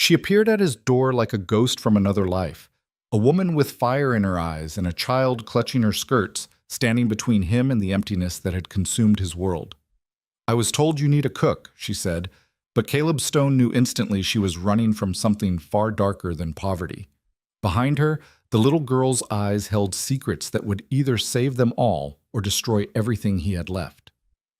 She appeared at his door like a ghost from another life, a woman with fire in her eyes and a child clutching her skirts, standing between him and the emptiness that had consumed his world. "I was told you need a cook," she said, but Caleb Stone knew instantly she was running from something far darker than poverty. Behind her, the little girl's eyes held secrets that would either save them all or destroy everything he had left.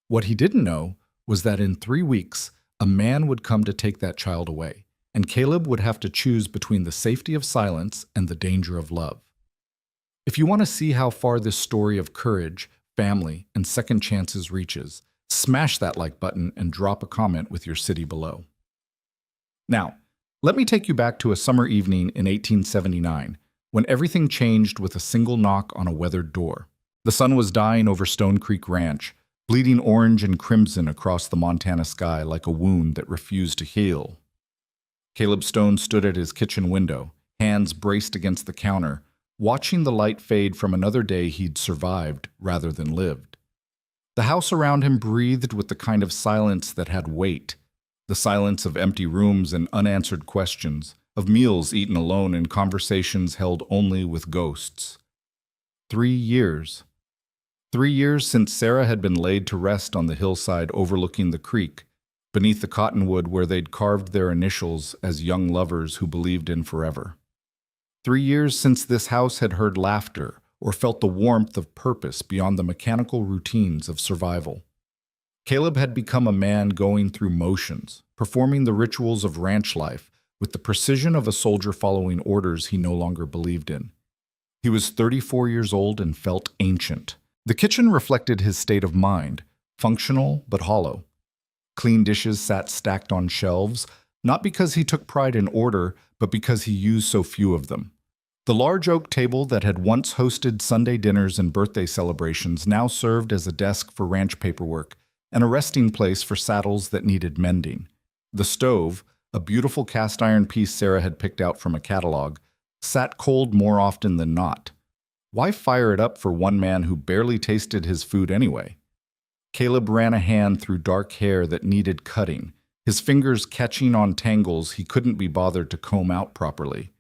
What he didn't know was that in 3 weeks, a man would come to take that child away, and Caleb would have to choose between the safety of silence and the danger of love. If you want to see how far this story of courage, family, and second chances reaches, smash that like button and drop a comment with your city below. Now, let me take you back to a summer evening in 1879, when everything changed with a single knock on a weathered door. The sun was dying over Stone Creek Ranch, bleeding orange and crimson across the Montana sky like a wound that refused to heal. Caleb Stone stood at his kitchen window, hands braced against the counter, watching the light fade from another day he'd survived rather than lived. The house around him breathed with the kind of silence that had weight, the silence of empty rooms and unanswered questions, of meals eaten alone and conversations held only with ghosts. 3 years. 3 years since Sarah had been laid to rest on the hillside overlooking the creek, beneath the cottonwood where they'd carved their initials as young lovers who believed in forever. 3 years since this house had heard laughter or felt the warmth of purpose beyond the mechanical routines of survival. Caleb had become a man going through motions, performing the rituals of ranch life with the precision of a soldier following orders he no longer believed in. He was 34 years old and felt ancient. The kitchen reflected his state of mind, functional but hollow. Clean dishes sat stacked on shelves, not because he took pride in order, but because he used so few of them. The large oak table that had once hosted Sunday dinners and birthday celebrations now served as a desk for ranch paperwork and a resting place for saddles that needed mending. The stove, a beautiful cast iron piece Sarah had picked out from a catalog, sat cold more often than not. Why fire it up for one man who barely tasted his food anyway? Caleb ran a hand through dark hair that needed cutting, his fingers catching on tangles he couldn't be bothered to comb out properly.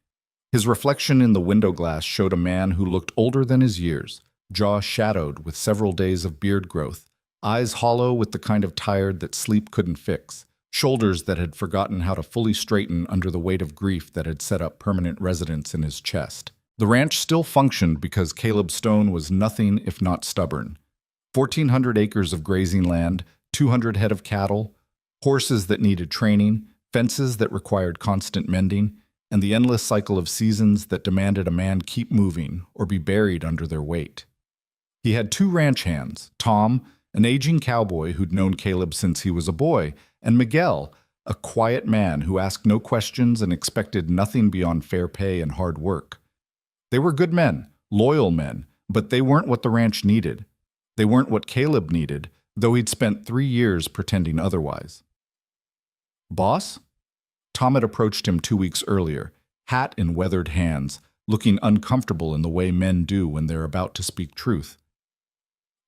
His reflection in the window glass showed a man who looked older than his years, jaw shadowed with several days of beard growth, eyes hollow with the kind of tired that sleep couldn't fix, shoulders that had forgotten how to fully straighten under the weight of grief that had set up permanent residence in his chest. The ranch still functioned because Caleb Stone was nothing if not stubborn. 1,400 acres of grazing land, 200 head of cattle, horses that needed training, fences that required constant mending, and the endless cycle of seasons that demanded a man keep moving or be buried under their weight. He had 2 ranch hands, Tom, an aging cowboy who'd known Caleb since he was a boy, and Miguel, a quiet man who asked no questions and expected nothing beyond fair pay and hard work. They were good men, loyal men, but they weren't what the ranch needed. They weren't what Caleb needed, though he'd spent 3 years pretending otherwise. "Boss?" Tom had approached him 2 weeks earlier, hat in weathered hands, looking uncomfortable in the way men do when they're about to speak truth.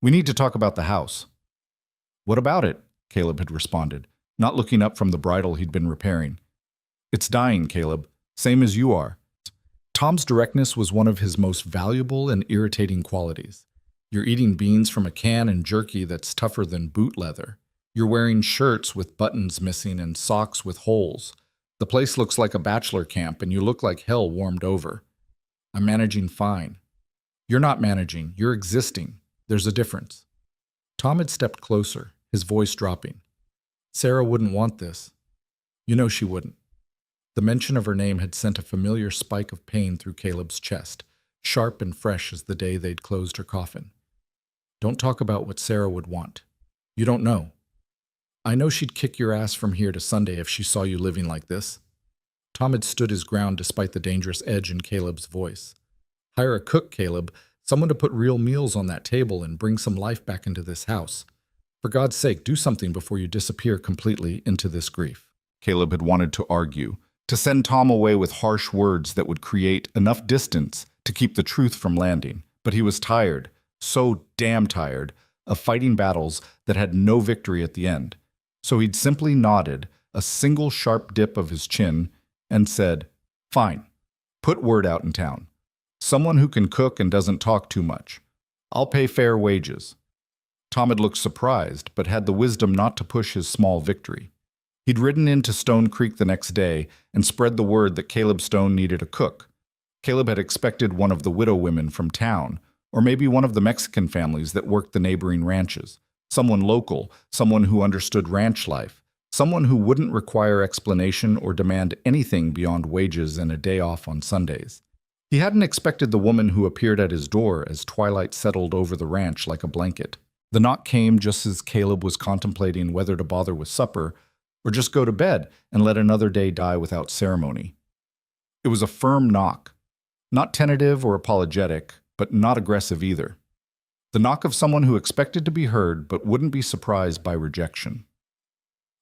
"We need to talk about the house." "What about it?" Caleb had responded, not looking up from the bridle he'd been repairing. "It's dying, Caleb, same as you are." Tom's directness was one of his most valuable and irritating qualities. You're eating beans from a can and jerky that's tougher than boot leather. You're wearing shirts with buttons missing and socks with holes. The place looks like a bachelor camp and you look like hell warmed over. "I'm managing fine." "You're not managing, you're existing. There's a difference." Tom had stepped closer, his voice dropping. "Sarah wouldn't want this." "You know she wouldn't." The mention of her name had sent a familiar spike of pain through Caleb's chest, sharp and fresh as the day they'd closed her coffin. "Don't talk about what Sarah would want. You don't know. I know she'd kick your ass from here to Sunday if she saw you living like this." Tom had stood his ground despite the dangerous edge in Caleb's voice. "Hire a cook, Caleb, someone to put real meals on that table and bring some life back into this house. For God's sake, do something before you disappear completely into this grief." Caleb had wanted to argue, to send Tom away with harsh words that would create enough distance to keep the truth from landing. But he was tired, so damn tired, of fighting battles that had no victory at the end. So he'd simply nodded, a single sharp dip of his chin, and said, "Fine, put word out in town. Someone who can cook and doesn't talk too much. I'll pay fair wages." Tom had looked surprised, but had the wisdom not to push his small victory. He'd ridden into Stone Creek the next day and spread the word that Caleb Stone needed a cook. Caleb had expected one of the widow women from town, or maybe one of the Mexican families that worked the neighboring ranches. Someone local, someone who understood ranch life, someone who wouldn't require explanation or demand anything beyond wages and a day off on Sundays. He hadn't expected the woman who appeared at his door as twilight settled over the ranch like a blanket. The knock came just as Caleb was contemplating whether to bother with supper or just go to bed and let another day die without ceremony. It was a firm knock, not tentative or apologetic, but not aggressive either. The knock of someone who expected to be heard but wouldn't be surprised by rejection.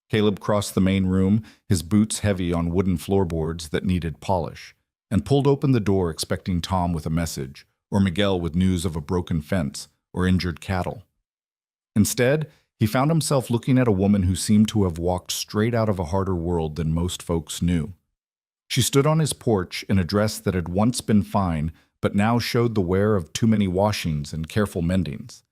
Caleb crossed the main room, his boots heavy on wooden floorboards that needed polish, and pulled open the door expecting Tom with a message, or Miguel with news of a broken fence or injured cattle. Instead, he found himself looking at a woman who seemed to have walked straight out of a harder world than most folks knew. She stood on his porch in a dress that had once been fine, but now showed the wear of too many washings and careful mendings.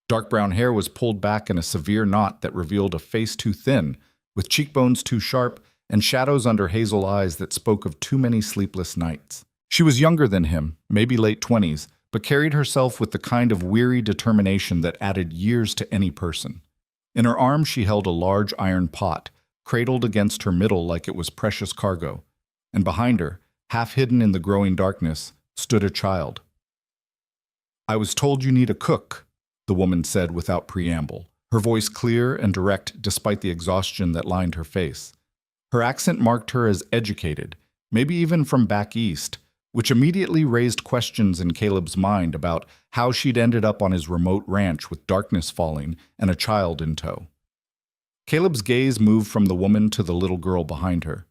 Dark brown hair was pulled back in a severe knot that revealed a face too thin, with cheekbones too sharp, and shadows under hazel eyes that spoke of too many sleepless nights. She was younger than him, maybe late 20s, but carried herself with the kind of weary determination that added years to any person. In her arms she held a large iron pot, cradled against her middle like it was precious cargo, and behind her, half hidden in the growing darkness, stood a child. "I was told you need a cook," the woman said without preamble, her voice clear and direct despite the exhaustion that lined her face. Her accent marked her as educated, maybe even from back east, which immediately raised questions in Caleb's mind about how she'd ended up on his remote ranch with darkness falling and a child in tow. Caleb's gaze moved from the woman to the little girl behind her.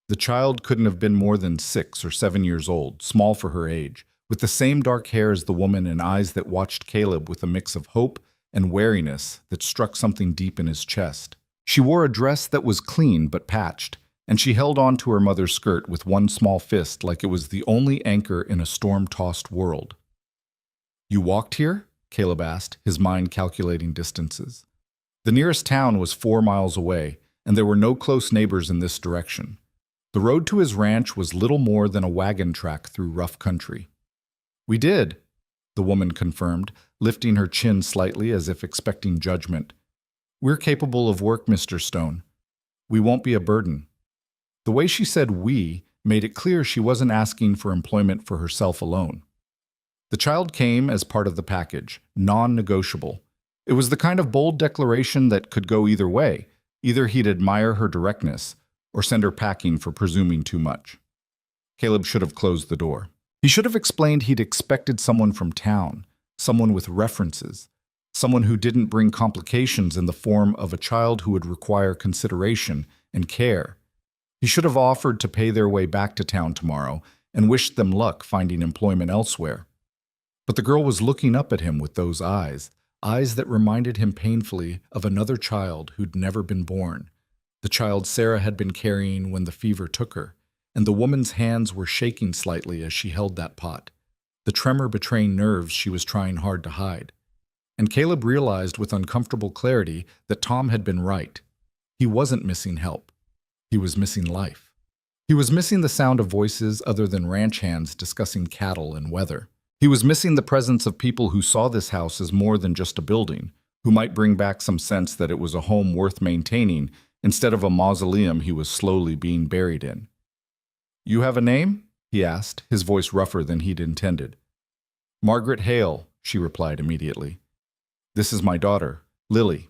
The child couldn't have been more than 6 or 7 years old, small for her age, with the same dark hair as the woman and eyes that watched Caleb with a mix of hope and wariness that struck something deep in his chest. She wore a dress that was clean but patched, and she held on to her mother's skirt with one small fist like it was the only anchor in a storm-tossed world. "You walked here?" Caleb asked, his mind calculating distances. The nearest town was 4 miles away, and there were no close neighbors in this direction. The road to his ranch was little more than a wagon track through rough country. "We did," the woman confirmed, lifting her chin slightly as if expecting judgment. "We're capable of work, Mr. Stone. We won't be a burden." The way she said "we" made it clear she wasn't asking for employment for herself alone. The child came as part of the package, non-negotiable. It was the kind of bold declaration that could go either way. Either he'd admire her directness, or send her packing for presuming too much. Caleb should have closed the door. He should have explained he'd expected someone from town, someone with references, someone who didn't bring complications in the form of a child who would require consideration and care. He should have offered to pay their way back to town tomorrow and wished them luck finding employment elsewhere. But the girl was looking up at him with those eyes that reminded him painfully of another child who'd never been born, the child Sarah had been carrying when the fever took her, and the woman's hands were shaking slightly as she held that pot, the tremor betraying nerves she was trying hard to hide. And Caleb realized with uncomfortable clarity that Tom had been right. He wasn't missing help. He was missing life. He was missing the sound of voices other than ranch hands discussing cattle and weather. He was missing the presence of people who saw this house as more than just a building, who might bring back some sense that it was a home worth maintaining instead of a mausoleum he was slowly being buried in. "You have a name?" he asked, his voice rougher than he'd intended. "Margaret Hale," she replied immediately. "This is my daughter, Lily."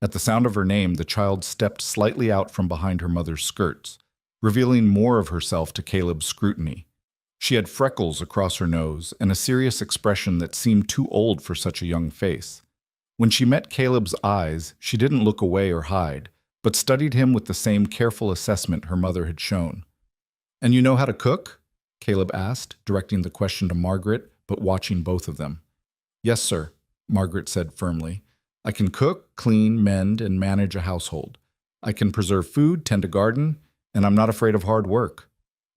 At the sound of her name, the child stepped slightly out from behind her mother's skirts, revealing more of herself to Caleb's scrutiny. She had freckles across her nose and a serious expression that seemed too old for such a young face. When she met Caleb's eyes, she didn't look away or hide, but studied him with the same careful assessment her mother had shown. "And you know how to cook?" Caleb asked, directing the question to Margaret, but watching both of them. "Yes, sir," Margaret said firmly. "I can cook, clean, mend, and manage a household. I can preserve food, tend a garden, And I'm not afraid of hard work.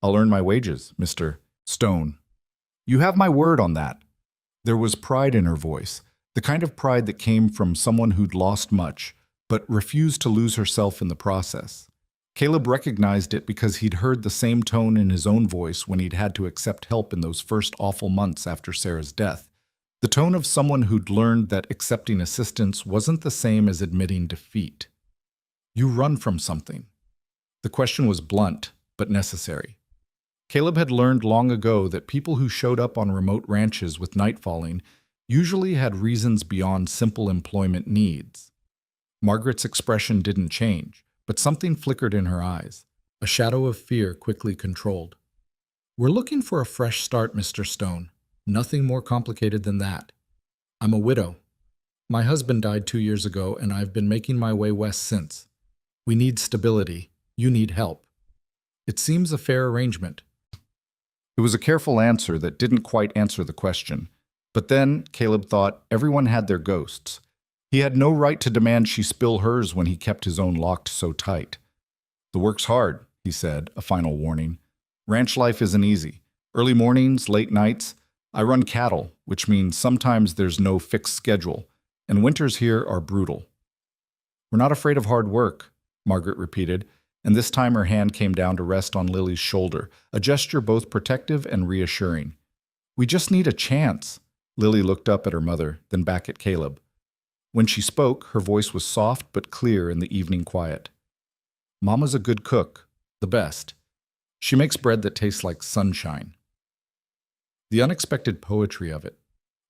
I'll earn my wages, Mr. Stone. You have my word on that. There was pride in her voice, the kind of pride that came from someone who'd lost much, but refused to lose herself in the process. Caleb recognized it because he'd heard the same tone in his own voice when he'd had to accept help in those first awful months after Sarah's death. The tone of someone who'd learned that accepting assistance wasn't the same as admitting defeat. You run from something. The question was blunt, but necessary. Caleb had learned long ago that people who showed up on remote ranches with night falling usually had reasons beyond simple employment needs. Margaret's expression didn't change, but something flickered in her eyes. A shadow of fear quickly controlled. We're looking for a fresh start, Mr. Stone. Nothing more complicated than that. I'm a widow. My husband died 2 years ago, and I've been making my way west since. We need stability. You need help. It seems a fair arrangement. It was a careful answer that didn't quite answer the question. But then, Caleb thought, everyone had their ghosts. He had no right to demand she spill hers when he kept his own locked so tight. The work's hard, he said, a final warning. Ranch life isn't easy. Early mornings, late nights. I run cattle, which means sometimes there's no fixed schedule, and winters here are brutal. We're not afraid of hard work, Margaret repeated, and this time her hand came down to rest on Lily's shoulder, a gesture both protective and reassuring. We just need a chance. Lily looked up at her mother, then back at Caleb. When she spoke, her voice was soft but clear in the evening quiet. Mama's a good cook, the best. She makes bread that tastes like sunshine. The unexpected poetry of it,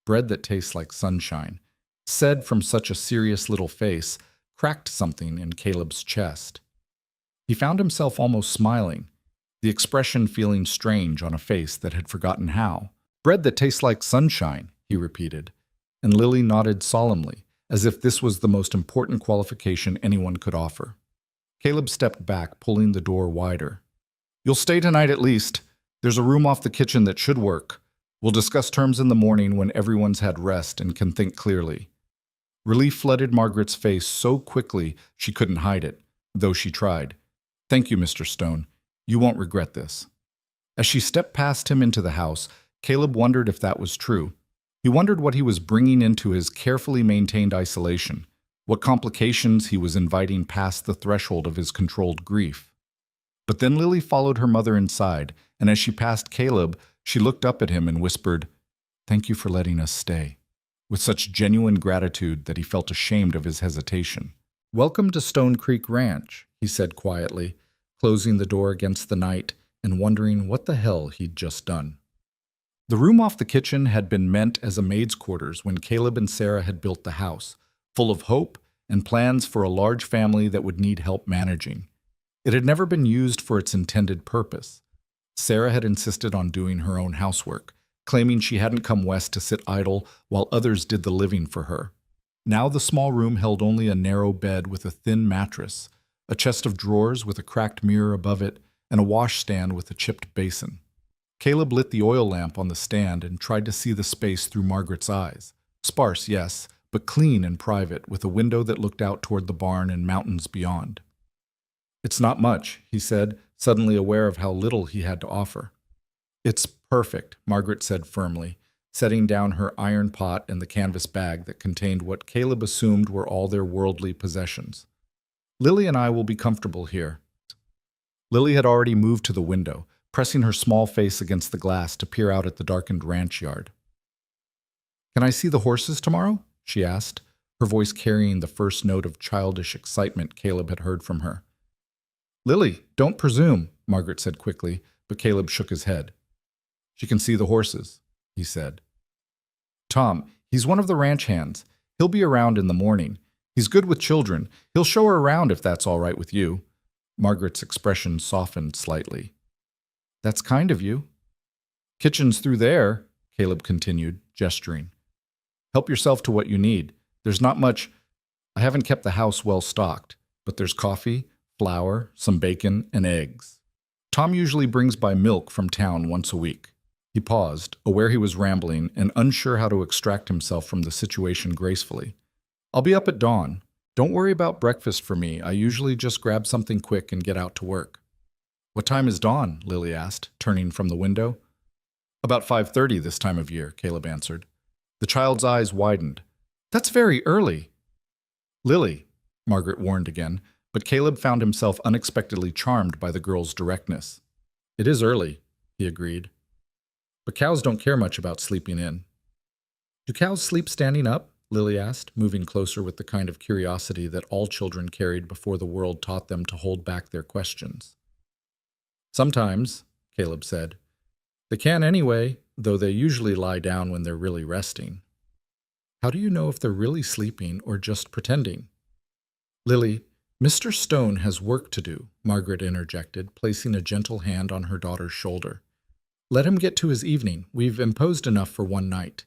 bread that tastes like sunshine, said from such a serious little face, cracked something in Caleb's chest. He found himself almost smiling, the expression feeling strange on a face that had forgotten how. Bread that tastes like sunshine, he repeated, and Lily nodded solemnly, as if this was the most important qualification anyone could offer. Caleb stepped back, pulling the door wider. You'll stay tonight at least. There's a room off the kitchen that should work. We'll discuss terms in the morning when everyone's had rest and can think clearly. Relief flooded Margaret's face so quickly she couldn't hide it, though she tried. Thank you, Mr. Stone. You won't regret this. As she stepped past him into the house, Caleb wondered if that was true. He wondered what he was bringing into his carefully maintained isolation, what complications he was inviting past the threshold of his controlled grief. But then Lily followed her mother inside, and as she passed Caleb, she looked up at him and whispered, "Thank you for letting us stay," with such genuine gratitude that he felt ashamed of his hesitation. "Welcome to Stone Creek Ranch," he said quietly, closing the door against the night and wondering what the hell he'd just done. The room off the kitchen had been meant as a maid's quarters when Caleb and Sarah had built the house, full of hope and plans for a large family that would need help managing. It had never been used for its intended purpose. Sarah had insisted on doing her own housework, claiming she hadn't come west to sit idle while others did the living for her. Now the small room held only a narrow bed with a thin mattress, a chest of drawers with a cracked mirror above it, and a washstand with a chipped basin. Caleb lit the oil lamp on the stand and tried to see the space through Margaret's eyes. Sparse, yes, but clean and private, with a window that looked out toward the barn and mountains beyond. "It's not much," he said, suddenly aware of how little he had to offer. "It's perfect," Margaret said firmly, setting down her iron pot and the canvas bag that contained what Caleb assumed were all their worldly possessions. "Lily and I will be comfortable here." Lily had already moved to the window, pressing her small face against the glass to peer out at the darkened ranch yard. "Can I see the horses tomorrow?" she asked, her voice carrying the first note of childish excitement Caleb had heard from her. "Lily, don't presume," Margaret said quickly, but Caleb shook his head. "She can see the horses," he said. "Tom, he's one of the ranch hands. He'll be around in the morning. He's good with children. He'll show her around if that's all right with you." Margaret's expression softened slightly. "That's kind of you." "Kitchen's through there," Caleb continued, gesturing. "Help yourself to what you need. There's not much. I haven't kept the house well stocked, but there's coffee, flour, some bacon, and eggs. Tom usually brings by milk from town once a week." He paused, aware he was rambling and unsure how to extract himself from the situation gracefully. "I'll be up at dawn. Don't worry about breakfast for me. I usually just grab something quick and get out to work." What time is dawn? Lily asked, turning from the window. About 5:30 this time of year, Caleb answered. The child's eyes widened. That's very early. Lily, Margaret warned again, but Caleb found himself unexpectedly charmed by the girl's directness. It is early, he agreed. But cows don't care much about sleeping in. Do cows sleep standing up? Lily asked, moving closer with the kind of curiosity that all children carried before the world taught them to hold back their questions. Sometimes, Caleb said. They can anyway, though they usually lie down when they're really resting. How do you know if they're really sleeping or just pretending? Lily, Mr. Stone has work to do, Margaret interjected, placing a gentle hand on her daughter's shoulder. Let him get to his evening. We've imposed enough for one night.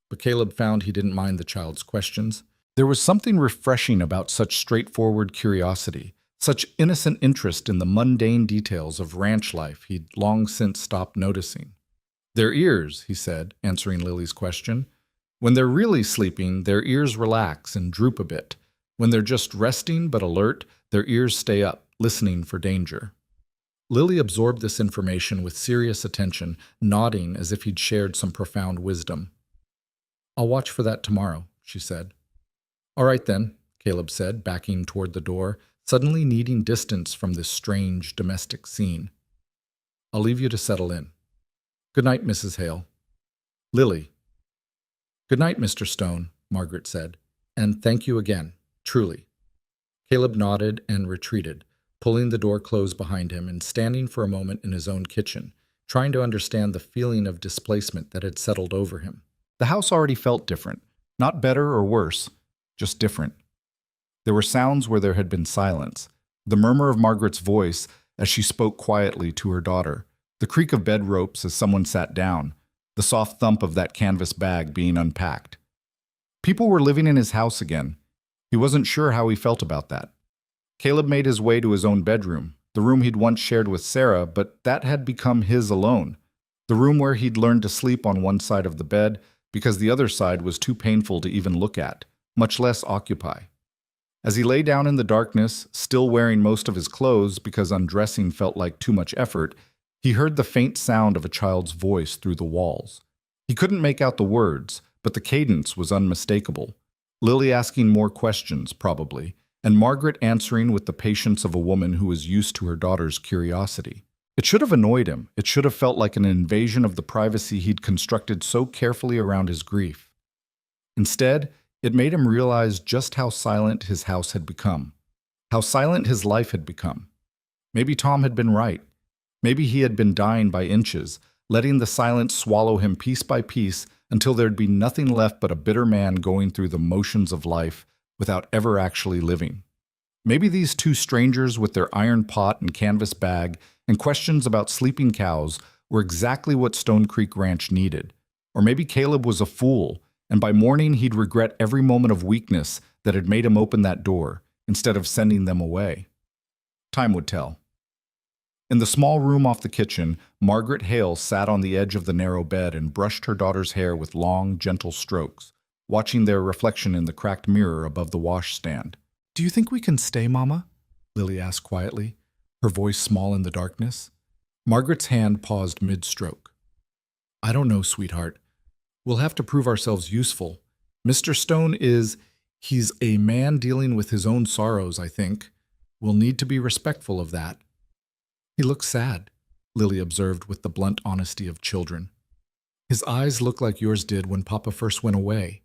But Caleb found he didn't mind the child's questions. There was something refreshing about such straightforward curiosity, such innocent interest in the mundane details of ranch life he'd long since stopped noticing. Their ears, he said, answering Lily's question. When they're really sleeping, their ears relax and droop a bit. When they're just resting but alert, their ears stay up, listening for danger. Lily absorbed this information with serious attention, nodding as if he'd shared some profound wisdom. I'll watch for that tomorrow, she said. All right then, Caleb said, backing toward the door, suddenly needing distance from this strange domestic scene. I'll leave you to settle in. Good night, Mrs. Hale. Lily. Good night, Mr. Stone, Margaret said, and thank you again, truly. Caleb nodded and retreated, pulling the door closed behind him and standing for a moment in his own kitchen, trying to understand the feeling of displacement that had settled over him. The house already felt different, not better or worse, just different. There were sounds where there had been silence, the murmur of Margaret's voice as she spoke quietly to her daughter, the creak of bed ropes as someone sat down, the soft thump of that canvas bag being unpacked. People were living in his house again. He wasn't sure how he felt about that. Caleb made his way to his own bedroom, the room he'd once shared with Sarah, but that had become his alone, the room where he'd learned to sleep on one side of the bed because the other side was too painful to even look at, much less occupy. As he lay down in the darkness, still wearing most of his clothes because undressing felt like too much effort, he heard the faint sound of a child's voice through the walls. He couldn't make out the words, but the cadence was unmistakable. Lily asking more questions, probably, and Margaret answering with the patience of a woman who was used to her daughter's curiosity. It should have annoyed him. It should have felt like an invasion of the privacy he'd constructed so carefully around his grief. Instead, it made him realize just how silent his house had become, how silent his life had become. Maybe Tom had been right. Maybe he had been dying by inches, letting the silence swallow him piece by piece until there'd be nothing left but a bitter man going through the motions of life without ever actually living. Maybe these two strangers with their iron pot and canvas bag and questions about sleeping cows were exactly what Stone Creek Ranch needed. Or maybe Caleb was a fool, and by morning he'd regret every moment of weakness that had made him open that door, instead of sending them away. Time would tell. In the small room off the kitchen, Margaret Hale sat on the edge of the narrow bed and brushed her daughter's hair with long, gentle strokes, watching their reflection in the cracked mirror above the washstand. Do you think we can stay, Mama? Lily asked quietly, her voice small in the darkness. Margaret's hand paused mid-stroke. I don't know, sweetheart. We'll have to prove ourselves useful. Mr. Stone he's a man dealing with his own sorrows, I think. We'll need to be respectful of that. He looks sad, Lily observed with the blunt honesty of children. His eyes look like yours did when Papa first went away.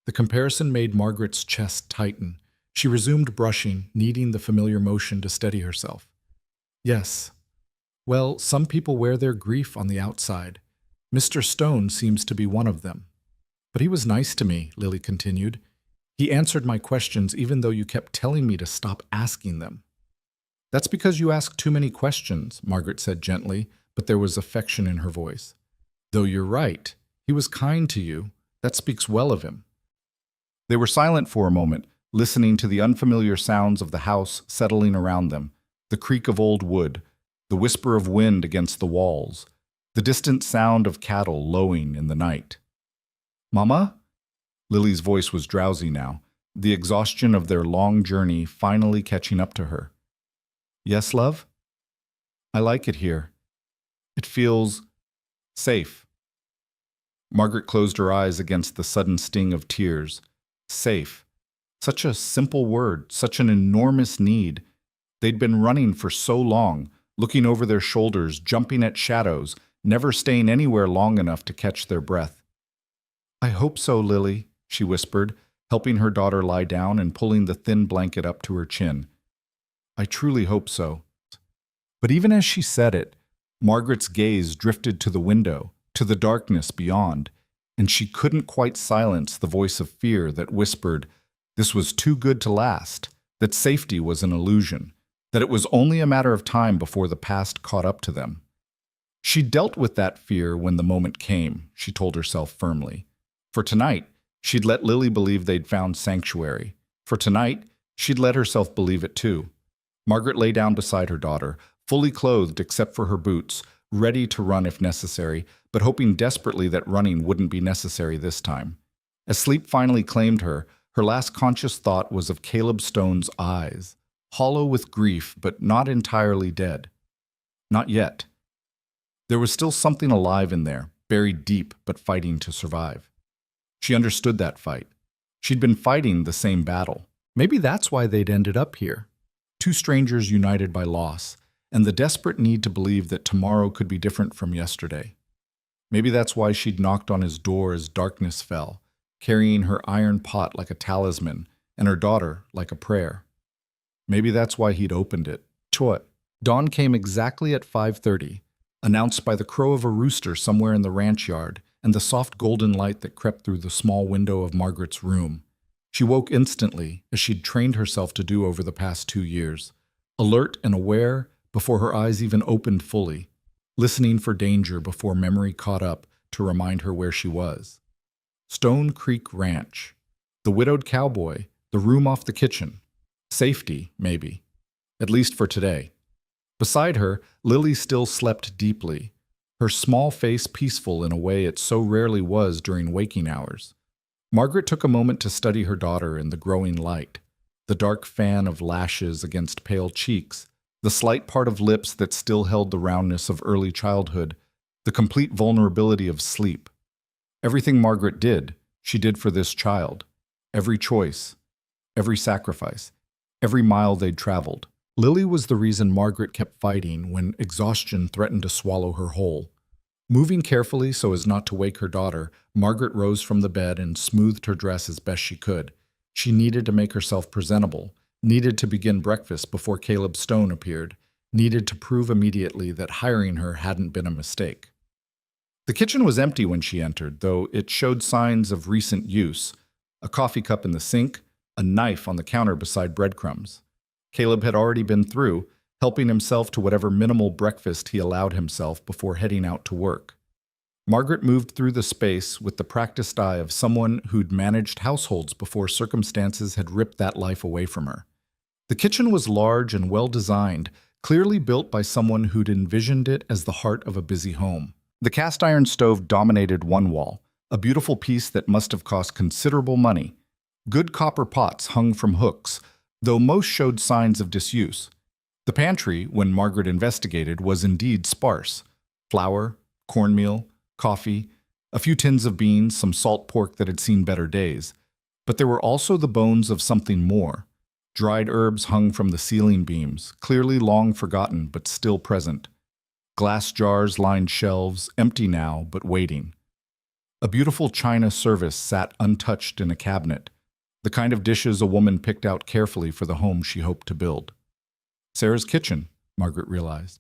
The comparison made Margaret's chest tighten. She resumed brushing, needing the familiar motion to steady herself. Yes. Well, some people wear their grief on the outside. Mr. Stone seems to be one of them. But he was nice to me, Lily continued. He answered my questions even though you kept telling me to stop asking them. That's because you ask too many questions, Margaret said gently, but there was affection in her voice. Though you're right, he was kind to you. That speaks well of him. They were silent for a moment, listening to the unfamiliar sounds of the house settling around them, the creak of old wood, the whisper of wind against the walls, the distant sound of cattle lowing in the night. Mama? Lily's voice was drowsy now, the exhaustion of their long journey finally catching up to her. Yes, love? I like it here. It feels safe. Margaret closed her eyes against the sudden sting of tears. Safe. Such a simple word, such an enormous need. They'd been running for so long, looking over their shoulders, jumping at shadows, never staying anywhere long enough to catch their breath. I hope so, Lily, she whispered, helping her daughter lie down and pulling the thin blanket up to her chin. I truly hope so. But even as she said it, Margaret's gaze drifted to the window, to the darkness beyond, and she couldn't quite silence the voice of fear that whispered this was too good to last, that safety was an illusion, that it was only a matter of time before the past caught up to them. She dealt with that fear when the moment came, she told herself firmly. For tonight, she'd let Lily believe they'd found sanctuary. For tonight, she'd let herself believe it too. Margaret lay down beside her daughter, fully clothed except for her boots, ready to run if necessary, but hoping desperately that running wouldn't be necessary this time. As sleep finally claimed her, her last conscious thought was of Caleb Stone's eyes, hollow with grief but not entirely dead. Not yet. There was still something alive in there, buried deep but fighting to survive. She understood that fight. She'd been fighting the same battle. Maybe that's why they'd ended up here. Two strangers united by loss, and the desperate need to believe that tomorrow could be different from yesterday. Maybe that's why she'd knocked on his door as darkness fell, carrying her iron pot like a talisman and her daughter like a prayer. Maybe that's why he'd opened it. Chot. Dawn came exactly at 5:30, announced by the crow of a rooster somewhere in the ranch yard and the soft golden light that crept through the small window of Margaret's room. She woke instantly, as she'd trained herself to do over the past 2 years, alert and aware before her eyes even opened fully, listening for danger before memory caught up to remind her where she was. Stone Creek Ranch. The widowed cowboy, the room off the kitchen. Safety, maybe. At least for today. Beside her, Lily still slept deeply, her small face peaceful in a way it so rarely was during waking hours. Margaret took a moment to study her daughter in the growing light, the dark fan of lashes against pale cheeks, the slight part of lips that still held the roundness of early childhood, the complete vulnerability of sleep. Everything Margaret did, she did for this child. Every choice, every sacrifice, every mile they'd traveled. Lily was the reason Margaret kept fighting when exhaustion threatened to swallow her whole. Moving carefully so as not to wake her daughter, Margaret rose from the bed and smoothed her dress as best she could. She needed to make herself presentable, needed to begin breakfast before Caleb Stone appeared, needed to prove immediately that hiring her hadn't been a mistake. The kitchen was empty when she entered, though it showed signs of recent use. A coffee cup in the sink, a knife on the counter beside breadcrumbs. Caleb had already been through, helping himself to whatever minimal breakfast he allowed himself before heading out to work. Margaret moved through the space with the practiced eye of someone who'd managed households before circumstances had ripped that life away from her. The kitchen was large and well-designed, clearly built by someone who'd envisioned it as the heart of a busy home. The cast-iron stove dominated one wall, a beautiful piece that must have cost considerable money. Good copper pots hung from hooks, though most showed signs of disuse. The pantry, when Margaret investigated, was indeed sparse. Flour, cornmeal, coffee, a few tins of beans, some salt pork that had seen better days. But there were also the bones of something more. Dried herbs hung from the ceiling beams, clearly long forgotten but still present. Glass jars lined shelves, empty now but waiting. A beautiful china service sat untouched in a cabinet, the kind of dishes a woman picked out carefully for the home she hoped to build. Sarah's kitchen, Margaret realized.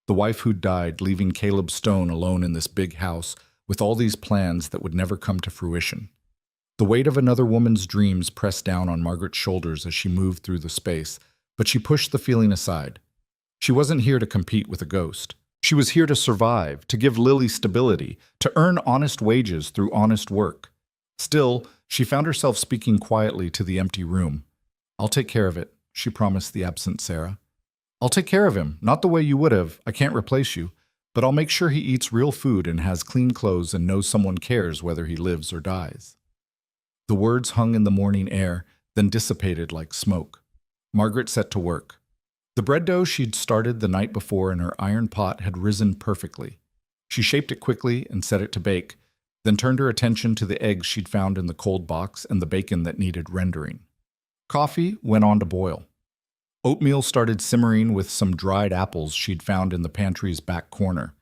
The wife who'd died, leaving Caleb Stone alone in this big house with all these plans that would never come to fruition. The weight of another woman's dreams pressed down on Margaret's shoulders as she moved through the space, but she pushed the feeling aside. She wasn't here to compete with a ghost. She was here to survive, to give Lily stability, to earn honest wages through honest work. Still, she found herself speaking quietly to the empty room. "I'll take care of it," she promised the absent Sarah. "I'll take care of him, not the way you would have, I can't replace you, but I'll make sure he eats real food and has clean clothes and knows someone cares whether he lives or dies." The words hung in the morning air, then dissipated like smoke. Margaret set to work. The bread dough she'd started the night before in her iron pot had risen perfectly. She shaped it quickly and set it to bake, then turned her attention to the eggs she'd found in the cold box and the bacon that needed rendering. Coffee went on to boil. Oatmeal started simmering with some dried apples she'd found in the pantry's back corner.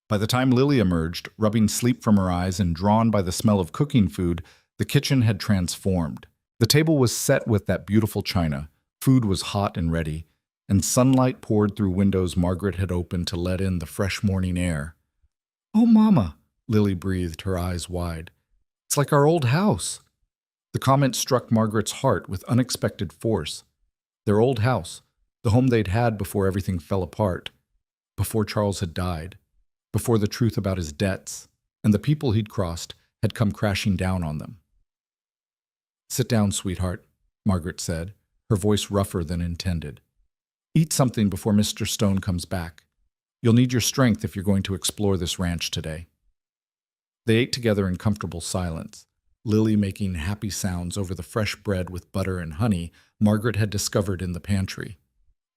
By the time Lily emerged, rubbing sleep from her eyes and drawn by the smell of cooking food, the kitchen had transformed. The table was set with that beautiful china, food was hot and ready, and sunlight poured through windows Margaret had opened to let in the fresh morning air. "Oh, Mama," Lily breathed, her eyes wide. "It's like our old house." The comment struck Margaret's heart with unexpected force. Their old house, the home they'd had before everything fell apart, before Charles had died, before the truth about his debts and the people he'd crossed had come crashing down on them. "Sit down, sweetheart," Margaret said, her voice rougher than intended. "Eat something before Mr. Stone comes back. You'll need your strength if you're going to explore this ranch today." They ate together in comfortable silence, Lily making happy sounds over the fresh bread with butter and honey Margaret had discovered in the pantry.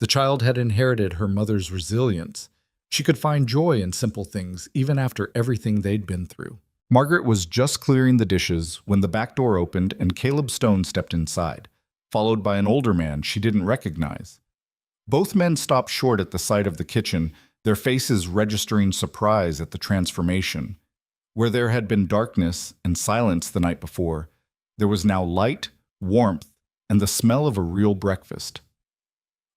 The child had inherited her mother's resilience. She could find joy in simple things, even after everything they'd been through. Margaret was just clearing the dishes when the back door opened and Caleb Stone stepped inside, followed by an older man she didn't recognize. Both men stopped short at the sight of the kitchen, their faces registering surprise at the transformation. Where there had been darkness and silence the night before, there was now light, warmth, and the smell of a real breakfast.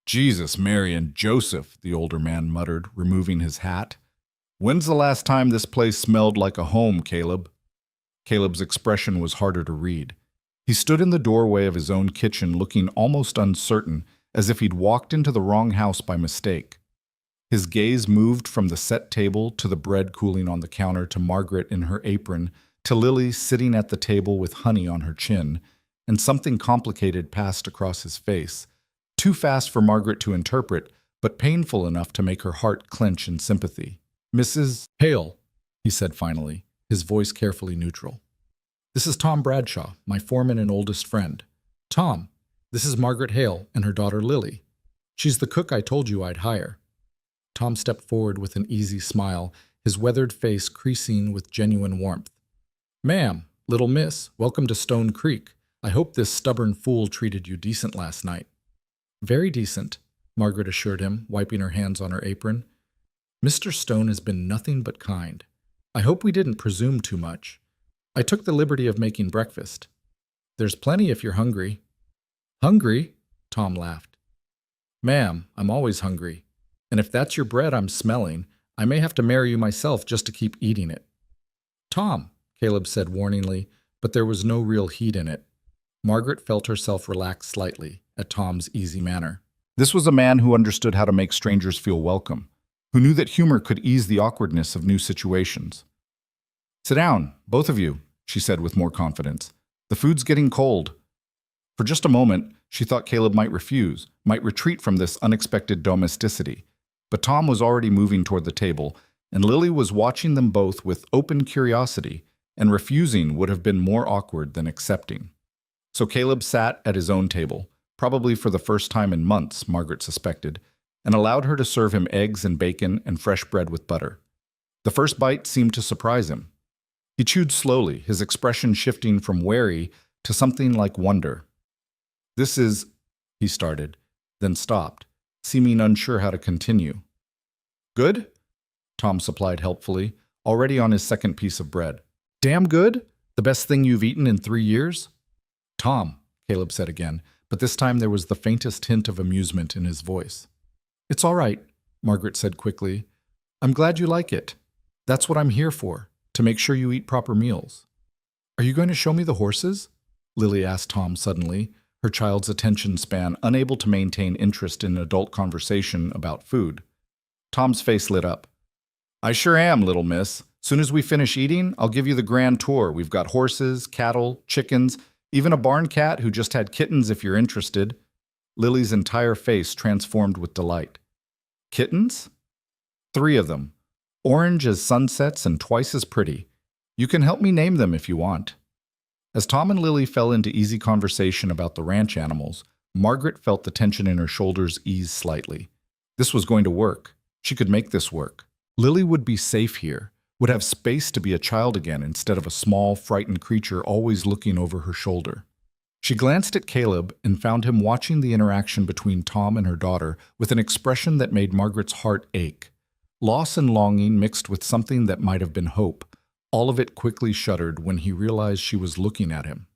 "Jesus, Mary, and Joseph," the older man muttered, removing his hat. "When's the last time this place smelled like a home, Caleb?" Caleb's expression was harder to read. He stood in the doorway of his own kitchen looking almost uncertain, as if he'd walked into the wrong house by mistake. His gaze moved from the set table to the bread cooling on the counter to Margaret in her apron, to Lily sitting at the table with honey on her chin, and something complicated passed across his face. Too fast for Margaret to interpret, but painful enough to make her heart clench in sympathy. "Mrs. Hale," he said finally, his voice carefully neutral. "This is Tom Bradshaw, my foreman and oldest friend. Tom, this is Margaret Hale and her daughter Lily. She's the cook I told you I'd hire." Tom stepped forward with an easy smile, his weathered face creasing with genuine warmth. "Ma'am, little miss, welcome to Stone Creek. I hope this stubborn fool treated you decent last night." "Very decent," Margaret assured him, wiping her hands on her apron. "Mr. Stone has been nothing but kind. I hope we didn't presume too much. I took the liberty of making breakfast. There's plenty if you're hungry." "Hungry?" Tom laughed. "Ma'am, I'm always hungry. And if that's your bread I'm smelling, I may have to marry you myself just to keep eating it." "Tom," Caleb said warningly, but there was no real heat in it. Margaret felt herself relax slightly at Tom's easy manner. This was a man who understood how to make strangers feel welcome, who knew that humor could ease the awkwardness of new situations. "Sit down, both of you," she said with more confidence. "The food's getting cold." For just a moment, she thought Caleb might refuse, might retreat from this unexpected domesticity. But Tom was already moving toward the table, and Lily was watching them both with open curiosity, and refusing would have been more awkward than accepting. So Caleb sat at his own table, probably for the first time in months, Margaret suspected, and allowed her to serve him eggs and bacon and fresh bread with butter. The first bite seemed to surprise him. He chewed slowly, his expression shifting from wary to something like wonder. "This is," he started, then stopped, seeming unsure how to continue. "Good?" Tom supplied helpfully, already on his second piece of bread. "Damn good? The best thing you've eaten in 3 years?" "Tom," Caleb said again, but this time there was the faintest hint of amusement in his voice. "It's all right," Margaret said quickly. "I'm glad you like it. That's what I'm here for, to make sure you eat proper meals." "Are you going to show me the horses?" Lily asked Tom suddenly, her child's attention span unable to maintain interest in adult conversation about food. Tom's face lit up. "I sure am, little miss. Soon as we finish eating, I'll give you the grand tour. We've got horses, cattle, chickens, even a barn cat who just had kittens if you're interested." Lily's entire face transformed with delight. "Kittens?" "3 of them. Orange as sunsets and twice as pretty. You can help me name them if you want." As Tom and Lily fell into easy conversation about the ranch animals, Margaret felt the tension in her shoulders ease slightly. This was going to work. She could make this work. Lily would be safe here, would have space to be a child again instead of a small, frightened creature always looking over her shoulder. She glanced at Caleb and found him watching the interaction between Tom and her daughter with an expression that made Margaret's heart ache. Loss and longing mixed with something that might have been hope. All of it quickly shuddered when he realized she was looking at him.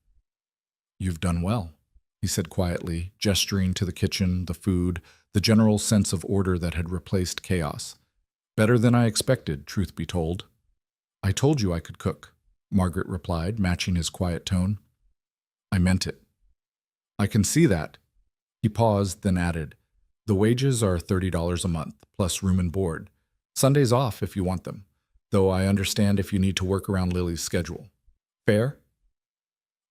"You've done well," he said quietly, gesturing to the kitchen, the food, the general sense of order that had replaced chaos. "Better than I expected, truth be told." "I told you I could cook," Margaret replied, matching his quiet tone. "I meant it." "I can see that." He paused, then added, "The wages are $30 a month, plus room and board. Sundays off if you want them, though I understand if you need to work around Lily's schedule. Fair?"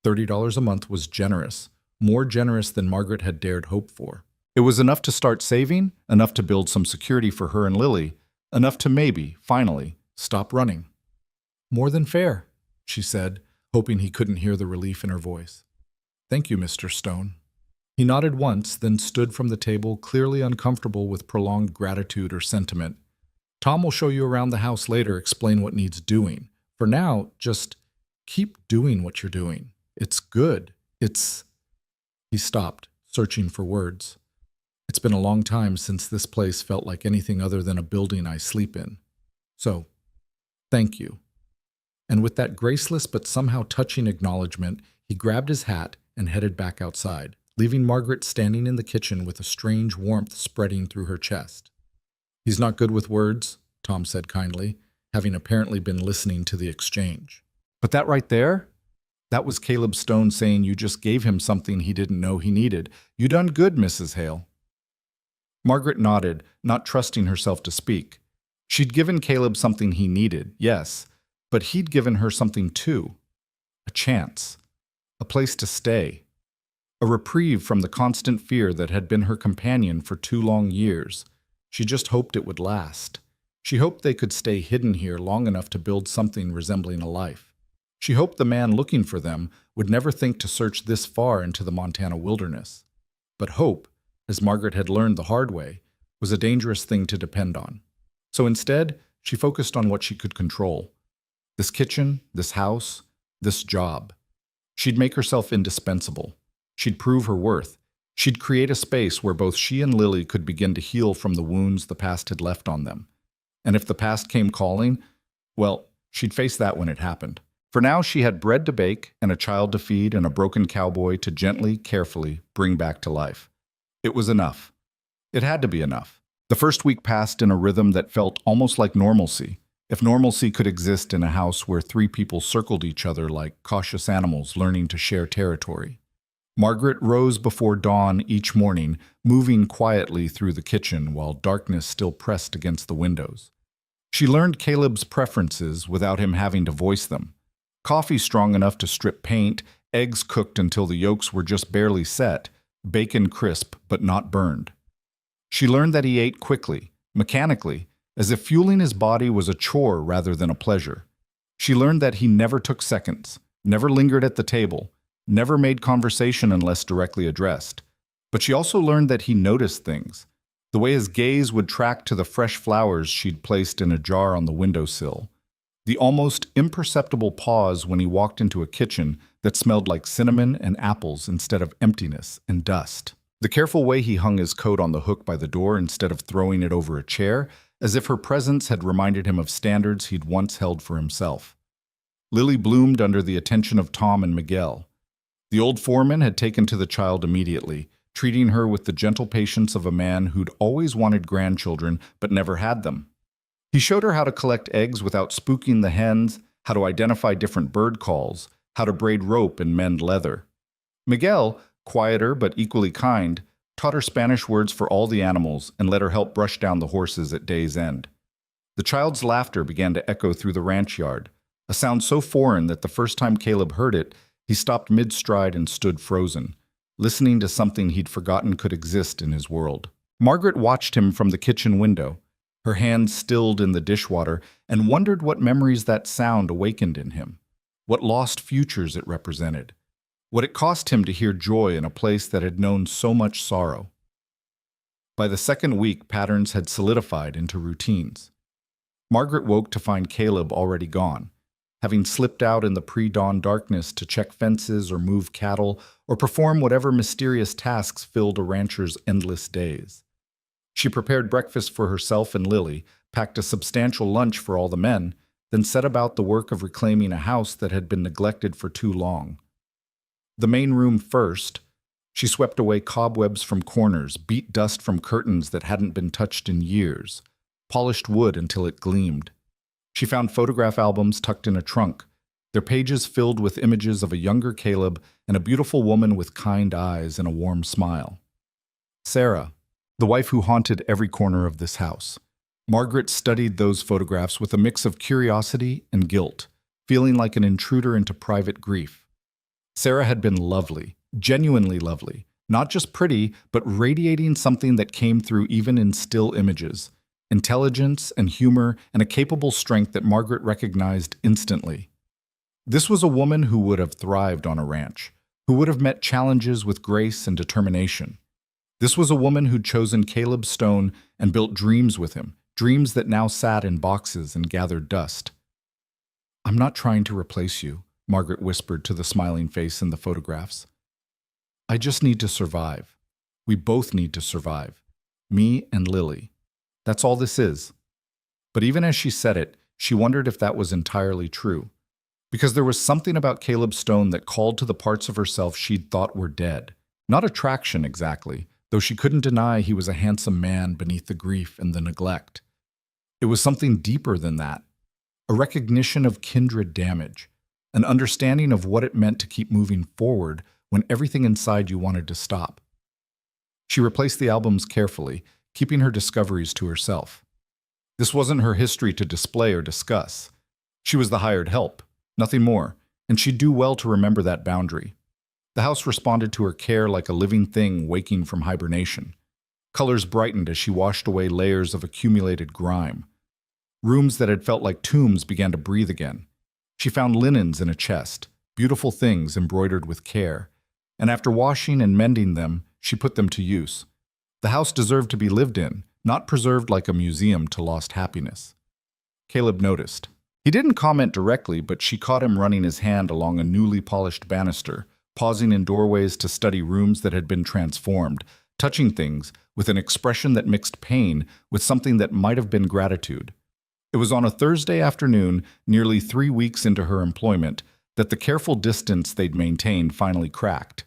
$30 a month was generous, more generous than Margaret had dared hope for. It was enough to start saving, enough to build some security for her and Lily, enough to maybe, finally, stop running. "More than fair," she said, hoping he couldn't hear the relief in her voice. "Thank you, Mr. Stone." He nodded once, then stood from the table, clearly uncomfortable with prolonged gratitude or sentiment. "Tom will show you around the house later, explain what needs doing. For now, just keep doing what you're doing. It's good. It's—" He stopped, searching for words. "It's been a long time since this place felt like anything other than a building I sleep in. So, thank you." And with that graceless but somehow touching acknowledgement, he grabbed his hat and headed back outside, leaving Margaret standing in the kitchen with a strange warmth spreading through her chest. "He's not good with words," Tom said kindly, having apparently been listening to the exchange. "But that right there? That was Caleb Stone saying you just gave him something he didn't know he needed. You done good, Mrs. Hale." Margaret nodded, not trusting herself to speak. She'd given Caleb something he needed, yes, but he'd given her something too. A chance. A place to stay. A reprieve from the constant fear that had been her companion for 2 long years. She just hoped it would last. She hoped they could stay hidden here long enough to build something resembling a life. She hoped the man looking for them would never think to search this far into the Montana wilderness. But hope, as Margaret had learned the hard way, was a dangerous thing to depend on. So instead, she focused on what she could control. This kitchen, this house, this job. She'd make herself indispensable. She'd prove her worth. She'd create a space where both she and Lily could begin to heal from the wounds the past had left on them. And if the past came calling, well, she'd face that when it happened. For now, she had bread to bake and a child to feed and a broken cowboy to gently, carefully bring back to life. It was enough. It had to be enough. The first week passed in a rhythm that felt almost like normalcy. If normalcy could exist in a house where 3 people circled each other like cautious animals learning to share territory. Margaret rose before dawn each morning, moving quietly through the kitchen while darkness still pressed against the windows. She learned Caleb's preferences without him having to voice them. Coffee strong enough to strip paint, eggs cooked until the yolks were just barely set, bacon crisp but not burned. She learned that he ate quickly, mechanically, as if fueling his body was a chore rather than a pleasure. She learned that he never took seconds, never lingered at the table, never made conversation unless directly addressed. But she also learned that he noticed things, the way his gaze would track to the fresh flowers she'd placed in a jar on the windowsill, the almost imperceptible pause when he walked into a kitchen that smelled like cinnamon and apples instead of emptiness and dust, the careful way he hung his coat on the hook by the door instead of throwing it over a chair, as if her presence had reminded him of standards he'd once held for himself. Lily bloomed under the attention of Tom and Miguel. The old foreman had taken to the child immediately, treating her with the gentle patience of a man who'd always wanted grandchildren but never had them. He showed her how to collect eggs without spooking the hens, how to identify different bird calls, how to braid rope and mend leather. Miguel, quieter but equally kind, taught her Spanish words for all the animals and let her help brush down the horses at day's end. The child's laughter began to echo through the ranch yard, a sound so foreign that the first time Caleb heard it, he stopped mid-stride and stood frozen, listening to something he'd forgotten could exist in his world. Margaret watched him from the kitchen window, her hands stilled in the dishwater, and wondered what memories that sound awakened in him, what lost futures it represented. what it cost him to hear joy in a place that had known so much sorrow. By the second week, patterns had solidified into routines. Margaret woke to find Caleb already gone, having slipped out in the pre-dawn darkness to check fences or move cattle or perform whatever mysterious tasks filled a rancher's endless days. She prepared breakfast for herself and Lily, packed a substantial lunch for all the men, then set about the work of reclaiming a house that had been neglected for too long. The main room first, she swept away cobwebs from corners, beat dust from curtains that hadn't been touched in years, polished wood until it gleamed. She found photograph albums tucked in a trunk, their pages filled with images of a younger Caleb and a beautiful woman with kind eyes and a warm smile. Sarah, the wife who haunted every corner of this house. Margaret studied those photographs with a mix of curiosity and guilt, feeling like an intruder into private grief. Sarah had been lovely, genuinely lovely, not just pretty, but radiating something that came through even in still images, intelligence and humor and a capable strength that Margaret recognized instantly. This was a woman who would have thrived on a ranch, who would have met challenges with grace and determination. This was a woman who'd chosen Caleb Stone and built dreams with him, dreams that now sat in boxes and gathered dust. "I'm not trying to replace you," Margaret whispered to the smiling face in the photographs. "I just need to survive. We both need to survive. Me and Lily. That's all this is." But even as she said it, she wondered if that was entirely true. Because there was something about Caleb Stone that called to the parts of herself she'd thought were dead. Not attraction exactly, though she couldn't deny he was a handsome man beneath the grief and the neglect. It was something deeper than that. A recognition of kindred damage. An understanding of what it meant to keep moving forward when everything inside you wanted to stop. She replaced the albums carefully, keeping her discoveries to herself. This wasn't her history to display or discuss. She was the hired help, nothing more, and she'd do well to remember that boundary. The house responded to her care like a living thing waking from hibernation. Colors brightened as she washed away layers of accumulated grime. Rooms that had felt like tombs began to breathe again. She found linens in a chest, beautiful things embroidered with care, and after washing and mending them, she put them to use. The house deserved to be lived in, not preserved like a museum to lost happiness. Caleb noticed. He didn't comment directly, but she caught him running his hand along a newly polished banister, pausing in doorways to study rooms that had been transformed, touching things with an expression that mixed pain with something that might have been gratitude. It was on a Thursday afternoon, nearly 3 weeks into her employment, that the careful distance they'd maintained finally cracked.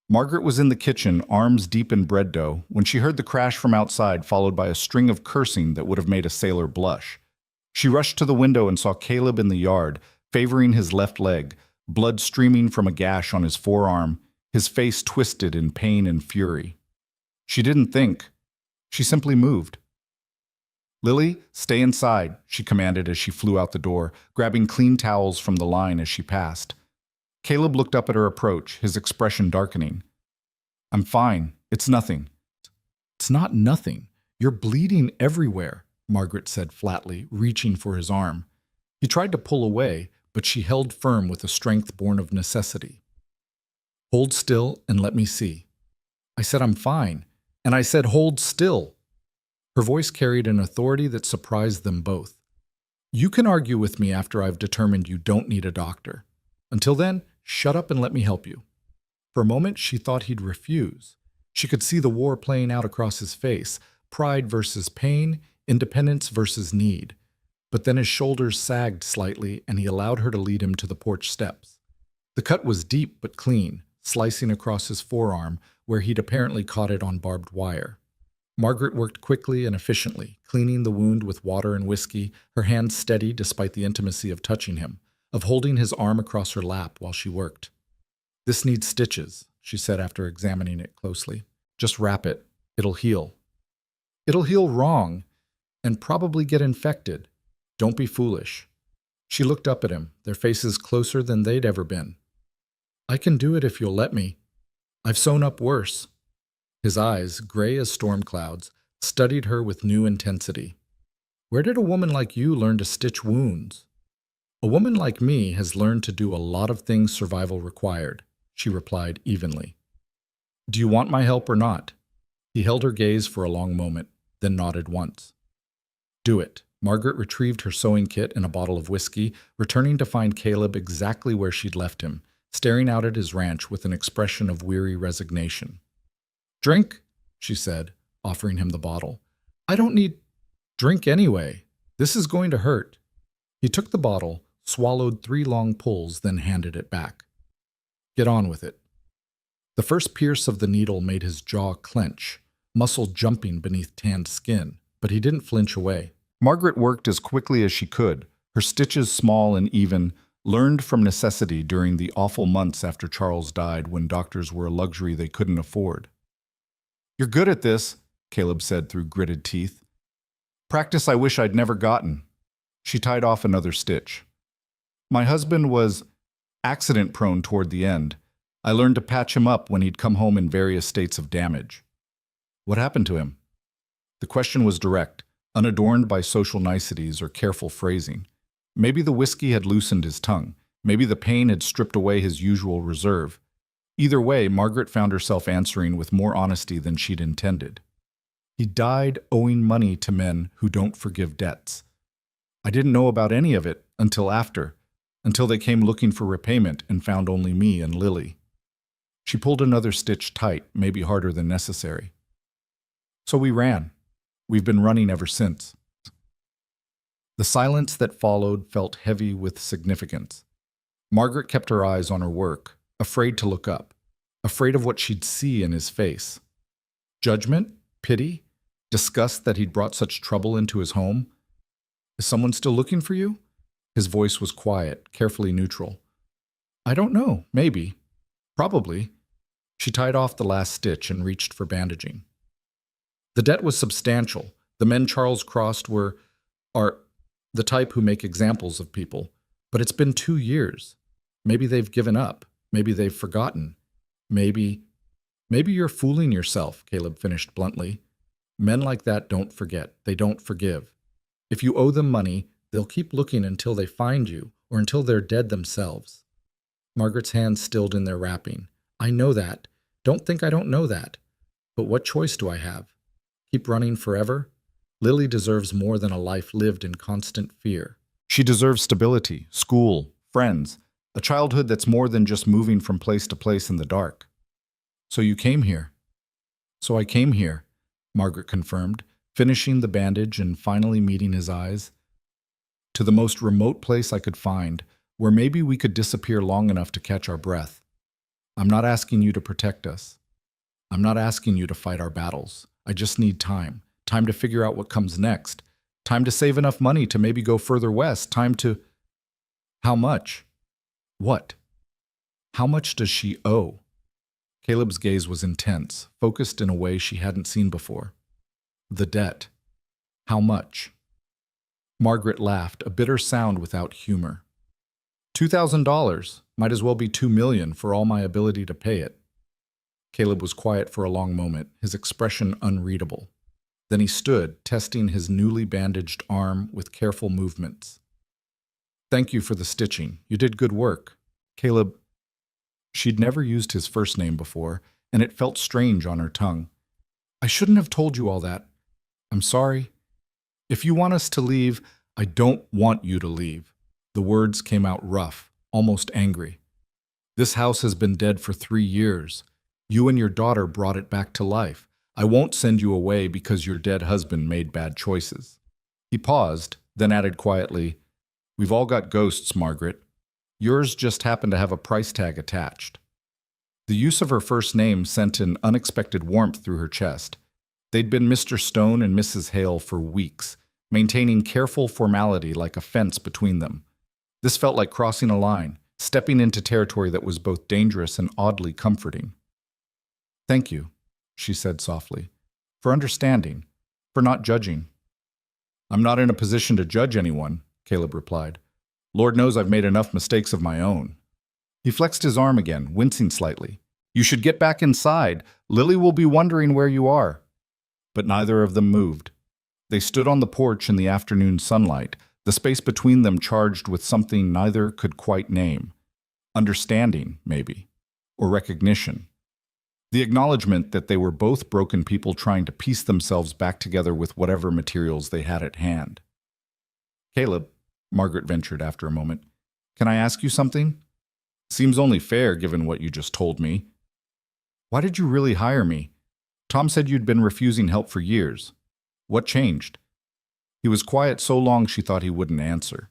Margaret was in the kitchen, arms deep in bread dough, when she heard the crash from outside, followed by a string of cursing that would have made a sailor blush. She rushed to the window and saw Caleb in the yard, favoring his left leg, blood streaming from a gash on his forearm, his face twisted in pain and fury. She didn't think. She simply moved. "Lily, stay inside," she commanded as she flew out the door, grabbing clean towels from the line as she passed. Caleb looked up at her approach, his expression darkening. "I'm fine. It's nothing." "It's not nothing. You're bleeding everywhere," Margaret said flatly, reaching for his arm. He tried to pull away, but she held firm with a strength born of necessity. "Hold still and let me see." "I said I'm fine, and I said hold still." Her voice carried an authority that surprised them both. "You can argue with me after I've determined you don't need a doctor. Until then, shut up and let me help you." For a moment, she thought he'd refuse. She could see the war playing out across his face, pride versus pain, independence versus need. But then his shoulders sagged slightly, and he allowed her to lead him to the porch steps. The cut was deep but clean, slicing across his forearm, where he'd apparently caught it on barbed wire. Margaret worked quickly and efficiently, cleaning the wound with water and whiskey, her hands steady despite the intimacy of touching him, of holding his arm across her lap while she worked. "This needs stitches," she said after examining it closely. "Just wrap it. It'll heal." "It'll heal wrong, and probably get infected. Don't be foolish." She looked up at him, their faces closer than they'd ever been. "I can do it if you'll let me. I've sewn up worse." His eyes, gray as storm clouds, studied her with new intensity. "Where did a woman like you learn to stitch wounds?" "A woman like me has learned to do a lot of things survival required," she replied evenly. Do you want my help or not? He held her gaze for a long moment, then nodded once. Do it. Margaret retrieved her sewing kit and a bottle of whiskey, returning to find Caleb exactly where she'd left him, staring out at his ranch with an expression of weary resignation. Drink, she said, offering him the bottle. I don't need drink anyway. This is going to hurt. He took the bottle, swallowed 3 long pulls, then handed it back. Get on with it. The first pierce of the needle made his jaw clench, muscle jumping beneath tanned skin, but he didn't flinch away. Margaret worked as quickly as she could, her stitches small and even, learned from necessity during the awful months after Charles died when doctors were a luxury they couldn't afford. You're good at this, Caleb said through gritted teeth. Practice I wish I'd never gotten. She tied off another stitch. My husband was accident-prone toward the end. I learned to patch him up when he'd come home in various states of damage. What happened to him? The question was direct, unadorned by social niceties or careful phrasing. Maybe the whiskey had loosened his tongue. Maybe the pain had stripped away his usual reserve. Either way, Margaret found herself answering with more honesty than she'd intended. He died owing money to men who don't forgive debts. I didn't know about any of it until they came looking for repayment and found only me and Lily. She pulled another stitch tight, maybe harder than necessary. So we ran. We've been running ever since. The silence that followed felt heavy with significance. Margaret kept her eyes on her work, afraid to look up, afraid of what she'd see in his face. Judgment? Pity? Disgust that he'd brought such trouble into his home? Is someone still looking for you? His voice was quiet, carefully neutral. I don't know. Maybe. Probably. She tied off the last stitch and reached for bandaging. The debt was substantial. The men Charles crossed are the type who make examples of people. But it's been 2 years. Maybe they've given up. Maybe they've forgotten. Maybe you're fooling yourself, Caleb finished bluntly. Men like that don't forget. They don't forgive. If you owe them money, they'll keep looking until they find you or until they're dead themselves. Margaret's hands stilled in their wrapping. I know that. Don't think I don't know that. But what choice do I have? Keep running forever? Lily deserves more than a life lived in constant fear. She deserves stability, school, friends, a childhood that's more than just moving from place to place in the dark. So you came here. So I came here, Margaret confirmed, finishing the bandage and finally meeting his eyes. To the most remote place I could find, where maybe we could disappear long enough to catch our breath. I'm not asking you to protect us. I'm not asking you to fight our battles. I just need time. Time to figure out what comes next. Time to save enough money to maybe go further west. Time to... How much? What? How much does she owe? Caleb's gaze was intense, focused in a way she hadn't seen before. The debt. How much? Margaret laughed, a bitter sound without humor. $2,000. Might as well be $2 million for all my ability to pay it. Caleb was quiet for a long moment, his expression unreadable. Then he stood, testing his newly bandaged arm with careful movements. Thank you for the stitching. You did good work. Caleb... She'd never used his first name before, and it felt strange on her tongue. I shouldn't have told you all that. I'm sorry. If you want us to leave, I don't want you to leave. The words came out rough, almost angry. This house has been dead for 3 years. You and your daughter brought it back to life. I won't send you away because your dead husband made bad choices. He paused, then added quietly, We've all got ghosts, Margaret. Yours just happened to have a price tag attached. The use of her first name sent an unexpected warmth through her chest. They'd been Mr. Stone and Mrs. Hale for weeks, maintaining careful formality like a fence between them. This felt like crossing a line, stepping into territory that was both dangerous and oddly comforting. Thank you, she said softly, for understanding, for not judging. I'm not in a position to judge anyone, Caleb replied. Lord knows I've made enough mistakes of my own. He flexed his arm again, wincing slightly. You should get back inside. Lily will be wondering where you are. But neither of them moved. They stood on the porch in the afternoon sunlight, the space between them charged with something neither could quite name. Understanding, maybe. or recognition. The acknowledgement that they were both broken people trying to piece themselves back together with whatever materials they had at hand. "Caleb," Margaret ventured after a moment, "can I ask you something? Seems only fair given what you just told me. Why did you really hire me? Tom said you'd been refusing help for years. What changed?" He was quiet so long she thought he wouldn't answer.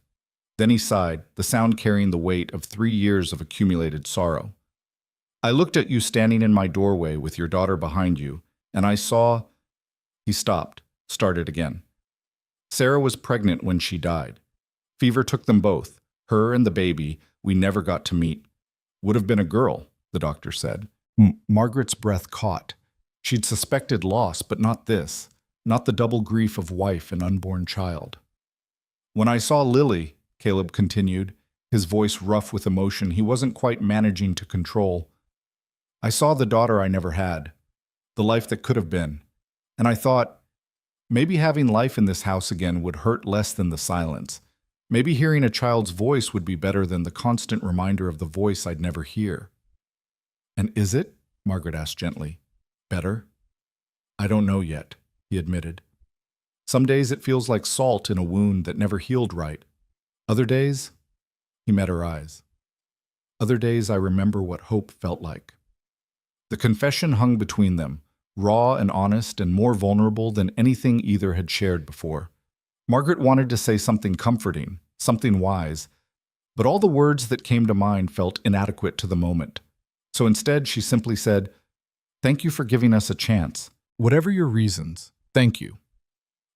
Then he sighed, the sound carrying the weight of 3 years of accumulated sorrow. "I looked at you standing in my doorway with your daughter behind you, and I saw—" He stopped, started again. "Sarah was pregnant when she died. Fever took them both, her and the baby we never got to meet. Would have been a girl," the doctor said. Margaret's breath caught. She'd suspected loss, but not this, not the double grief of wife and unborn child. "When I saw Lily," Caleb continued, his voice rough with emotion he wasn't quite managing to control, "I saw the daughter I never had, the life that could have been, and I thought, maybe having life in this house again would hurt less than the silence. Maybe hearing a child's voice would be better than the constant reminder of the voice I'd never hear." "And is it?" Margaret asked gently. "Better?" "I don't know yet," he admitted. "Some days it feels like salt in a wound that never healed right. Other days," he met her eyes, "other days I remember what hope felt like." The confession hung between them, raw and honest and more vulnerable than anything either had shared before. Margaret wanted to say something comforting, something wise, but all the words that came to mind felt inadequate to the moment. So instead she simply said, "Thank you for giving us a chance. Whatever your reasons, thank you."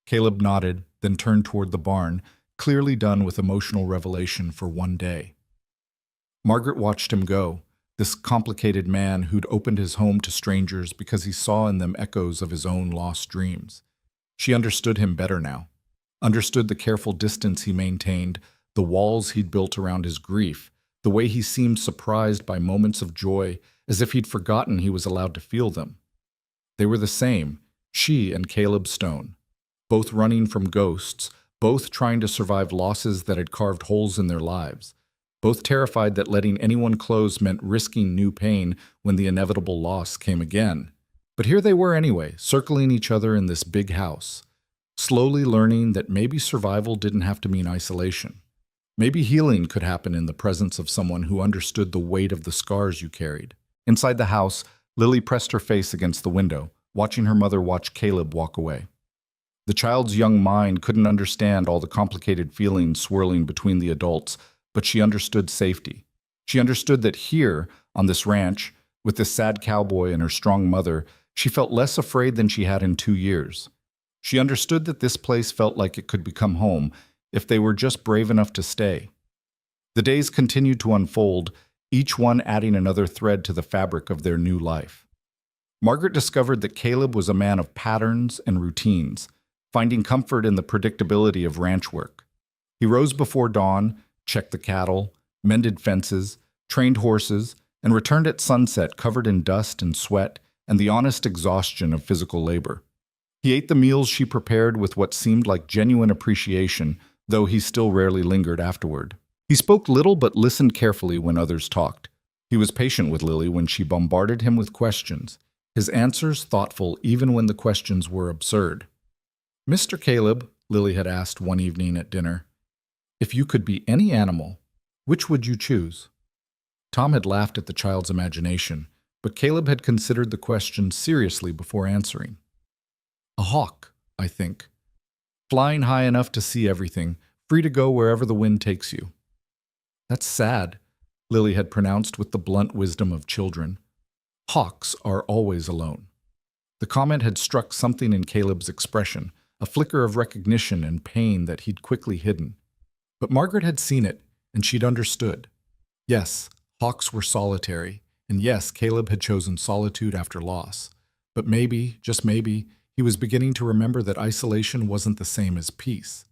Caleb nodded, then turned toward the barn, clearly done with emotional revelation for one day. Margaret watched him go, this complicated man who'd opened his home to strangers because he saw in them echoes of his own lost dreams. She understood him better now, understood the careful distance he maintained, the walls he'd built around his grief, the way he seemed surprised by moments of joy, as if he'd forgotten he was allowed to feel them. They were the same, she and Caleb Stone, both running from ghosts, both trying to survive losses that had carved holes in their lives, both terrified that letting anyone close meant risking new pain when the inevitable loss came again. But here they were anyway, circling each other in this big house, slowly learning that maybe survival didn't have to mean isolation. Maybe healing could happen in the presence of someone who understood the weight of the scars you carried. Inside the house, Lily pressed her face against the window, watching her mother watch Caleb walk away. The child's young mind couldn't understand all the complicated feelings swirling between the adults, but she understood safety. She understood that here, on this ranch, with this sad cowboy and her strong mother, she felt less afraid than she had in 2 years. She understood that this place felt like it could become home if they were just brave enough to stay. The days continued to unfold, each one adding another thread to the fabric of their new life. Margaret discovered that Caleb was a man of patterns and routines, finding comfort in the predictability of ranch work. He rose before dawn, checked the cattle, mended fences, trained horses, and returned at sunset covered in dust and sweat and the honest exhaustion of physical labor. He ate the meals she prepared with what seemed like genuine appreciation, though he still rarely lingered afterward. He spoke little but listened carefully when others talked. He was patient with Lily when she bombarded him with questions, his answers thoughtful even when the questions were absurd. "Mr. Caleb," Lily had asked one evening at dinner, "if you could be any animal, which would you choose?" Tom had laughed at the child's imagination, but Caleb had considered the question seriously before answering. "A hawk, I think. Flying high enough to see everything, free to go wherever the wind takes you." "That's sad," Lily had pronounced with the blunt wisdom of children. "Hawks are always alone." The comment had struck something in Caleb's expression, a flicker of recognition and pain that he'd quickly hidden. But Margaret had seen it, and she'd understood. Yes, hawks were solitary, and yes, Caleb had chosen solitude after loss. But maybe, just maybe, he was beginning to remember that isolation wasn't the same as peace.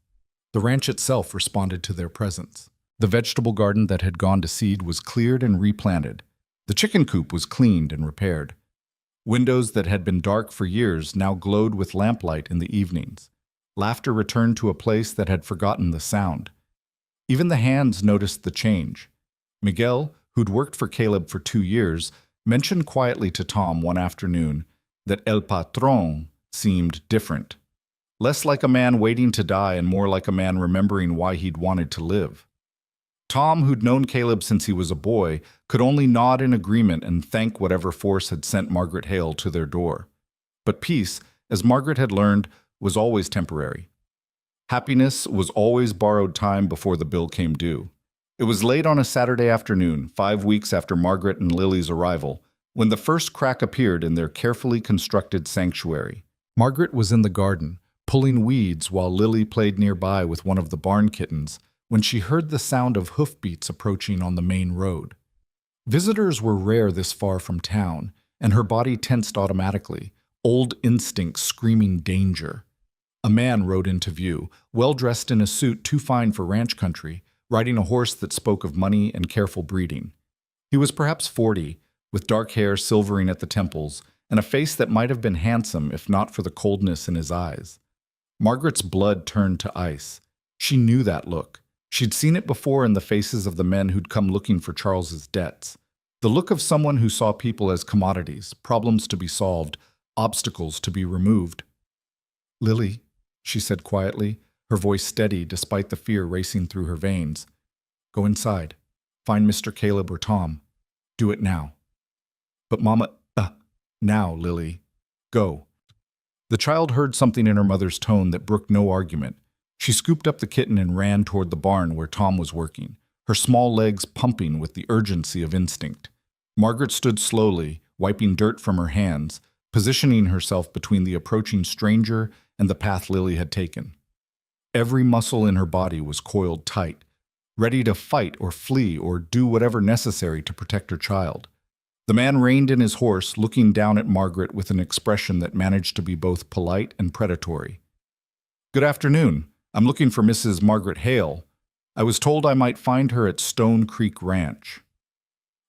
The ranch itself responded to their presence. The vegetable garden that had gone to seed was cleared and replanted. The chicken coop was cleaned and repaired. Windows that had been dark for years now glowed with lamplight in the evenings. Laughter returned to a place that had forgotten the sound. Even the hands noticed the change. Miguel, who'd worked for Caleb for 2 years, mentioned quietly to Tom one afternoon that El Patron seemed different, less like a man waiting to die and more like a man remembering why he'd wanted to live. Tom, who'd known Caleb since he was a boy, could only nod in agreement and thank whatever force had sent Margaret Hale to their door. But peace, as Margaret had learned, was always temporary. Happiness was always borrowed time before the bill came due. It was late on a Saturday afternoon, 5 weeks after Margaret and Lily's arrival, when the first crack appeared in their carefully constructed sanctuary. Margaret was in the garden, pulling weeds while Lily played nearby with one of the barn kittens, when she heard the sound of hoofbeats approaching on the main road. Visitors were rare this far from town, and her body tensed automatically, old instincts screaming danger. A man rode into view, well-dressed in a suit too fine for ranch country, riding a horse that spoke of money and careful breeding. He was perhaps 40, with dark hair silvering at the temples, and a face that might have been handsome if not for the coldness in his eyes. Margaret's blood turned to ice. She knew that look. She'd seen it before in the faces of the men who'd come looking for Charles's debts. The look of someone who saw people as commodities, problems to be solved, obstacles to be removed. "Lily," she said quietly, her voice steady despite the fear racing through her veins. "Go inside. Find Mr. Caleb or Tom. Do it now." "But Mama, now, Lily. Go." The child heard something in her mother's tone that brooked no argument. She scooped up the kitten and ran toward the barn where Tom was working, her small legs pumping with the urgency of instinct. Margaret stood slowly, wiping dirt from her hands, positioning herself between the approaching stranger and the path Lily had taken. Every muscle in her body was coiled tight, ready to fight or flee or do whatever necessary to protect her child. The man reined in his horse, looking down at Margaret with an expression that managed to be both polite and predatory. "Good afternoon. I'm looking for Mrs. Margaret Hale. I was told I might find her at Stone Creek Ranch."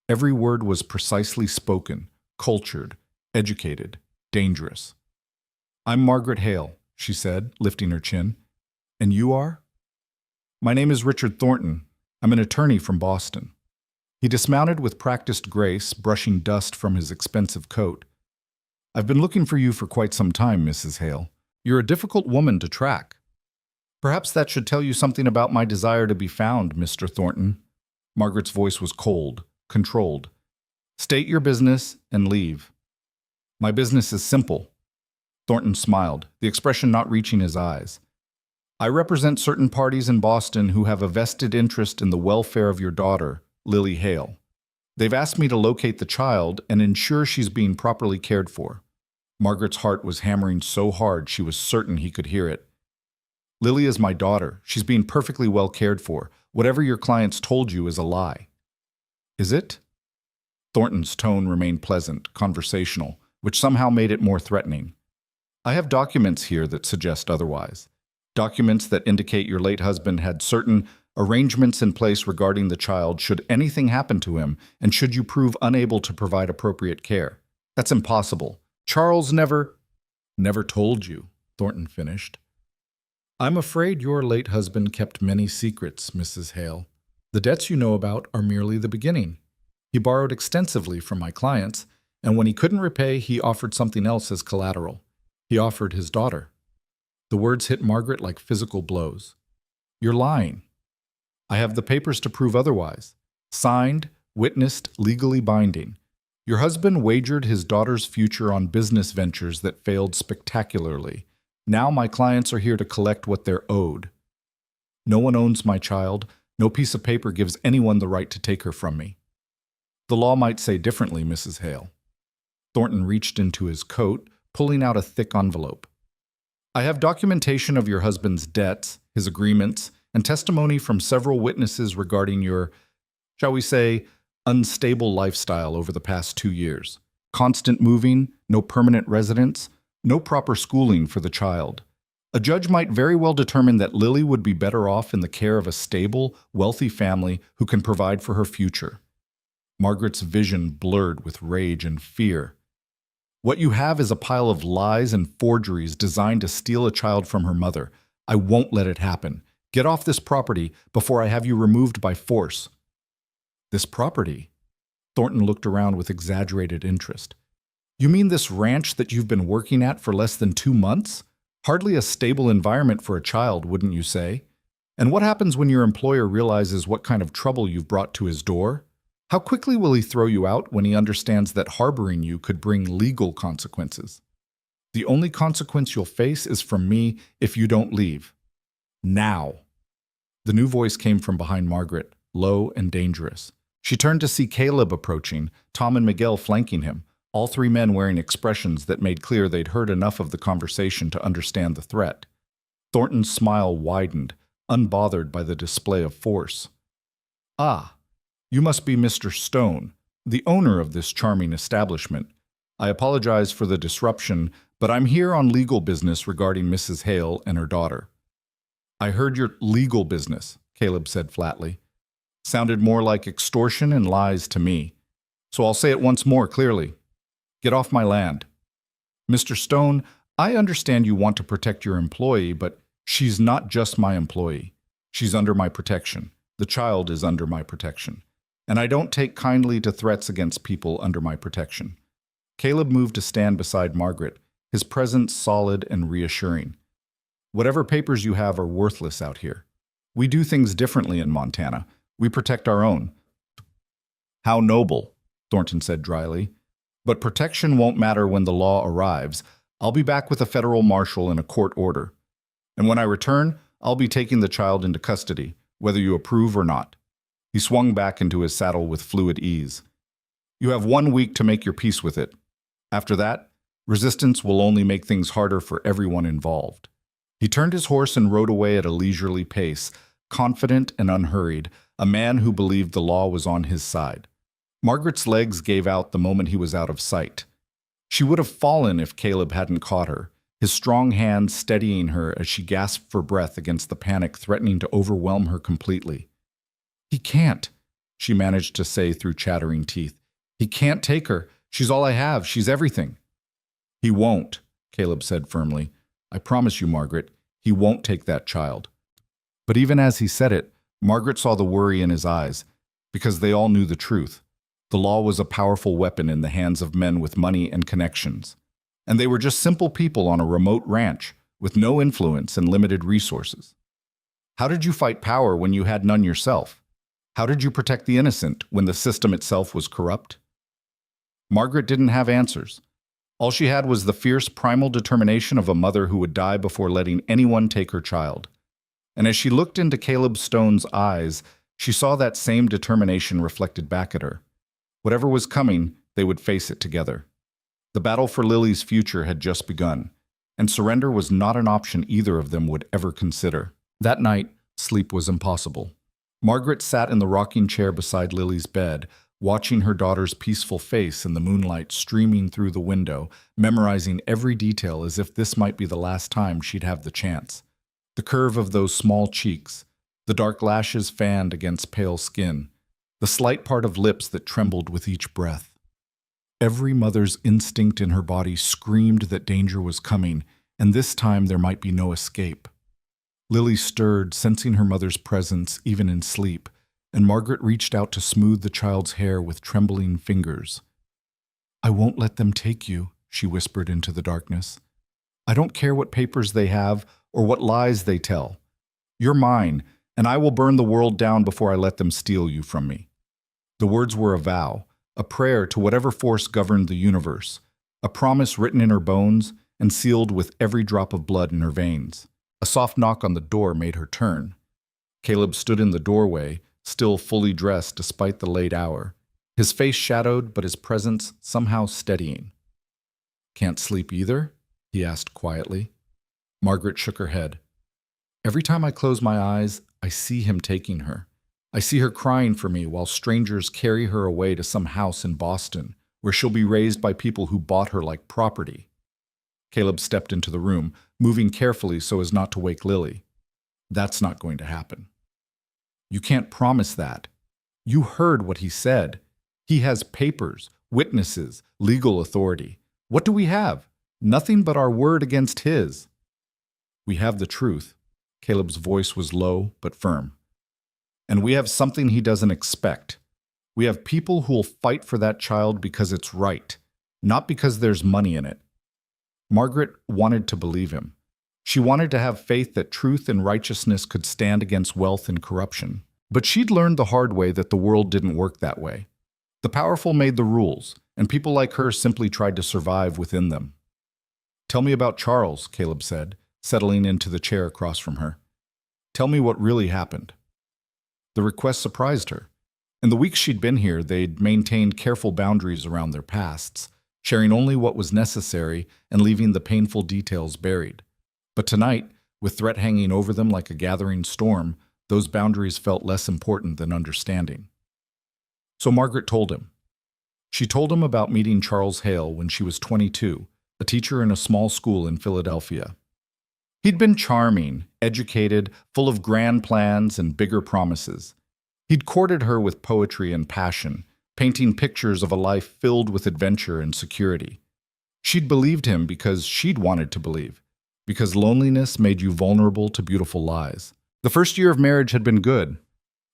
Every word was precisely spoken, cultured, educated, dangerous. "I'm Margaret Hale," she said, lifting her chin. "And you are?" "My name is Richard Thornton. I'm an attorney from Boston." He dismounted with practiced grace, brushing dust from his expensive coat. "I've been looking for you for quite some time, Mrs. Hale. You're a difficult woman to track." "Perhaps that should tell you something about my desire to be found, Mr. Thornton." Margaret's voice was cold, controlled. "State your business and leave." "My business is simple." Thornton smiled, the expression not reaching his eyes. "I represent certain parties in Boston who have a vested interest in the welfare of your daughter, Lily Hale. They've asked me to locate the child and ensure she's being properly cared for." Margaret's heart was hammering so hard she was certain he could hear it. "Lily is my daughter. She's being perfectly well cared for. Whatever your clients told you is a lie." "Is it?" Thornton's tone remained pleasant, conversational, which somehow made it more threatening. "I have documents here that suggest otherwise. Documents that indicate your late husband had certain arrangements in place regarding the child should anything happen to him and should you prove unable to provide appropriate care. That's impossible. Charles never told you," Thornton finished. "I'm afraid your late husband kept many secrets, Mrs. Hale. The debts you know about are merely the beginning. He borrowed extensively from my clients, and when he couldn't repay, he offered something else as collateral. He offered his daughter." The words hit Margaret like physical blows. "You're lying." "I have the papers to prove otherwise. Signed, witnessed, legally binding. Your husband wagered his daughter's future on business ventures that failed spectacularly. Now my clients are here to collect what they're owed. No one owns my child. No piece of paper gives anyone the right to take her from me." "The law might say differently, Mrs. Hale." Thornton reached into his coat, pulling out a thick envelope. "I have documentation of your husband's debts, his agreements, and testimony from several witnesses regarding your, shall we say, unstable lifestyle over the past 2 years. Constant moving, no permanent residence, no proper schooling for the child. A judge might very well determine that Lily would be better off in the care of a stable, wealthy family who can provide for her future." Margaret's vision blurred with rage and fear. "What you have is a pile of lies and forgeries designed to steal a child from her mother. I won't let it happen. Get off this property before I have you removed by force." "This property?" Thornton looked around with exaggerated interest. You mean this ranch that you've been working at for less than 2 months? Hardly a stable environment for a child, wouldn't you say? And what happens when your employer realizes what kind of trouble you've brought to his door? How quickly will he throw you out when he understands that harboring you could bring legal consequences? The only consequence you'll face is from me if you don't leave. Now. The new voice came from behind Margaret, low and dangerous. She turned to see Caleb approaching, Tom and Miguel flanking him, all three men wearing expressions that made clear they'd heard enough of the conversation to understand the threat. Thornton's smile widened, unbothered by the display of force. Ah, you must be Mr. Stone, the owner of this charming establishment. I apologize for the disruption, but I'm here on legal business regarding Mrs. Hale and her daughter. I heard your legal business, Caleb said flatly. Sounded more like extortion and lies to me. So I'll say it once more clearly. Get off my land. Mr. Stone, I understand you want to protect your employee, but she's not just my employee. She's under my protection. The child is under my protection. And I don't take kindly to threats against people under my protection. Caleb moved to stand beside Margaret, his presence solid and reassuring. Whatever papers you have are worthless out here. We do things differently in Montana. We protect our own. How noble, Thornton said dryly. But protection won't matter when the law arrives. I'll be back with a federal marshal and a court order. And when I return, I'll be taking the child into custody, whether you approve or not. He swung back into his saddle with fluid ease. You have 1 week to make your peace with it. After that, resistance will only make things harder for everyone involved. He turned his horse and rode away at a leisurely pace, confident and unhurried, a man who believed the law was on his side. Margaret's legs gave out the moment he was out of sight. She would have fallen if Caleb hadn't caught her, his strong hand steadying her as she gasped for breath against the panic threatening to overwhelm her completely. He can't, she managed to say through chattering teeth. He can't take her. She's all I have. She's everything. He won't, Caleb said firmly. I promise you, Margaret, he won't take that child. But even as he said it, Margaret saw the worry in his eyes, because they all knew the truth. The law was a powerful weapon in the hands of men with money and connections. And they were just simple people on a remote ranch, with no influence and limited resources. How did you fight power when you had none yourself? How did you protect the innocent when the system itself was corrupt? Margaret didn't have answers. All she had was the fierce primal determination of a mother who would die before letting anyone take her child. And as she looked into Caleb Stone's eyes, she saw that same determination reflected back at her. Whatever was coming, they would face it together. The battle for Lily's future had just begun, and surrender was not an option either of them would ever consider. That night, sleep was impossible. Margaret sat in the rocking chair beside Lily's bed, watching her daughter's peaceful face in the moonlight streaming through the window, memorizing every detail as if this might be the last time she'd have the chance. The curve of those small cheeks, the dark lashes fanned against pale skin, the slight part of lips that trembled with each breath. Every mother's instinct in her body screamed that danger was coming, and this time there might be no escape. Lily stirred, sensing her mother's presence even in sleep, and Margaret reached out to smooth the child's hair with trembling fingers. I won't let them take you, she whispered into the darkness. I don't care what papers they have or what lies they tell. You're mine, and I will burn the world down before I let them steal you from me. The words were a vow, a prayer to whatever force governed the universe, a promise written in her bones and sealed with every drop of blood in her veins. A soft knock on the door made her turn. Caleb stood in the doorway, still fully dressed despite the late hour, his face shadowed but his presence somehow steadying. Can't sleep either? He asked quietly. Margaret shook her head. Every time I close my eyes, I see him taking her. I see her crying for me while strangers carry her away to some house in Boston, where she'll be raised by people who bought her like property. Caleb stepped into the room, moving carefully so as not to wake Lily. That's not going to happen. You can't promise that. You heard what he said. He has papers, witnesses, legal authority. What do we have? Nothing but our word against his. We have the truth. Caleb's voice was low but firm. And we have something he doesn't expect. We have people who will fight for that child because it's right, not because there's money in it. Margaret wanted to believe him. She wanted to have faith that truth and righteousness could stand against wealth and corruption. But she'd learned the hard way that the world didn't work that way. The powerful made the rules, and people like her simply tried to survive within them. "Tell me about Charles," Caleb said, settling into the chair across from her. "Tell me what really happened." The request surprised her. In the weeks she'd been here, they'd maintained careful boundaries around their pasts, sharing only what was necessary and leaving the painful details buried. But tonight, with threat hanging over them like a gathering storm, those boundaries felt less important than understanding. So Margaret told him. She told him about meeting Charles Hale when she was 22, a teacher in a small school in Philadelphia. He'd been charming, educated, full of grand plans and bigger promises. He'd courted her with poetry and passion, painting pictures of a life filled with adventure and security. She'd believed him because she'd wanted to believe, because loneliness made you vulnerable to beautiful lies. The first year of marriage had been good.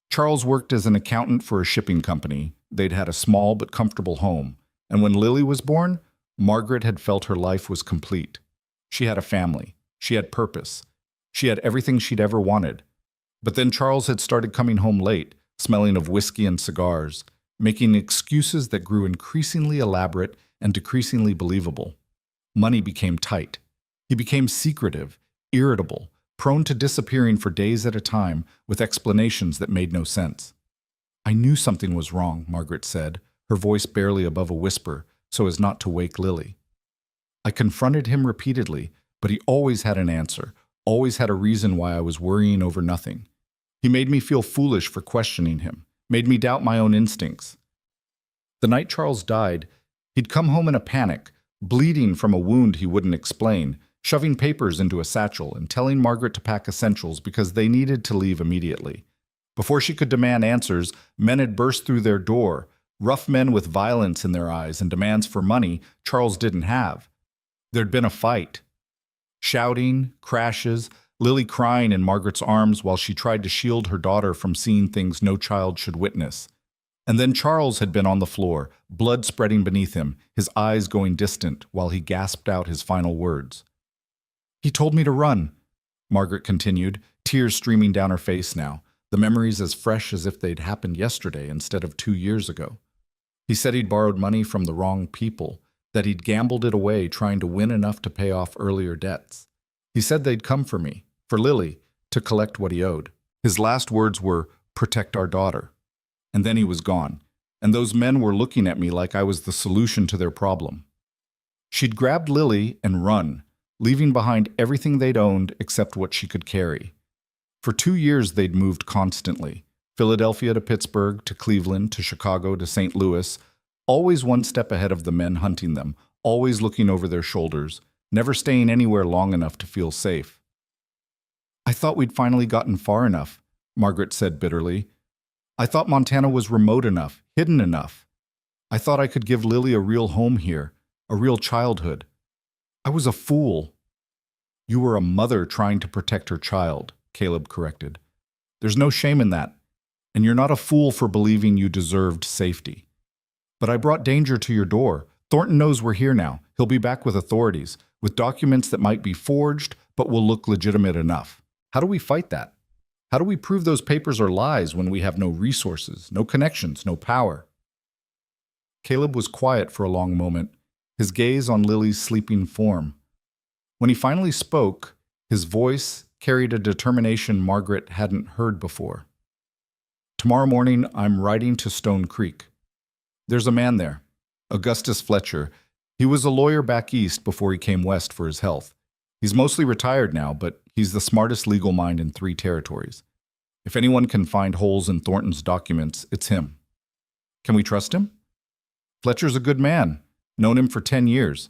Charles worked as an accountant for a shipping company. They'd had a small but comfortable home. And when Lily was born, Margaret had felt her life was complete. She had a family. She had purpose. She had everything she'd ever wanted. But then Charles had started coming home late, smelling of whiskey and cigars, making excuses that grew increasingly elaborate and decreasingly believable. Money became tight. He became secretive, irritable, prone to disappearing for days at a time with explanations that made no sense. "I knew something was wrong," Margaret said, her voice barely above a whisper, so as not to wake Lily. "I confronted him repeatedly, but he always had an answer, always had a reason why I was worrying over nothing. He made me feel foolish for questioning him, made me doubt my own instincts. The night Charles died, he'd come home in a panic, bleeding from a wound he wouldn't explain, shoving papers into a satchel and telling Margaret to pack essentials because they needed to leave immediately. Before she could demand answers, men had burst through their door, rough men with violence in their eyes and demands for money Charles didn't have. There'd been a fight. Shouting, crashes, Lily crying in Margaret's arms while she tried to shield her daughter from seeing things no child should witness. And then Charles had been on the floor, blood spreading beneath him, his eyes going distant while he gasped out his final words. "He told me to run," Margaret continued, tears streaming down her face now, the memories as fresh as if they'd happened yesterday instead of 2 years ago. "He said he'd borrowed money from the wrong people, that he'd gambled it away trying to win enough to pay off earlier debts. He said they'd come for me, for Lily, to collect what he owed. His last words were, 'Protect our daughter.' And then he was gone, and those men were looking at me like I was the solution to their problem." She'd grabbed Lily and run, leaving behind everything they'd owned except what she could carry. For 2 years they'd moved constantly, Philadelphia to Pittsburgh, to Cleveland, to Chicago, to St. Louis, always one step ahead of the men hunting them, always looking over their shoulders, never staying anywhere long enough to feel safe. "I thought we'd finally gotten far enough," Margaret said bitterly. "I thought Montana was remote enough, hidden enough. I thought I could give Lily a real home here, a real childhood. I was a fool." "You were a mother trying to protect her child," Caleb corrected. "There's no shame in that, and you're not a fool for believing you deserved safety. But I brought danger to your door. Thornton knows we're here now. He'll be back with authorities, with documents that might be forged, but will look legitimate enough. How do we fight that? How do we prove those papers are lies when we have no resources, no connections, no power?" Caleb was quiet for a long moment, his gaze on Lily's sleeping form. When he finally spoke, his voice carried a determination Margaret hadn't heard before. "Tomorrow morning, I'm riding to Stone Creek. There's a man there, Augustus Fletcher. He was a lawyer back east before he came west for his health. He's mostly retired now, but he's the smartest legal mind in 3 territories. If anyone can find holes in Thornton's documents, it's him. Can we trust him? Fletcher's a good man. Known him for 10 years.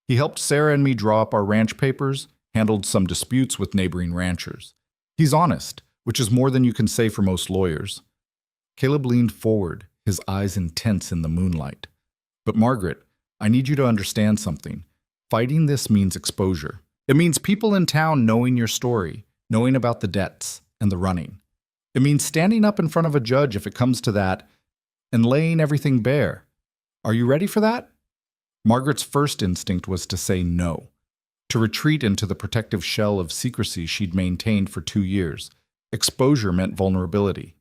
He helped Sarah and me draw up our ranch papers, handled some disputes with neighboring ranchers. He's honest, which is more than you can say for most lawyers." Caleb leaned forward, his eyes intense in the moonlight. "But Margaret, I need you to understand something. Fighting this means exposure. It means people in town knowing your story, knowing about the debts and the running. It means standing up in front of a judge if it comes to that, and laying everything bare. Are you ready for that? Margaret's first instinct was to say no, to retreat into the protective shell of secrecy she'd maintained for 2 years. Exposure meant vulnerability.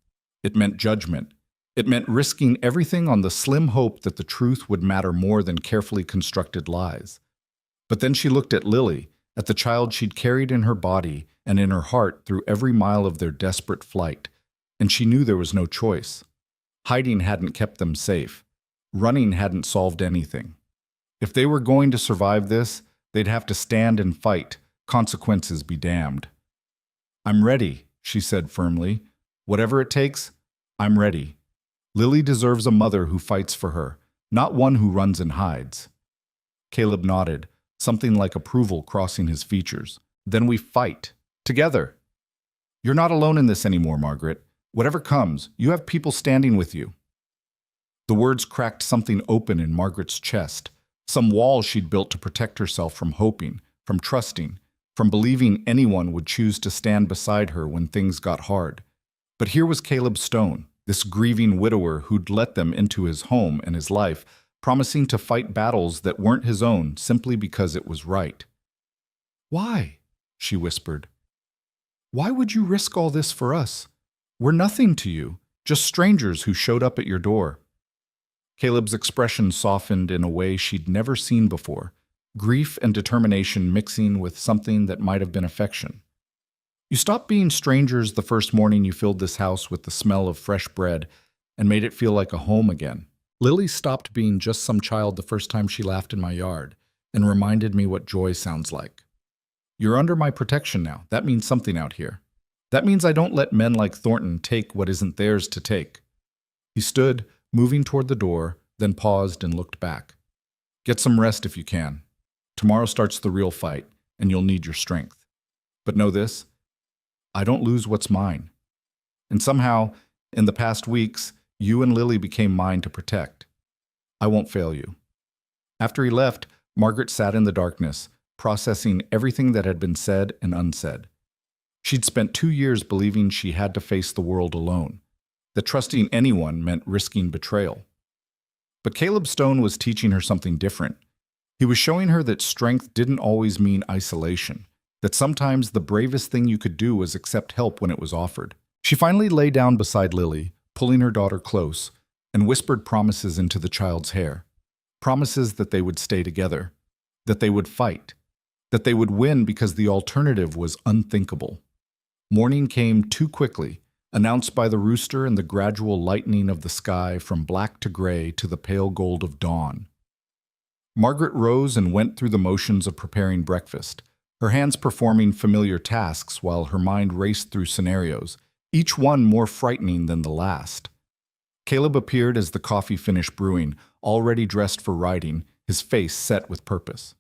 It meant judgment. It meant risking everything on the slim hope that the truth would matter more than carefully constructed lies. But then she looked at Lily, at the child she'd carried in her body and in her heart through every mile of their desperate flight, and she knew there was no choice. Hiding hadn't kept them safe. Running hadn't solved anything. If they were going to survive this, they'd have to stand and fight, consequences be damned. "I'm ready," she said firmly. "Whatever it takes, I'm ready. Lily deserves a mother who fights for her, not one who runs and hides." Caleb nodded, something like approval crossing his features. "Then we fight. Together." "You're not alone in this anymore, Margaret. Whatever comes, you have people standing with you." The words cracked something open in Margaret's chest, some wall she'd built to protect herself from hoping, from trusting, from believing anyone would choose to stand beside her when things got hard. But here was Caleb Stone, this grieving widower who'd let them into his home and his life, promising to fight battles that weren't his own simply because it was right. "Why?" she whispered. "Why would you risk all this for us? We're nothing to you, just strangers who showed up at your door." Caleb's expression softened in a way she'd never seen before, grief and determination mixing with something that might have been affection. "You stopped being strangers the first morning you filled this house with the smell of fresh bread and made it feel like a home again. Lily stopped being just some child the first time she laughed in my yard and reminded me what joy sounds like. You're under my protection now. That means something out here. That means I don't let men like Thornton take what isn't theirs to take." He stood, moving toward the door, then paused and looked back. "Get some rest if you can. Tomorrow starts the real fight, and you'll need your strength. But know this, I don't lose what's mine. And somehow, in the past weeks, you and Lily became mine to protect. I won't fail you." After he left, Margaret sat in the darkness, processing everything that had been said and unsaid. She'd spent 2 years believing she had to face the world alone, that trusting anyone meant risking betrayal. But Caleb Stone was teaching her something different. He was showing her that strength didn't always mean isolation, that sometimes the bravest thing you could do was accept help when it was offered. She finally lay down beside Lily, pulling her daughter close, and whispered promises into the child's hair. Promises that they would stay together, that they would fight, that they would win because the alternative was unthinkable. Morning came too quickly, announced by the rooster and the gradual lightening of the sky from black to gray to the pale gold of dawn. Margaret rose and went through the motions of preparing breakfast, her hands performing familiar tasks while her mind raced through scenarios, each one more frightening than the last. Caleb appeared as the coffee finished brewing, already dressed for riding, his face set with purpose.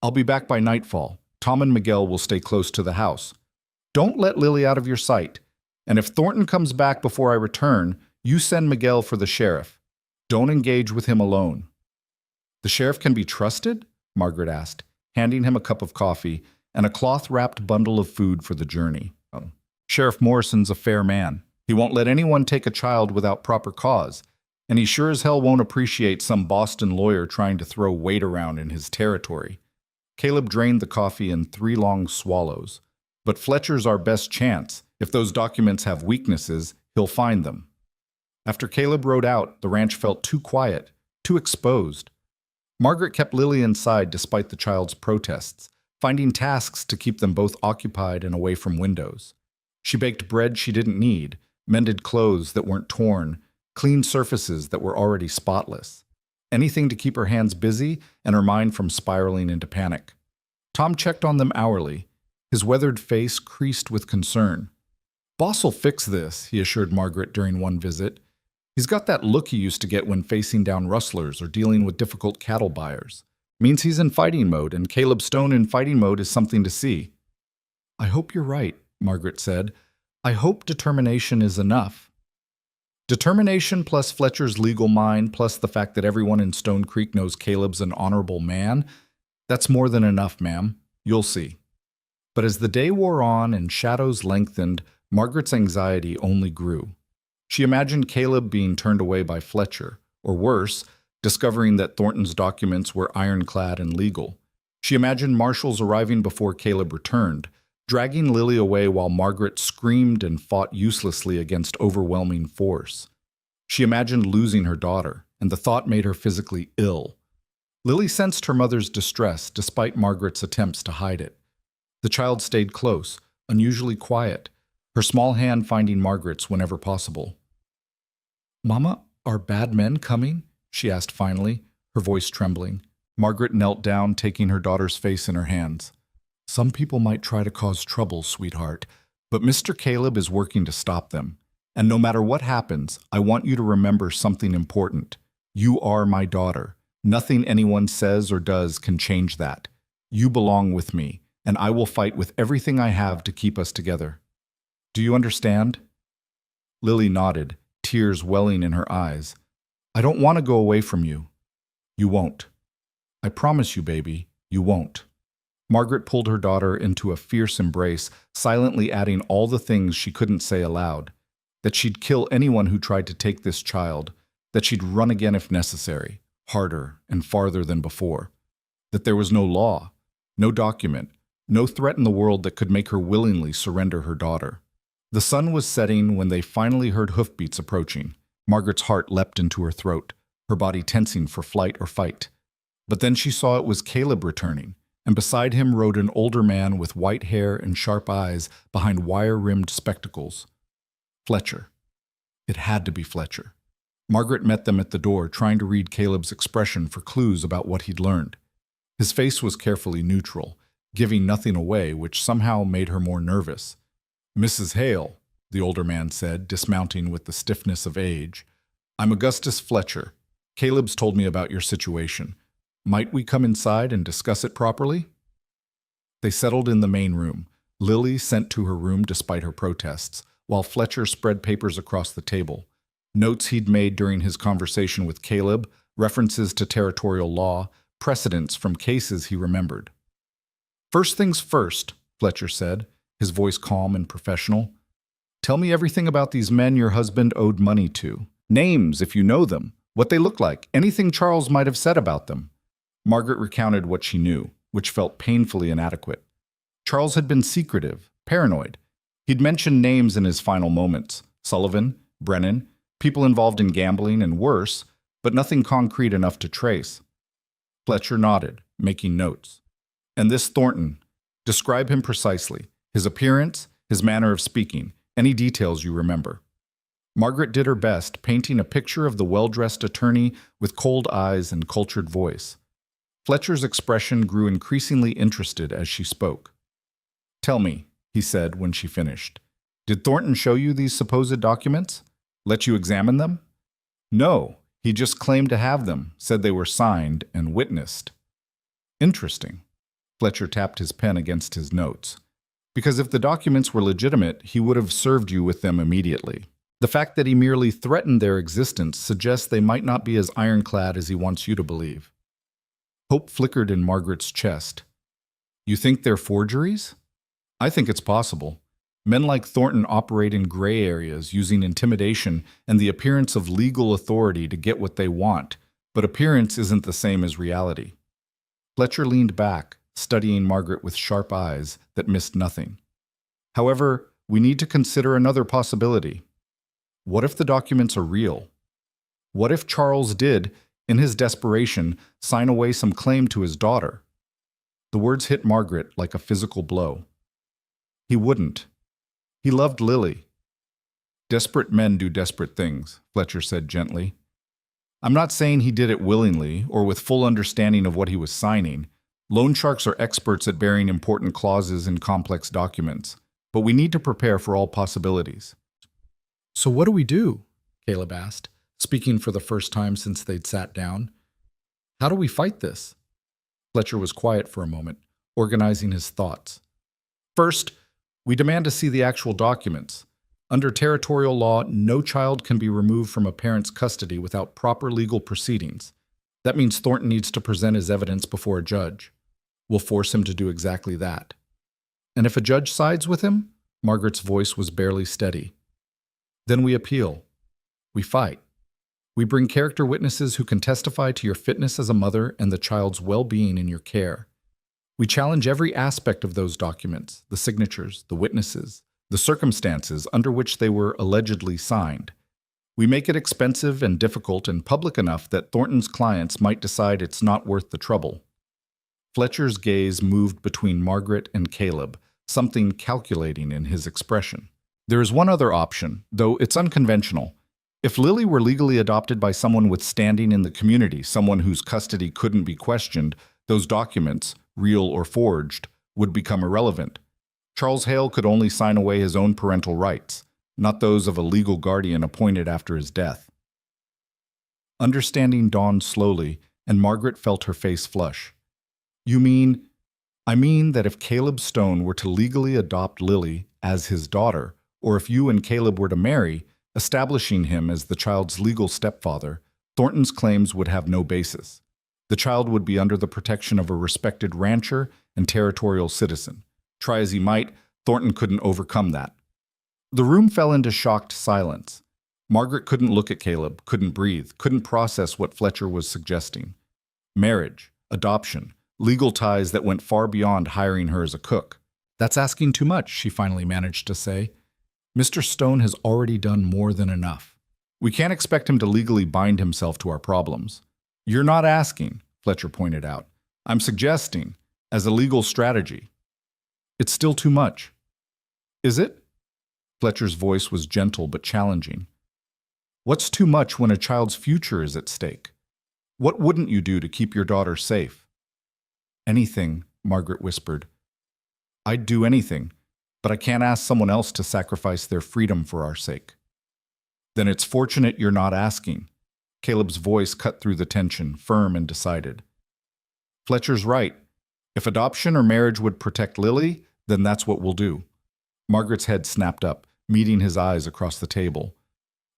"I'll be back by nightfall. Tom and Miguel will stay close to the house. Don't let Lily out of your sight. And if Thornton comes back before I return, you send Miguel for the sheriff. Don't engage with him alone." "The sheriff can be trusted?" Margaret asked, handing him a cup of coffee and a cloth-wrapped bundle of food for the journey. "Sheriff Morrison's a fair man. He won't let anyone take a child without proper cause, and he sure as hell won't appreciate some Boston lawyer trying to throw weight around in his territory." Caleb drained the coffee in 3 long swallows. "But Fletcher's our best chance. If those documents have weaknesses, he'll find them." After Caleb rode out, the ranch felt too quiet, too exposed. Margaret kept Lily inside despite the child's protests, finding tasks to keep them both occupied and away from windows. She baked bread she didn't need, mended clothes that weren't torn, cleaned surfaces that were already spotless. Anything to keep her hands busy and her mind from spiraling into panic. Tom checked on them hourly, his weathered face creased with concern. "Boss'll fix this," he assured Margaret during one visit. "He's got that look he used to get when facing down rustlers or dealing with difficult cattle buyers. Means he's in fighting mode, and Caleb Stone in fighting mode is something to see." "I hope you're right," Margaret said. "I hope determination is enough." Determination plus Fletcher's legal mind plus the fact that everyone in Stone Creek knows Caleb's an honorable man, that's more than enough, ma'am. You'll see. But as the day wore on and shadows lengthened, Margaret's anxiety only grew. She imagined Caleb being turned away by Fletcher, or worse, discovering that Thornton's documents were ironclad and legal. She imagined marshals arriving before Caleb returned, dragging Lily away while Margaret screamed and fought uselessly against overwhelming force. She imagined losing her daughter, and the thought made her physically ill. Lily sensed her mother's distress despite Margaret's attempts to hide it. The child stayed close, unusually quiet, her small hand finding Margaret's whenever possible. "Mama, are bad men coming?" she asked finally, her voice trembling. Margaret knelt down, taking her daughter's face in her hands. "Some people might try to cause trouble, sweetheart, but Mr. Caleb is working to stop them. And no matter what happens, I want you to remember something important. You are my daughter. Nothing anyone says or does can change that. You belong with me, and I will fight with everything I have to keep us together. Do you understand?" Lily nodded, tears welling in her eyes. "I don't want to go away from you." "You won't. I promise you, baby, you won't." Margaret pulled her daughter into a fierce embrace, silently adding all the things she couldn't say aloud. That she'd kill anyone who tried to take this child, that she'd run again if necessary, harder and farther than before. That there was no law, no document, no threat in the world that could make her willingly surrender her daughter. The sun was setting when they finally heard hoofbeats approaching. Margaret's heart leapt into her throat, her body tensing for flight or fight. But then she saw it was Caleb returning, and beside him rode an older man with white hair and sharp eyes behind wire-rimmed spectacles. Fletcher. It had to be Fletcher. Margaret met them at the door, trying to read Caleb's expression for clues about what he'd learned. His face was carefully neutral, giving nothing away, which somehow made her more nervous. "Mrs. Hale," the older man said, dismounting with the stiffness of age. "I'm Augustus Fletcher. Caleb's told me about your situation. Might we come inside and discuss it properly?" They settled in the main room, Lily sent to her room despite her protests, while Fletcher spread papers across the table. Notes he'd made during his conversation with Caleb, references to territorial law, precedents from cases he remembered. "First things first," Fletcher said, his voice calm and professional. "Tell me everything about these men your husband owed money to. Names, if you know them, what they look like, anything Charles might have said about them." Margaret recounted what she knew, which felt painfully inadequate. Charles had been secretive, paranoid. He'd mentioned names in his final moments: Sullivan, Brennan, people involved in gambling and worse, but nothing concrete enough to trace. Fletcher nodded, making notes. "And this Thornton, describe him precisely. His appearance, his manner of speaking, any details you remember." Margaret did her best, painting a picture of the well-dressed attorney with cold eyes and cultured voice. Fletcher's expression grew increasingly interested as she spoke. "Tell me," he said when she finished. "Did Thornton show you these supposed documents? Let you examine them?" "No, he just claimed to have them, said they were signed and witnessed." "Interesting." Fletcher tapped his pen against his notes. "Because if the documents were legitimate, he would have served you with them immediately. The fact that he merely threatened their existence suggests they might not be as ironclad as he wants you to believe." Hope flickered in Margaret's chest. "You think they're forgeries?" "I think it's possible. Men like Thornton operate in gray areas, using intimidation and the appearance of legal authority to get what they want, but appearance isn't the same as reality." Fletcher leaned back, studying Margaret with sharp eyes that missed nothing. "However, we need to consider another possibility. What if the documents are real? What if Charles did, in his desperation, sign away some claim to his daughter?" The words hit Margaret like a physical blow. "He wouldn't. He loved Lily." "Desperate men do desperate things," Fletcher said gently. "I'm not saying he did it willingly or with full understanding of what he was signing. Loan sharks are experts at burying important clauses in complex documents, but we need to prepare for all possibilities." "So what do we do?" Caleb asked, speaking for the first time since they'd sat down. "How do we fight this?" Fletcher was quiet for a moment, organizing his thoughts. "First, we demand to see the actual documents. Under territorial law, no child can be removed from a parent's custody without proper legal proceedings. That means Thornton needs to present his evidence before a judge. We'll force him to do exactly that." "And if a judge sides with him?" Margaret's voice was barely steady. "Then we appeal. We fight. We bring character witnesses who can testify to your fitness as a mother and the child's well-being in your care. We challenge every aspect of those documents, the signatures, the witnesses, the circumstances under which they were allegedly signed. We make it expensive and difficult and public enough that Thornton's clients might decide it's not worth the trouble. Fletcher's gaze moved between Margaret and Caleb, something calculating in his expression. There is one other option, though it's unconventional. If Lily were legally adopted by someone with standing in the community, someone whose custody couldn't be questioned, those documents, real or forged, would become irrelevant. Charles Hale could only sign away his own parental rights, not those of a legal guardian appointed after his death. Understanding dawned slowly, and Margaret felt her face flush. I mean that if Caleb Stone were to legally adopt Lily as his daughter, or if you and Caleb were to marry, establishing him as the child's legal stepfather, Thornton's claims would have no basis. The child would be under the protection of a respected rancher and territorial citizen. Try as he might, Thornton couldn't overcome that. The room fell into shocked silence. Margaret couldn't look at Caleb, couldn't breathe, couldn't process what Fletcher was suggesting. Marriage, adoption, legal ties that went far beyond hiring her as a cook. That's asking too much, she finally managed to say. Mr. Stone has already done more than enough. We can't expect him to legally bind himself to our problems. You're not asking, Fletcher pointed out. I'm suggesting, as a legal strategy. It's still too much. Is it? Fletcher's voice was gentle but challenging. What's too much when a child's future is at stake? What wouldn't you do to keep your daughter safe? Anything, Margaret whispered. I'd do anything, but I can't ask someone else to sacrifice their freedom for our sake. Then it's fortunate you're not asking. Caleb's voice cut through the tension, firm and decided. Fletcher's right. If adoption or marriage would protect Lily, then that's what we'll do. Margaret's head snapped up, meeting his eyes across the table.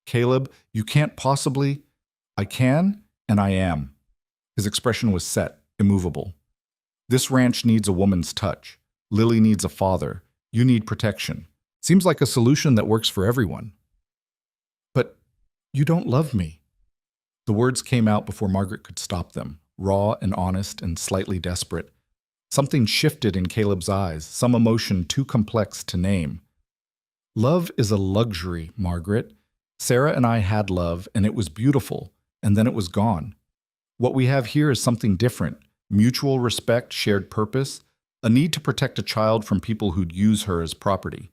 Caleb, you can't possibly... I can, and I am. His expression was set, immovable. This ranch needs a woman's touch. Lily needs a father. You need protection. Seems like a solution that works for everyone. But you don't love me. The words came out before Margaret could stop them, raw and honest and slightly desperate. Something shifted in Caleb's eyes, some emotion too complex to name. Love is a luxury, Margaret. Sarah and I had love, and it was beautiful, and then it was gone. What we have here is something different. Mutual respect, shared purpose, a need to protect a child from people who'd use her as property.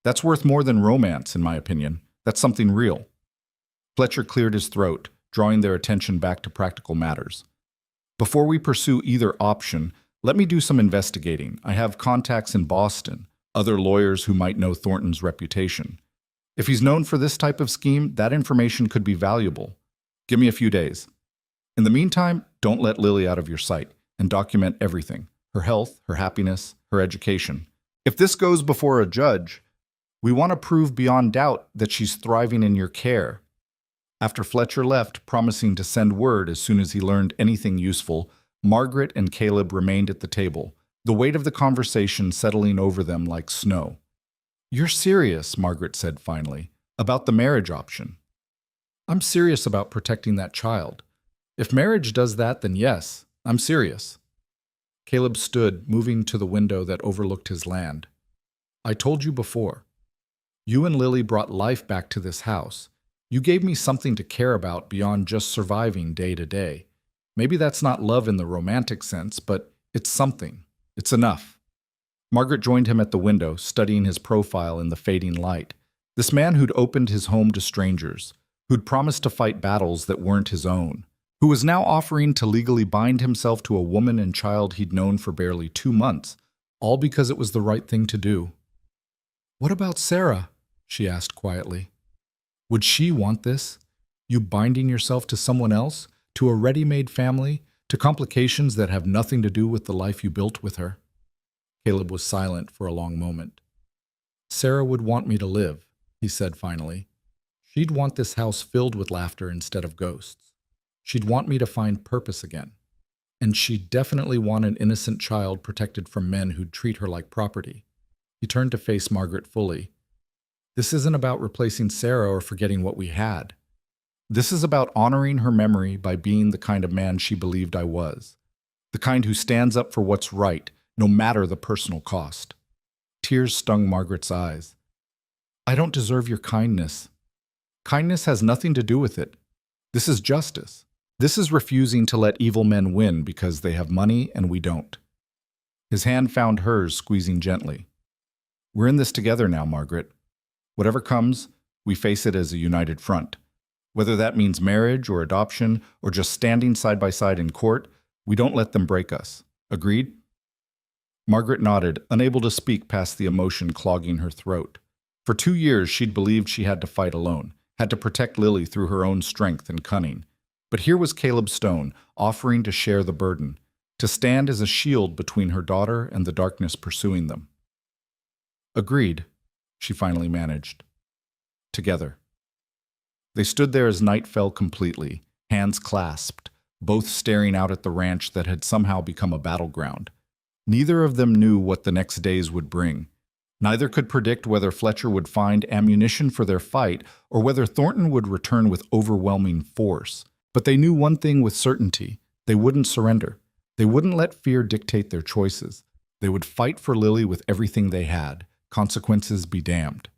That's worth more than romance, in my opinion. That's something real. Fletcher cleared his throat, drawing their attention back to practical matters. Before we pursue either option, let me do some investigating. I have contacts in Boston, other lawyers who might know Thornton's reputation. If he's known for this type of scheme, that information could be valuable. Give me a few days. In the meantime, don't let Lily out of your sight and document everything. Her health, her happiness, her education. If this goes before a judge, we want to prove beyond doubt that she's thriving in your care. After Fletcher left, promising to send word as soon as he learned anything useful, Margaret and Caleb remained at the table, the weight of the conversation settling over them like snow. You're serious, Margaret said finally, about the marriage option. I'm serious about protecting that child. If marriage does that, then yes, I'm serious. Caleb stood, moving to the window that overlooked his land. I told you before. You and Lily brought life back to this house. You gave me something to care about beyond just surviving day to day. Maybe that's not love in the romantic sense, but it's something. It's enough. Margaret joined him at the window, studying his profile in the fading light. This man who'd opened his home to strangers, who'd promised to fight battles that weren't his own, who was now offering to legally bind himself to a woman and child he'd known for barely 2 months, all because it was the right thing to do. What about Sarah? She asked quietly. Would she want this? You binding yourself to someone else? To a ready-made family? To complications that have nothing to do with the life you built with her? Caleb was silent for a long moment. Sarah would want me to live, he said finally. She'd want this house filled with laughter instead of ghosts. She'd want me to find purpose again. And she'd definitely want an innocent child protected from men who'd treat her like property. He turned to face Margaret fully. This isn't about replacing Sarah or forgetting what we had. This is about honoring her memory by being the kind of man she believed I was, the kind who stands up for what's right, no matter the personal cost. Tears stung Margaret's eyes. I don't deserve your kindness. Kindness has nothing to do with it. This is justice. This is refusing to let evil men win because they have money and we don't. His hand found hers, squeezing gently. We're in this together now, Margaret. Whatever comes, we face it as a united front. Whether that means marriage or adoption or just standing side by side in court, we don't let them break us. Agreed? Margaret nodded, unable to speak past the emotion clogging her throat. For 2 years, she'd believed she had to fight alone, had to protect Lily through her own strength and cunning. But here was Caleb Stone, offering to share the burden, to stand as a shield between her daughter and the darkness pursuing them. Agreed, she finally managed. Together. They stood there as night fell completely, hands clasped, both staring out at the ranch that had somehow become a battleground. Neither of them knew what the next days would bring. Neither could predict whether Fletcher would find ammunition for their fight or whether Thornton would return with overwhelming force. But they knew one thing with certainty. They wouldn't surrender. They wouldn't let fear dictate their choices. They would fight for Lily with everything they had, consequences be damned.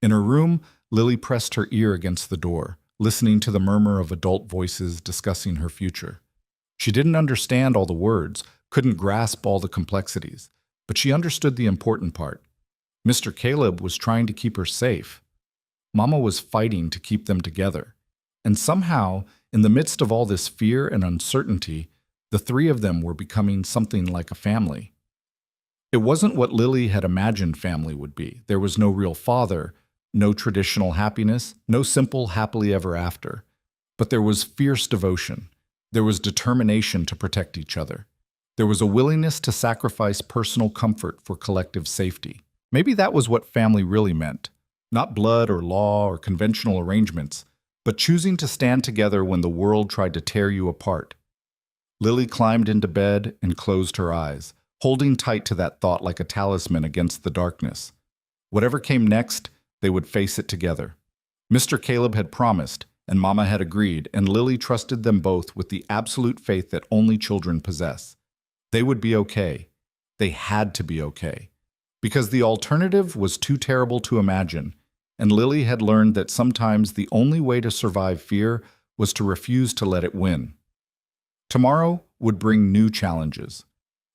In her room, Lily pressed her ear against the door, listening to the murmur of adult voices discussing her future. She didn't understand all the words, couldn't grasp all the complexities, but she understood the important part. Mr. Caleb was trying to keep her safe. Mama was fighting to keep them together. And somehow, in the midst of all this fear and uncertainty, the three of them were becoming something like a family. It wasn't what Lily had imagined family would be. There was no real father, no traditional happiness, no simple happily ever after. But there was fierce devotion. There was determination to protect each other. There was a willingness to sacrifice personal comfort for collective safety. Maybe that was what family really meant. Not blood or law or conventional arrangements, but choosing to stand together when the world tried to tear you apart. Lily climbed into bed and closed her eyes, holding tight to that thought like a talisman against the darkness. Whatever came next, they would face it together. Mr. Caleb had promised, and Mama had agreed, and Lily trusted them both with the absolute faith that only children possess. They would be okay. They had to be okay. Because the alternative was too terrible to imagine, and Lily had learned that sometimes the only way to survive fear was to refuse to let it win. Tomorrow would bring new challenges.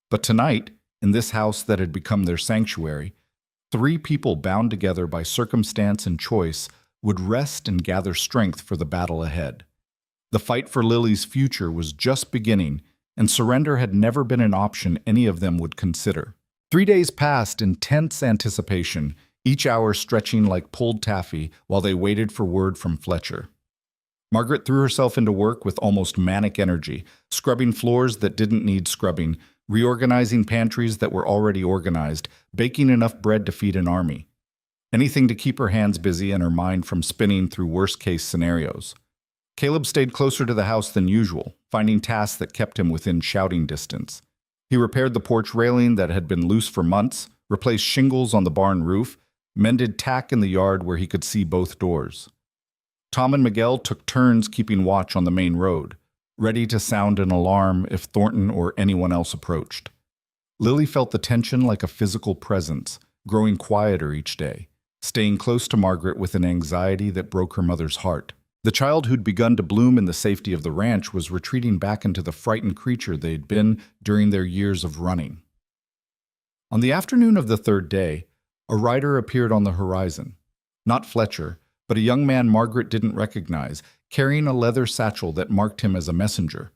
But tonight, in this house that had become their sanctuary, 3 people bound together by circumstance and choice would rest and gather strength for the battle ahead. The fight for Lily's future was just beginning, and surrender had never been an option any of them would consider. 3 days passed in tense anticipation, each hour stretching like pulled taffy while they waited for word from Fletcher. Margaret threw herself into work with almost manic energy, scrubbing floors that didn't need scrubbing, reorganizing pantries that were already organized, baking enough bread to feed an army. Anything to keep her hands busy and her mind from spinning through worst-case scenarios. Caleb stayed closer to the house than usual, finding tasks that kept him within shouting distance. He repaired the porch railing that had been loose for months, replaced shingles on the barn roof, mended tack in the yard where he could see both doors. Tom and Miguel took turns keeping watch on the main road, ready to sound an alarm if Thornton or anyone else approached. Lily felt the tension like a physical presence, growing quieter each day, staying close to Margaret with an anxiety that broke her mother's heart. The child who'd begun to bloom in the safety of the ranch was retreating back into the frightened creature they'd been during their years of running. On the afternoon of the 3rd day, a rider appeared on the horizon. Not Fletcher, but a young man Margaret didn't recognize, carrying a leather satchel that marked him as a messenger.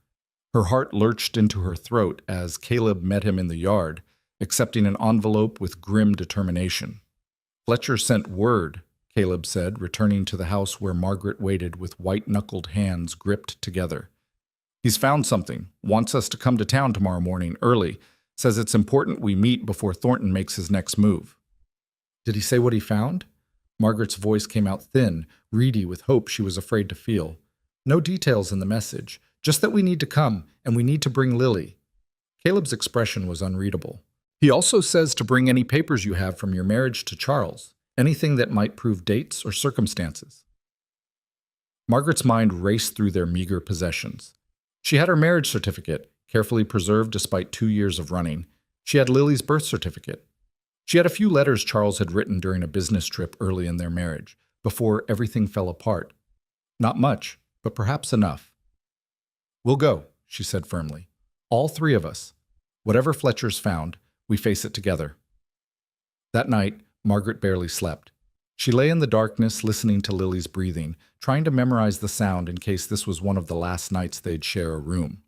Her heart lurched into her throat as Caleb met him in the yard, accepting an envelope with grim determination. Fletcher sent word, Caleb said, returning to the house where Margaret waited with white-knuckled hands gripped together. He's found something, wants us to come to town tomorrow morning early, says it's important we meet before Thornton makes his next move. Did he say what he found? Margaret's voice came out thin, reedy with hope she was afraid to feel. No details in the message, just that we need to come, and we need to bring Lily. Caleb's expression was unreadable. He also says to bring any papers you have from your marriage to Charles, anything that might prove dates or circumstances. Margaret's mind raced through their meager possessions. She had her marriage certificate, carefully preserved despite 2 years of running. She had Lily's birth certificate. She had a few letters Charles had written during a business trip early in their marriage, before everything fell apart. Not much, but perhaps enough. "We'll go," she said firmly. "All three of us. Whatever Fletcher's found, we face it together." That night, Margaret barely slept. She lay in the darkness, listening to Lily's breathing, trying to memorize the sound in case this was one of the last nights they'd share a room.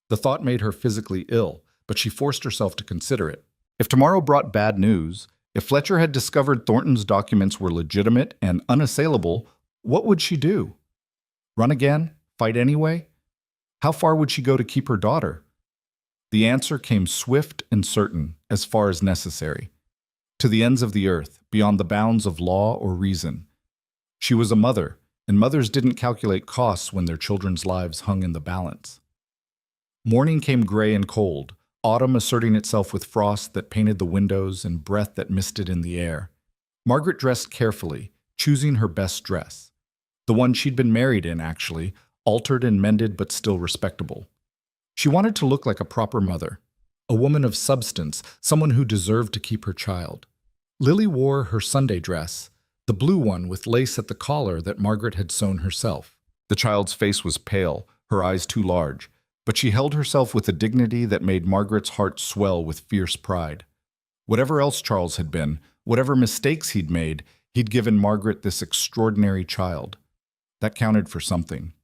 The thought made her physically ill, but she forced herself to consider it. If tomorrow brought bad news, if Fletcher had discovered Thornton's documents were legitimate and unassailable, what would she do? Run again? Fight anyway? How far would she go to keep her daughter? The answer came swift and certain, as far as necessary. To the ends of the earth, beyond the bounds of law or reason. She was a mother, and mothers didn't calculate costs when their children's lives hung in the balance. Morning came gray and cold, autumn asserting itself with frost that painted the windows and breath that misted in the air. Margaret dressed carefully, choosing her best dress. The one she'd been married in, actually, altered and mended but still respectable. She wanted to look like a proper mother, a woman of substance, someone who deserved to keep her child. Lily wore her Sunday dress, the blue one with lace at the collar that Margaret had sewn herself. The child's face was pale, her eyes too large, but she held herself with a dignity that made Margaret's heart swell with fierce pride. Whatever else Charles had been, whatever mistakes he'd made, he'd given Margaret this extraordinary child. That counted for something.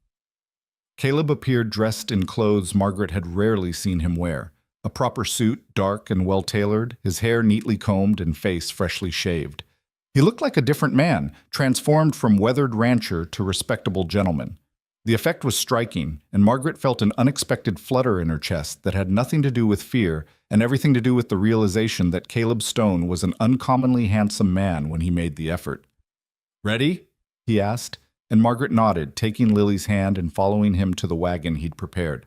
Caleb appeared dressed in clothes Margaret had rarely seen him wear. A proper suit, dark and well-tailored, his hair neatly combed and face freshly shaved. He looked like a different man, transformed from weathered rancher to respectable gentleman. The effect was striking, and Margaret felt an unexpected flutter in her chest that had nothing to do with fear and everything to do with the realization that Caleb Stone was an uncommonly handsome man when he made the effort. "Ready?" he asked, and Margaret nodded, taking Lily's hand and following him to the wagon he'd prepared.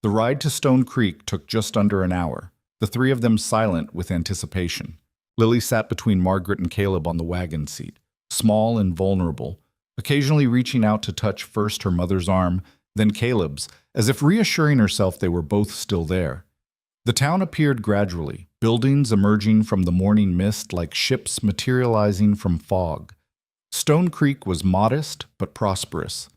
The ride to Stone Creek took just under an hour, the three of them silent with anticipation. Lily sat between Margaret and Caleb on the wagon seat, small and vulnerable, occasionally reaching out to touch first her mother's arm, then Caleb's, as if reassuring herself they were both still there. The town appeared gradually, buildings emerging from the morning mist like ships materializing from fog. Stone Creek was modest but prosperous,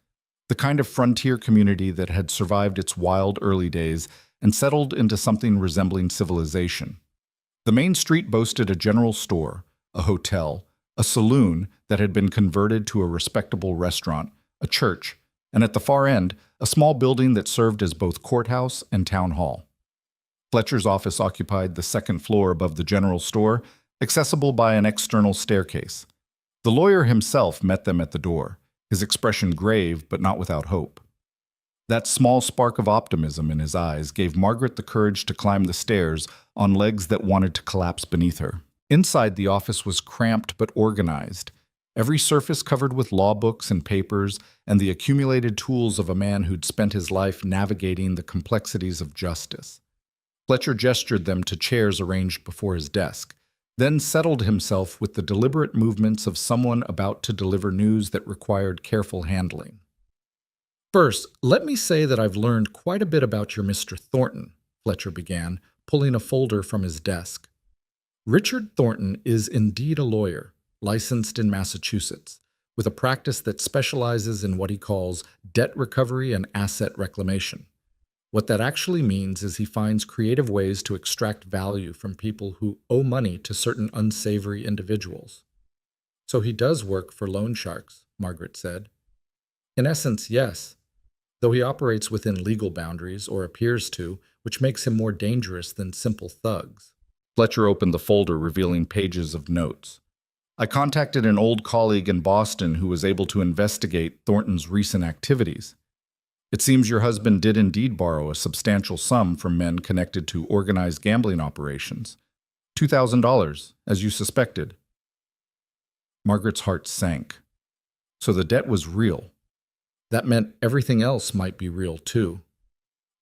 the kind of frontier community that had survived its wild early days and settled into something resembling civilization. The main street boasted a general store, a hotel, a saloon that had been converted to a respectable restaurant, a church, and at the far end, a small building that served as both courthouse and town hall. Fletcher's office occupied the second floor above the general store, accessible by an external staircase. The lawyer himself met them at the door, his expression grave but not without hope. That small spark of optimism in his eyes gave Margaret the courage to climb the stairs on legs that wanted to collapse beneath her. Inside, the office was cramped but organized, every surface covered with law books and papers and the accumulated tools of a man who'd spent his life navigating the complexities of justice. Fletcher gestured them to chairs arranged before his desk, then settled himself with the deliberate movements of someone about to deliver news that required careful handling. "First, let me say that I've learned quite a bit about your Mr. Thornton," Fletcher began, pulling a folder from his desk. "Richard Thornton is indeed a lawyer, licensed in Massachusetts, with a practice that specializes in what he calls debt recovery and asset reclamation. What that actually means is he finds creative ways to extract value from people who owe money to certain unsavory individuals." "So he does work for loan sharks," Margaret said. "In essence, yes, though he operates within legal boundaries, or appears to, which makes him more dangerous than simple thugs." Fletcher opened the folder, revealing pages of notes. "I contacted an old colleague in Boston who was able to investigate Thornton's recent activities. It seems your husband did indeed borrow a substantial sum from men connected to organized gambling operations. $2,000, as you suspected." Margaret's heart sank. So the debt was real. That meant everything else might be real too.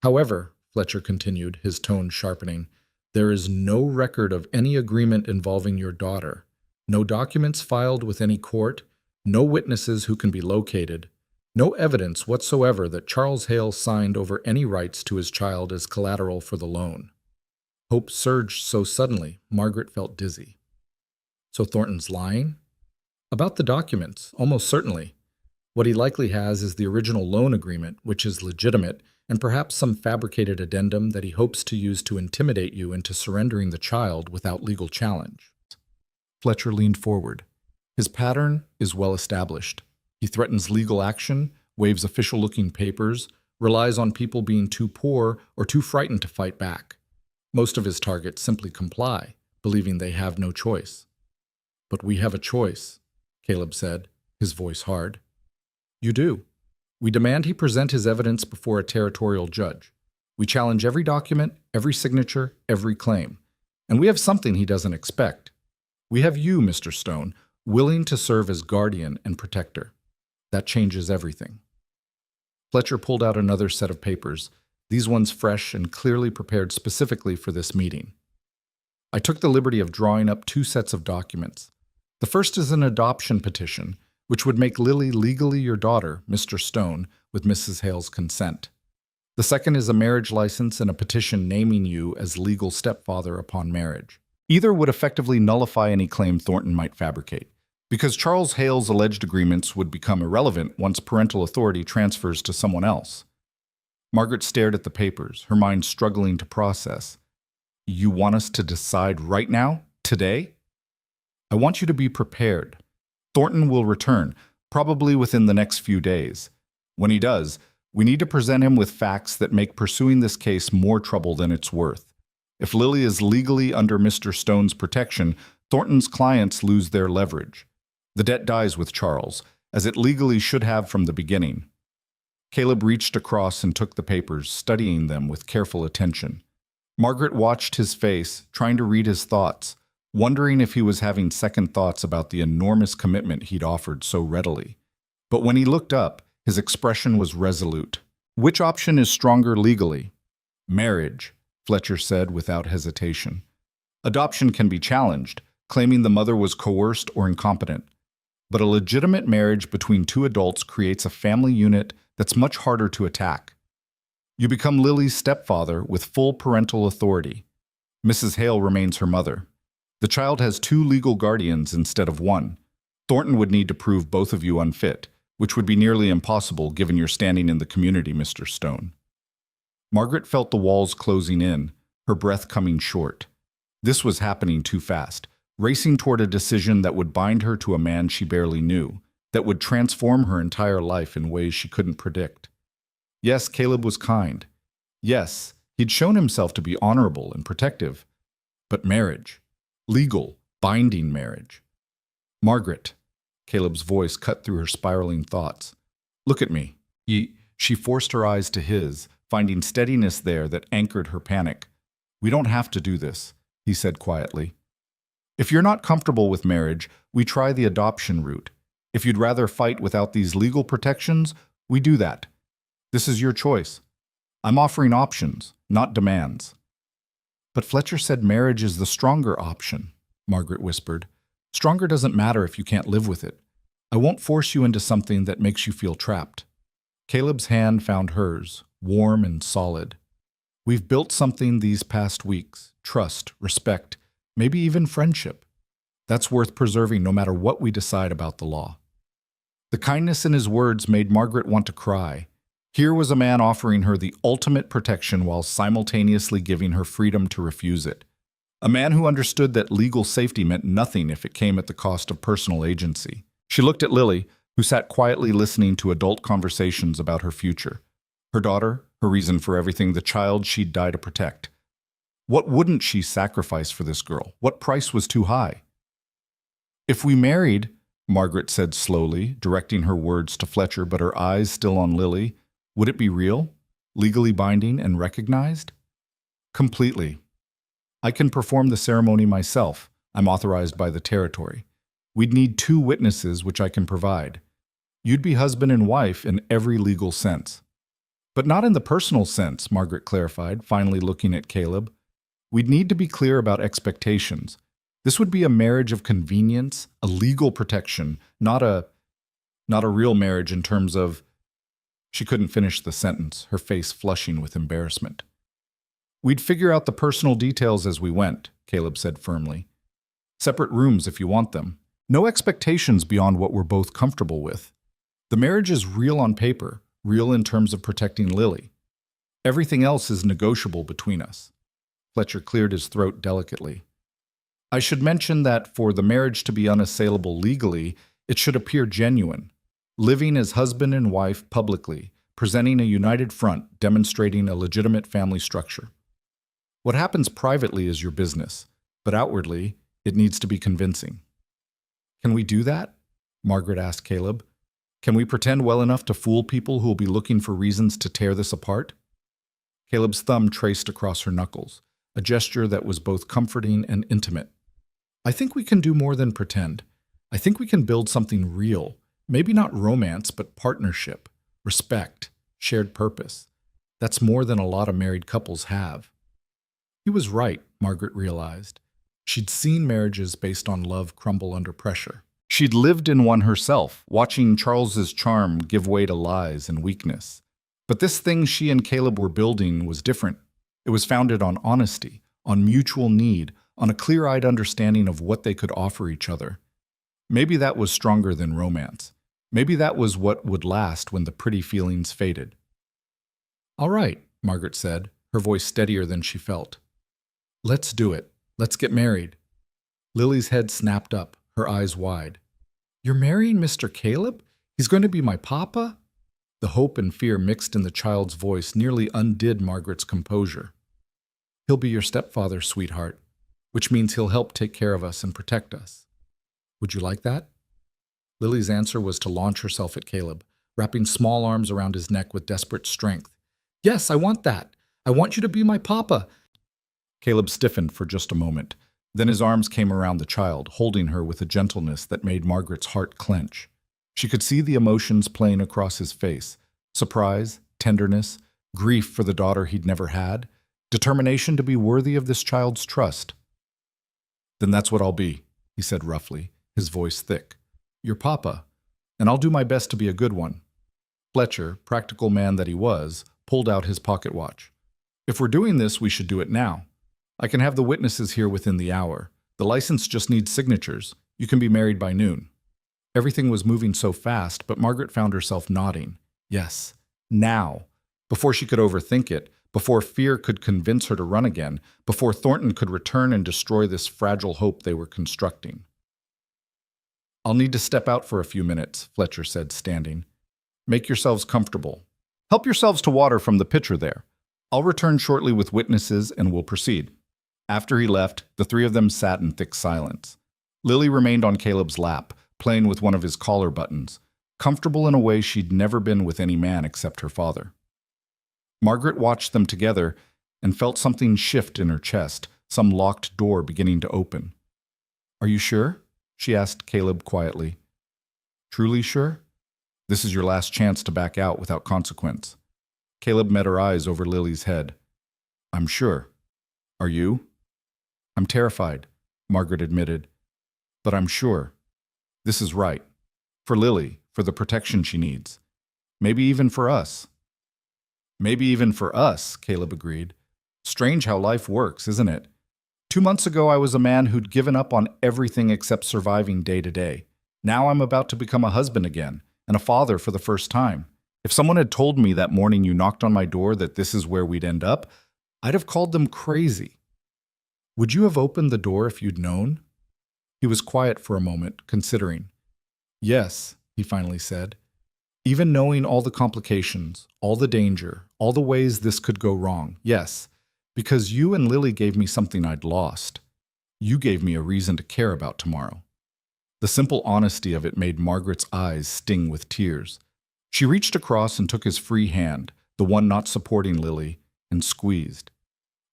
"However," Fletcher continued, his tone sharpening, "there is no record of any agreement involving your daughter, no documents filed with any court, no witnesses who can be located, No evidence whatsoever that Charles Hale signed over any rights to his child as collateral for the loan. Hope surged so suddenly, Margaret felt dizzy. So Thornton's lying? About the documents, almost certainly. What he likely has is the original loan agreement, which is legitimate, and perhaps some fabricated addendum that he hopes to use to intimidate you into surrendering the child without legal challenge. Fletcher leaned forward. His pattern is well established. He threatens legal action, waves official-looking papers, relies on people being too poor or too frightened to fight back. Most of his targets simply comply, believing they have no choice. But we have a choice, Caleb said, his voice hard. You do. We demand he present his evidence before a territorial judge. We challenge every document, every signature, every claim. And we have something he doesn't expect. We have you, Mr. Stone, willing to serve as guardian and protector. That changes everything. Fletcher pulled out another set of papers, these ones fresh and clearly prepared specifically for this meeting. I took the liberty of drawing up 2 sets of documents. The first is an adoption petition, which would make Lily legally your daughter, Mr. Stone, with Mrs. Hale's consent. The second is a marriage license and a petition naming you as legal stepfather upon marriage. Either would effectively nullify any claim Thornton might fabricate, because Charles Hale's alleged agreements would become irrelevant once parental authority transfers to someone else. Margaret stared at the papers, her mind struggling to process. You want us to decide right now? Today? I want you to be prepared. Thornton will return, probably within the next few days. When he does, we need to present him with facts that make pursuing this case more trouble than it's worth. If Lily is legally under Mr. Stone's protection, Thornton's clients lose their leverage. The debt dies with Charles, as it legally should have from the beginning. Caleb reached across and took the papers, studying them with careful attention. Margaret watched his face, trying to read his thoughts, wondering if he was having second thoughts about the enormous commitment he'd offered so readily. But when he looked up, his expression was resolute. Which option is stronger legally? Marriage, Fletcher said without hesitation. Adoption can be challenged, claiming the mother was coerced or incompetent. But a legitimate marriage between 2 adults creates a family unit that's much harder to attack. You become Lily's stepfather with full parental authority. Mrs. Hale remains her mother. The child has 2 legal guardians instead of 1. Thornton would need to prove both of you unfit, which would be nearly impossible given your standing in the community, Mr. Stone. Margaret felt the walls closing in, her breath coming short. This was happening too fast, racing toward a decision that would bind her to a man she barely knew, that would transform her entire life in ways she couldn't predict. Yes, Caleb was kind. Yes, he'd shown himself to be honorable and protective. But marriage. Legal, binding marriage. Margaret, Caleb's voice cut through her spiraling thoughts. Look at me. She forced her eyes to his, finding steadiness there that anchored her panic. We don't have to do this, he said quietly. If you're not comfortable with marriage, we try the adoption route. If you'd rather fight without these legal protections, we do that. This is your choice. I'm offering options, not demands. But Fletcher said marriage is the stronger option, Margaret whispered. Stronger doesn't matter if you can't live with it. I won't force you into something that makes you feel trapped. Caleb's hand found hers, warm and solid. We've built something these past weeks, trust, respect, maybe even friendship. That's worth preserving no matter what we decide about the law. The kindness in his words made Margaret want to cry. Here was a man offering her the ultimate protection while simultaneously giving her freedom to refuse it. A man who understood that legal safety meant nothing if it came at the cost of personal agency. She looked at Lily, who sat quietly listening to adult conversations about her future. Her daughter, her reason for everything, the child she'd die to protect. What wouldn't she sacrifice for this girl? What price was too high? If we married, Margaret said slowly, directing her words to Fletcher but her eyes still on Lily, would it be real, legally binding and recognized? Completely. I can perform the ceremony myself. I'm authorized by the territory. We'd need 2 witnesses, which I can provide. You'd be husband and wife in every legal sense. But not in the personal sense, Margaret clarified, finally looking at Caleb. We'd need to be clear about expectations. This would be a marriage of convenience, a legal protection, not a real marriage in terms of She couldn't finish the sentence, her face flushing with embarrassment. We'd figure out the personal details as we went, Caleb said firmly. Separate rooms if you want them. No expectations beyond what we're both comfortable with. The marriage is real on paper, real in terms of protecting Lily. Everything else is negotiable between us. Fletcher cleared his throat delicately. I should mention that for the marriage to be unassailable legally, it should appear genuine. Living as husband and wife publicly, presenting a united front, demonstrating a legitimate family structure. What happens privately is your business, but outwardly, it needs to be convincing. Can we do that? Margaret asked Caleb. Can we pretend well enough to fool people who will be looking for reasons to tear this apart? Caleb's thumb traced across her knuckles, a gesture that was both comforting and intimate. I think we can do more than pretend. I think we can build something real, maybe not romance, but partnership, respect, shared purpose. That's more than a lot of married couples have. He was right, Margaret realized. She'd seen marriages based on love crumble under pressure. She'd lived in one herself, watching Charles's charm give way to lies and weakness. But this thing she and Caleb were building was different. It was founded on honesty, on mutual need, on a clear-eyed understanding of what they could offer each other. Maybe that was stronger than romance. Maybe that was what would last when the pretty feelings faded. All right, Margaret said, her voice steadier than she felt. Let's do it. Let's get married. Lily's head snapped up, her eyes wide. You're marrying Mr. Caleb? He's going to be my papa? The hope and fear mixed in the child's voice nearly undid Margaret's composure. He'll be your stepfather, sweetheart, which means he'll help take care of us and protect us. Would you like that? Lily's answer was to launch herself at Caleb, wrapping small arms around his neck with desperate strength. Yes, I want that. I want you to be my papa. Caleb stiffened for just a moment. Then his arms came around the child, holding her with a gentleness that made Margaret's heart clench. She could see the emotions playing across his face. Surprise, tenderness, grief for the daughter he'd never had, determination to be worthy of this child's trust. Then that's what I'll be, he said roughly, his voice thick. Your papa, and I'll do my best to be a good one. Fletcher, practical man that he was, pulled out his pocket watch. If we're doing this, we should do it now. I can have the witnesses here within the hour. The license just needs signatures. You can be married by noon. Everything was moving so fast, but Margaret found herself nodding. Yes, now. Before she could overthink it, before fear could convince her to run again, before Thornton could return and destroy this fragile hope they were constructing. I'll need to step out for a few minutes, Fletcher said, standing. Make yourselves comfortable. Help yourselves to water from the pitcher there. I'll return shortly with witnesses and we'll proceed. After he left, the three of them sat in thick silence. Lily remained on Caleb's lap, playing with one of his collar buttons, comfortable in a way she'd never been with any man except her father. Margaret watched them together and felt something shift in her chest, some locked door beginning to open. Are you sure? She asked Caleb quietly. Truly sure? This is your last chance to back out without consequence. Caleb met her eyes over Lily's head. I'm sure. Are you? I'm terrified, Margaret admitted. But I'm sure. This is right. For Lily, for the protection she needs. Maybe even for us. Maybe even for us, Caleb agreed. Strange how life works, isn't it? 2 months ago, I was a man who'd given up on everything except surviving day to day. Now I'm about to become a husband again, and a father for the first time. If someone had told me that morning you knocked on my door that this is where we'd end up, I'd have called them crazy. Would you have opened the door if you'd known? He was quiet for a moment, considering. Yes, he finally said. Even knowing all the complications, all the danger, all the ways this could go wrong, yes, because you and Lily gave me something I'd lost. You gave me a reason to care about tomorrow. The simple honesty of it made Margaret's eyes sting with tears. She reached across and took his free hand, the one not supporting Lily, and squeezed.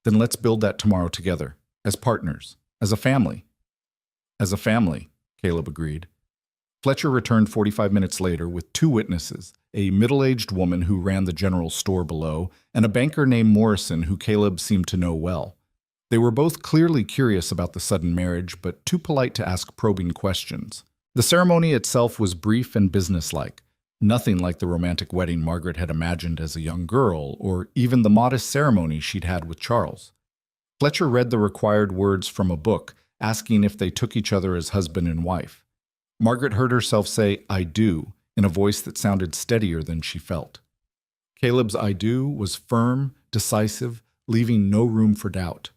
Then let's build that tomorrow together, as partners, as a family. As a family, Caleb agreed. Fletcher returned 45 minutes later with 2 witnesses, a middle-aged woman who ran the general store below, and a banker named Morrison who Caleb seemed to know well. They were both clearly curious about the sudden marriage, but too polite to ask probing questions. The ceremony itself was brief and businesslike. Nothing like the romantic wedding Margaret had imagined as a young girl, or even the modest ceremony she'd had with Charles. Fletcher read the required words from a book, asking if they took each other as husband and wife. Margaret heard herself say, "I do," in a voice that sounded steadier than she felt. Caleb's "I do" was firm, decisive, leaving no room for doubt.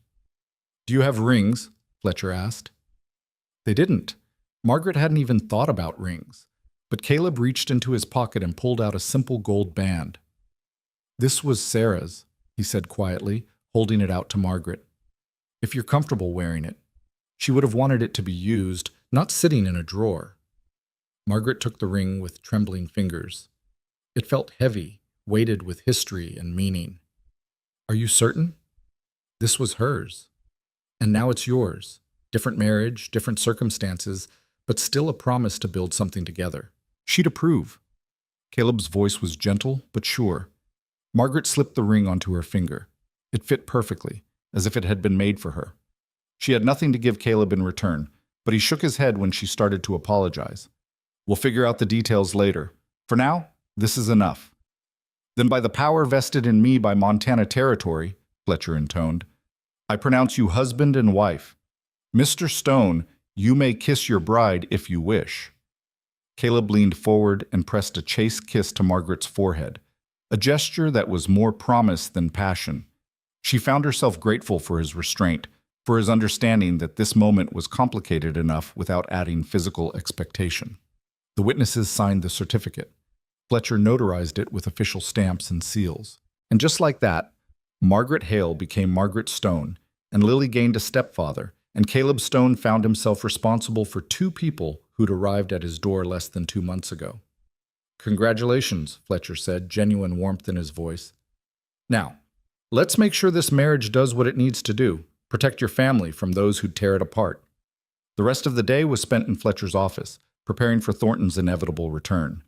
"Do you have rings?" Fletcher asked. They didn't. Margaret hadn't even thought about rings. But Caleb reached into his pocket and pulled out a simple gold band. "This was Sarah's," he said quietly, holding it out to Margaret. "If you're comfortable wearing it." She would have wanted it to be used, not sitting in a drawer. Margaret took the ring with trembling fingers. It felt heavy, weighted with history and meaning. "Are you certain?" This was hers. And now it's yours. Different marriage, different circumstances, but still a promise to build something together. She'd approve. Caleb's voice was gentle but sure. Margaret slipped the ring onto her finger. It fit perfectly, as if it had been made for her. She had nothing to give Caleb in return, but he shook his head when she started to apologize. "We'll figure out the details later. For now, this is enough." "Then by the power vested in me by Montana Territory," Fletcher intoned, "I pronounce you husband and wife. Mr. Stone, you may kiss your bride if you wish." Caleb leaned forward and pressed a chaste kiss to Margaret's forehead, a gesture that was more promise than passion. She found herself grateful for his restraint, for his understanding that this moment was complicated enough without adding physical expectation. The witnesses signed the certificate. Fletcher notarized it with official stamps and seals. And just like that, Margaret Hale became Margaret Stone, and Lily gained a stepfather, and Caleb Stone found himself responsible for two people who'd arrived at his door less than 2 months ago. "Congratulations," Fletcher said, genuine warmth in his voice. "Now, let's make sure this marriage does what it needs to do, protect your family from those who'd tear it apart." The rest of the day was spent in Fletcher's office, preparing for Thornton's inevitable return.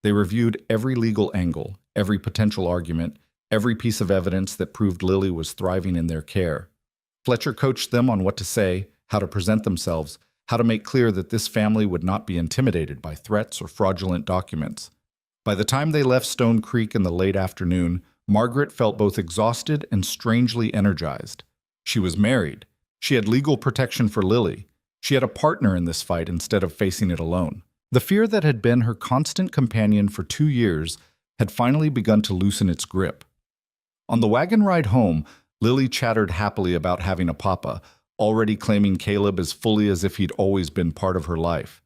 They reviewed every legal angle, every potential argument, every piece of evidence that proved Lily was thriving in their care. Fletcher coached them on what to say, how to present themselves, how to make clear that this family would not be intimidated by threats or fraudulent documents. By the time they left Stone Creek in the late afternoon, Margaret felt both exhausted and strangely energized. She was married. She had legal protection for Lily. She had a partner in this fight instead of facing it alone. The fear that had been her constant companion for 2 years had finally begun to loosen its grip. On the wagon ride home, Lily chattered happily about having a papa, already claiming Caleb as fully as if he'd always been part of her life.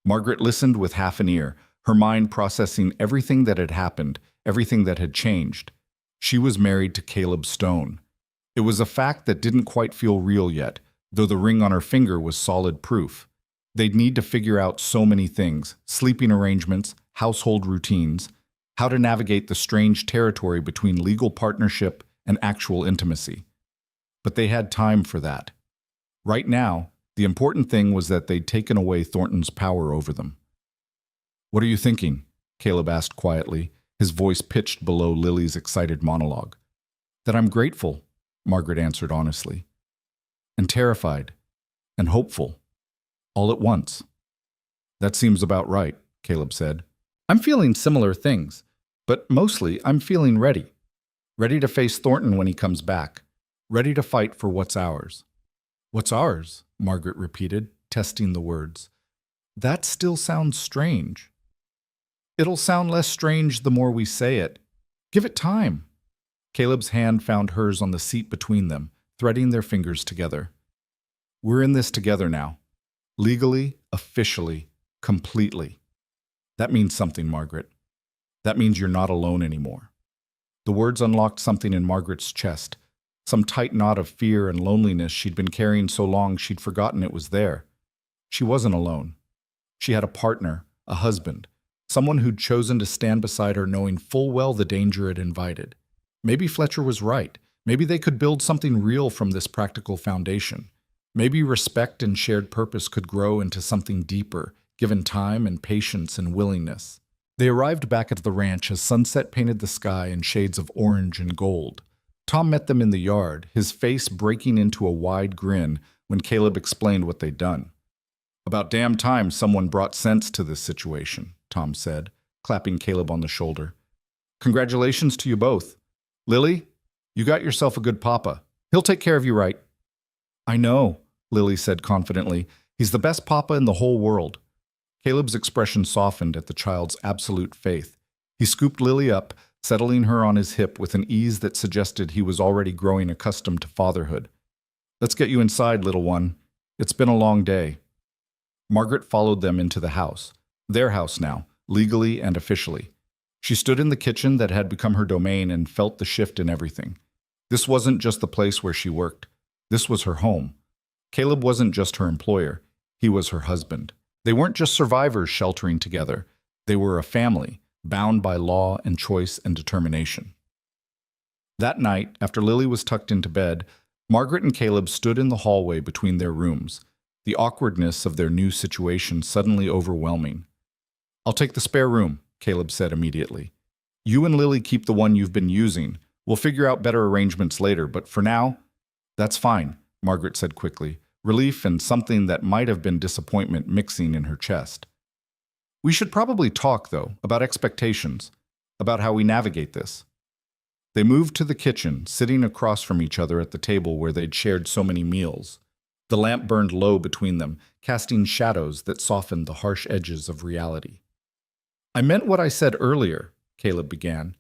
Margaret listened with half an ear, her mind processing everything that had happened, everything that had changed. She was married to Caleb Stone. It was a fact that didn't quite feel real yet, though the ring on her finger was solid proof. They'd need to figure out so many things: sleeping arrangements, household routines, how to navigate the strange territory between legal partnership and actual intimacy. But they had time for that. Right now, the important thing was that they'd taken away Thornton's power over them. "What are you thinking?" Caleb asked quietly, his voice pitched below Lily's excited monologue. "That I'm grateful," Margaret answered honestly. "And terrified. And hopeful. All at once." "That seems about right," Caleb said. "I'm feeling similar things, but mostly I'm feeling ready. Ready to face Thornton when he comes back. Ready to fight for what's ours." "What's ours?" Margaret repeated, testing the words. "That still sounds strange." "It'll sound less strange the more we say it. Give it time." Caleb's hand found hers on the seat between them, threading their fingers together. "We're in this together now. Legally, officially, completely. That means something, Margaret. That means you're not alone anymore." The words unlocked something in Margaret's chest, some tight knot of fear and loneliness she'd been carrying so long she'd forgotten it was there. She wasn't alone. She had a partner, a husband, someone who'd chosen to stand beside her knowing full well the danger it invited. Maybe Fletcher was right. Maybe they could build something real from this practical foundation. Maybe respect and shared purpose could grow into something deeper, given time and patience and willingness. They arrived back at the ranch as sunset painted the sky in shades of orange and gold. Tom met them in the yard, his face breaking into a wide grin when Caleb explained what they'd done. "About damn time someone brought sense to this situation," Tom said, clapping Caleb on the shoulder. Congratulations to you both. Lily, you got yourself a good papa. He'll take care of you right. I know, Lily said confidently. He's the best papa in the whole world. Caleb's expression softened at the child's absolute faith. He scooped Lily up, settling her on his hip with an ease that suggested he was already growing accustomed to fatherhood. Let's get you inside, little one. It's been a long day. Margaret followed them into the house. Their house now, legally and officially. She stood in the kitchen that had become her domain and felt the shift in everything. This wasn't just the place where she worked. This was her home. Caleb wasn't just her employer. He was her husband. They weren't just survivors sheltering together. They were a family, bound by law and choice and determination. That night, after Lily was tucked into bed, Margaret and Caleb stood in the hallway between their rooms, the awkwardness of their new situation suddenly overwhelming. I'll take the spare room, Caleb said immediately. You and Lily keep the one you've been using. We'll figure out better arrangements later, but for now, that's fine, Margaret said quickly, relief and something that might have been disappointment mixing in her chest. We should probably talk, though, about expectations, about how we navigate this. They moved to the kitchen, sitting across from each other at the table where they'd shared so many meals. The lamp burned low between them, casting shadows that softened the harsh edges of reality. I meant what I said earlier, Caleb began.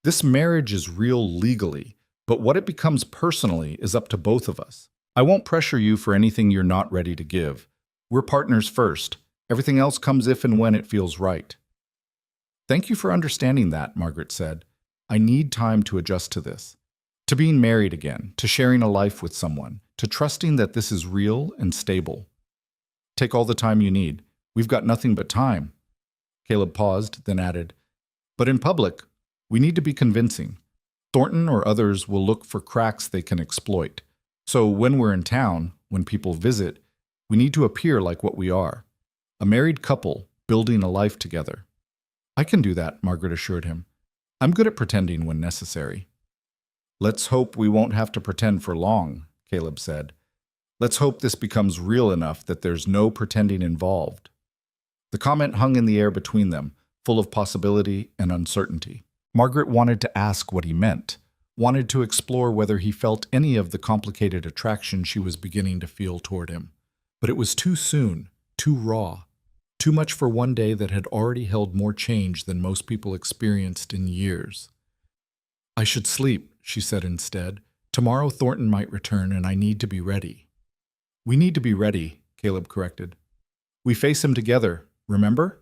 This marriage is real legally, but what it becomes personally is up to both of us. I won't pressure you for anything you're not ready to give. We're partners first. Everything else comes if and when it feels right. Thank you for understanding that, Margaret said. I need time to adjust to this. To being married again, to sharing a life with someone, to trusting that this is real and stable. Take all the time you need. We've got nothing but time. Caleb paused, then added, but in public, we need to be convincing. Thornton or others will look for cracks they can exploit. So when we're in town, when people visit, we need to appear like what we are. A married couple building a life together. I can do that, Margaret assured him. I'm good at pretending when necessary. Let's hope we won't have to pretend for long, Caleb said. Let's hope this becomes real enough that there's no pretending involved. The comment hung in the air between them, full of possibility and uncertainty. Margaret wanted to ask what he meant, wanted to explore whether he felt any of the complicated attraction she was beginning to feel toward him. But it was too soon, too raw, too much for one day that had already held more change than most people experienced in years. I should sleep, she said instead. Tomorrow Thornton might return and I need to be ready. We need to be ready, Caleb corrected. We face him together, remember?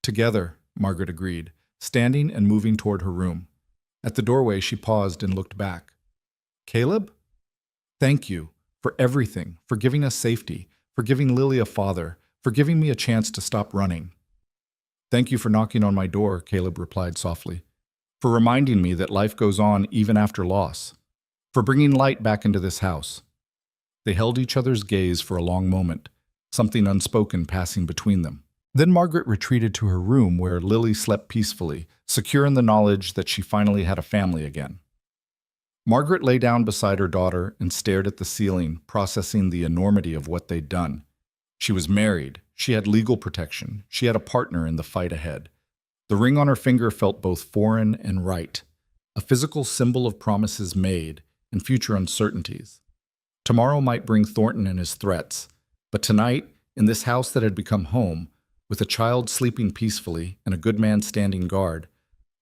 Together, Margaret agreed, standing and moving toward her room. At the doorway, she paused and looked back. Caleb? Thank you for everything, for giving us safety, for giving Lily a father, for giving me a chance to stop running. Thank you for knocking on my door, Caleb replied softly, for reminding me that life goes on even after loss, for bringing light back into this house. They held each other's gaze for a long moment, something unspoken passing between them. Then Margaret retreated to her room where Lily slept peacefully, secure in the knowledge that she finally had a family again. Margaret lay down beside her daughter and stared at the ceiling, processing the enormity of what they'd done. She was married, she had legal protection, she had a partner in the fight ahead. The ring on her finger felt both foreign and right, a physical symbol of promises made and future uncertainties. Tomorrow might bring Thornton and his threats, but tonight, in this house that had become home, with a child sleeping peacefully and a good man standing guard,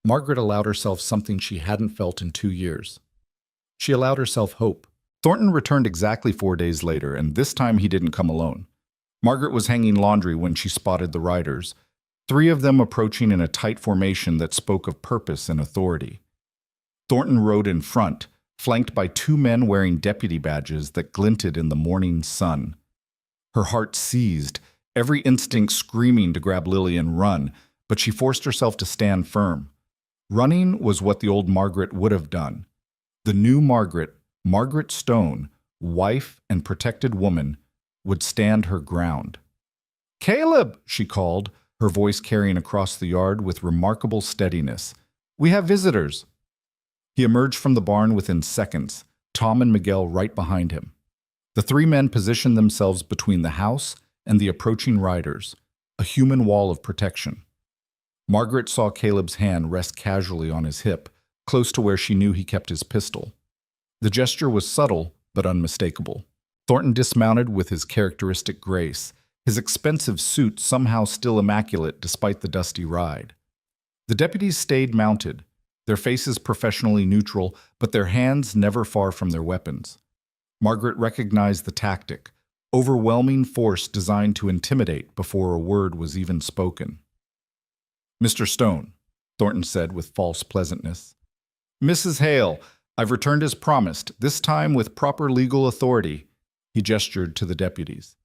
Margaret allowed herself something she hadn't felt in 2 years. She allowed herself hope. Thornton returned exactly 4 days later, and this time he didn't come alone. Margaret was hanging laundry when she spotted the riders, 3 of them approaching in a tight formation that spoke of purpose and authority. Thornton rode in front, flanked by 2 men wearing deputy badges that glinted in the morning sun. Her heart seized, every instinct screaming to grab Lily and run, but she forced herself to stand firm. Running was what the old Margaret would have done. The new Margaret, Margaret Stone, wife and protected woman, would stand her ground. "Caleb!" she called, her voice carrying across the yard with remarkable steadiness. "We have visitors." He emerged from the barn within seconds, Tom and Miguel right behind him. The 3 men positioned themselves between the house and the approaching riders, a human wall of protection. Margaret saw Caleb's hand rest casually on his hip, close to where she knew he kept his pistol. The gesture was subtle, but unmistakable. Thornton dismounted with his characteristic grace, his expensive suit somehow still immaculate despite the dusty ride. The deputies stayed mounted, their faces professionally neutral, but their hands never far from their weapons. Margaret recognized the tactic, overwhelming force designed to intimidate before a word was even spoken. "Mr. Stone," Thornton said with false pleasantness. "Mrs. Hale, I've returned as promised, this time with proper legal authority." He gestured to the deputies.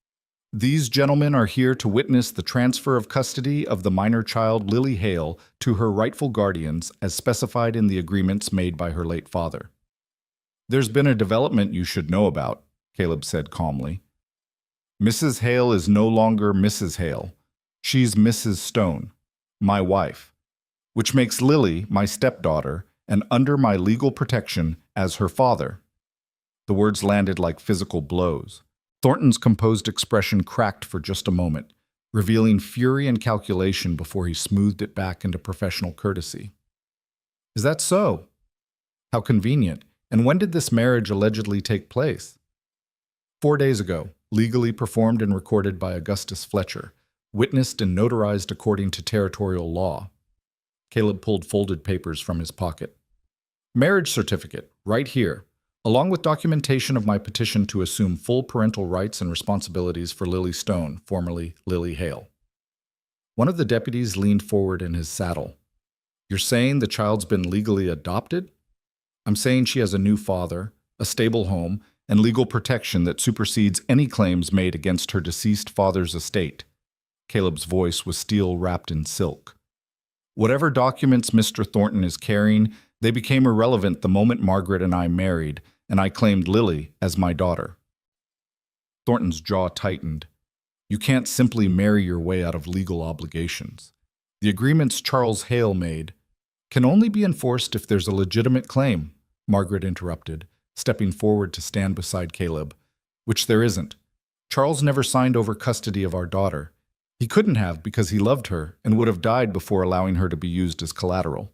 "These gentlemen are here to witness the transfer of custody of the minor child Lily Hale to her rightful guardians as specified in the agreements made by her late father." "There's been a development you should know about," Caleb said calmly. "Mrs. Hale is no longer Mrs. Hale. She's Mrs. Stone, my wife, which makes Lily my stepdaughter and under my legal protection as her father." The words landed like physical blows. Thornton's composed expression cracked for just a moment, revealing fury and calculation before he smoothed it back into professional courtesy. "Is that so? How convenient. And when did this marriage allegedly take place?" 4 days ago, legally performed and recorded by Augustus Fletcher, witnessed and notarized according to territorial law. Caleb pulled folded papers from his pocket. "Marriage certificate, right here, along with documentation of my petition to assume full parental rights and responsibilities for Lily Stone, formerly Lily Hale." One of the deputies leaned forward in his saddle. "You're saying the child's been legally adopted?" "I'm saying she has a new father, a stable home, and legal protection that supersedes any claims made against her deceased father's estate." Caleb's voice was steel wrapped in silk. "Whatever documents Mr. Thornton is carrying, they became irrelevant the moment Margaret and I married, and I claimed Lily as my daughter." Thornton's jaw tightened. "You can't simply marry your way out of legal obligations. The agreements Charles Hale made can only be enforced if there's a legitimate claim," Margaret interrupted, stepping forward to stand beside Caleb. "Which there isn't. Charles never signed over custody of our daughter. He couldn't have because he loved her and would have died before allowing her to be used as collateral.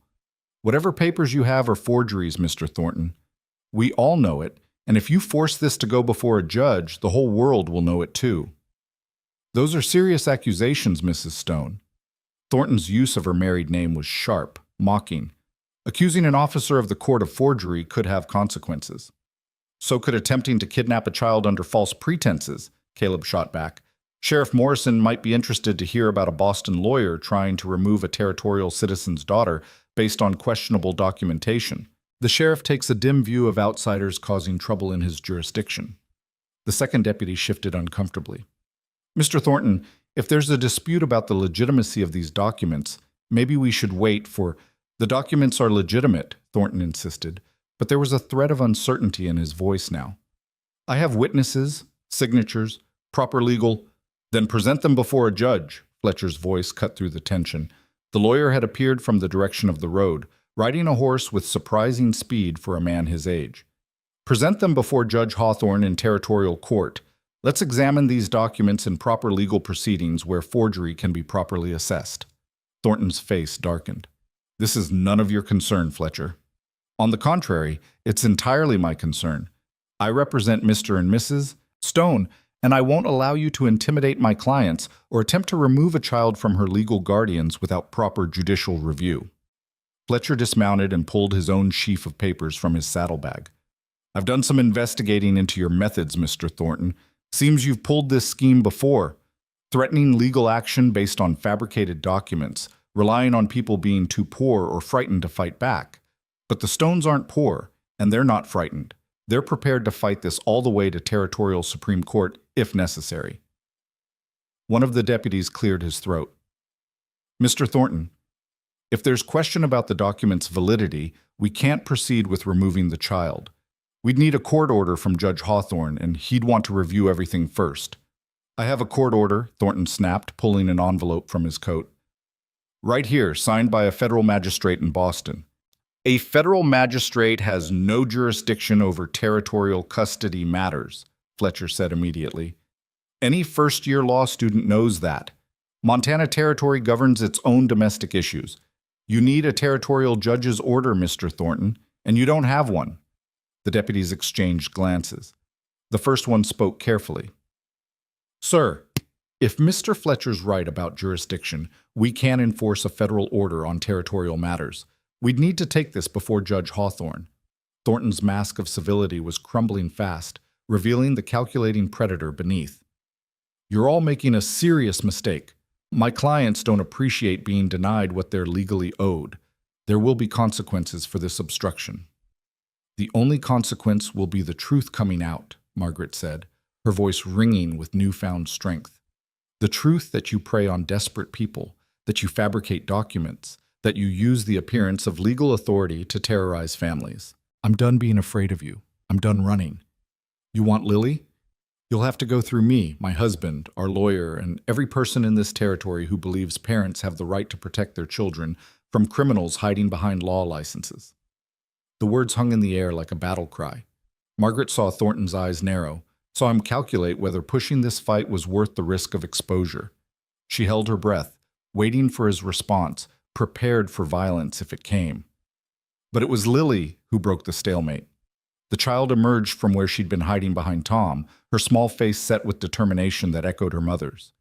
Whatever papers you have are forgeries, Mr. Thornton. We all know it, and if you force this to go before a judge, the whole world will know it too." "Those are serious accusations, Mrs. Stone." Thornton's use of her married name was sharp, mocking. "Accusing an officer of the court of forgery could have consequences." "So could attempting to kidnap a child under false pretenses," Caleb shot back. "Sheriff Morrison might be interested to hear about a Boston lawyer trying to remove a territorial citizen's daughter based on questionable documentation. The sheriff takes a dim view of outsiders causing trouble in his jurisdiction." The second deputy shifted uncomfortably. "Mr. Thornton, if there's a dispute about the legitimacy of these documents, maybe we should wait for—" "The documents are legitimate," Thornton insisted, but there was a thread of uncertainty in his voice now. "I have witnesses, signatures, proper legal—" "Then present them before a judge," Fletcher's voice cut through the tension. The lawyer had appeared from the direction of the road, riding a horse with surprising speed for a man his age. "Present them before Judge Hawthorne in territorial court. Let's examine these documents in proper legal proceedings where forgery can be properly assessed." Thornton's face darkened. "This is none of your concern, Fletcher. On the contrary, it's entirely my concern. I represent Mr. and Mrs. Stone, and I won't allow you to intimidate my clients or attempt to remove a child from her legal guardians without proper judicial review." Fletcher dismounted and pulled his own sheaf of papers from his saddlebag. "I've done some investigating into your methods, Mr. Thornton. Seems you've pulled this scheme before, threatening legal action based on fabricated documents, relying on people being too poor or frightened to fight back. But the Stones aren't poor, and they're not frightened. They're prepared to fight this all the way to territorial Supreme Court if necessary." One of the deputies cleared his throat. "Mr. Thornton, if there's question about the document's validity, we can't proceed with removing the child. We'd need a court order from Judge Hawthorne, and he'd want to review everything first." "I have a court order," Thornton snapped, pulling an envelope from his coat. "Right here, signed by a federal magistrate in Boston." "A federal magistrate has no jurisdiction over territorial custody matters," Fletcher said immediately. "Any first-year law student knows that. Montana territory governs its own domestic issues. You need a territorial judge's order, Mr. Thornton, and you don't have one." The deputies exchanged glances. The first one spoke carefully. "Sir, if Mr. Fletcher's right about jurisdiction, we can enforce a federal order on territorial matters. We'd need to take this before Judge Hawthorne." Thornton's mask of civility was crumbling fast, revealing the calculating predator beneath. "You're all making a serious mistake. My clients don't appreciate being denied what they're legally owed. There will be consequences for this obstruction." "The only consequence will be the truth coming out," Margaret said, her voice ringing with newfound strength. "The truth that you prey on desperate people, that you fabricate documents, that you use the appearance of legal authority to terrorize families. I'm done being afraid of you. I'm done running. You want Lily? You'll have to go through me, my husband, our lawyer, and every person in this territory who believes parents have the right to protect their children from criminals hiding behind law licenses." The words hung in the air like a battle cry. Margaret saw Thornton's eyes narrow, saw him calculate whether pushing this fight was worth the risk of exposure. She held her breath, waiting for his response, prepared for violence if it came. But it was Lily who broke the stalemate. The child emerged from where she'd been hiding behind Tom, her small face set with determination that echoed her mother's.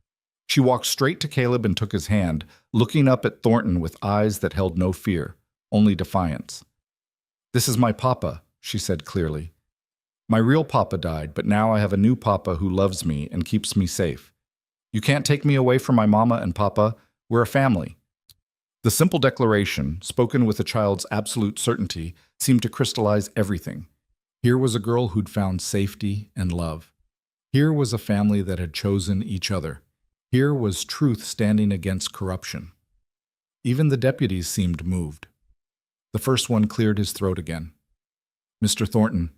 She walked straight to Caleb and took his hand, looking up at Thornton with eyes that held no fear, only defiance. "This is my papa," she said clearly. "My real papa died, but now I have a new papa who loves me and keeps me safe. You can't take me away from my mama and papa. We're a family." The simple declaration, spoken with a child's absolute certainty, seemed to crystallize everything. Here was a girl who'd found safety and love. Here was a family that had chosen each other. Here was truth standing against corruption. Even the deputies seemed moved. The first one cleared his throat again. "Mr. Thornton,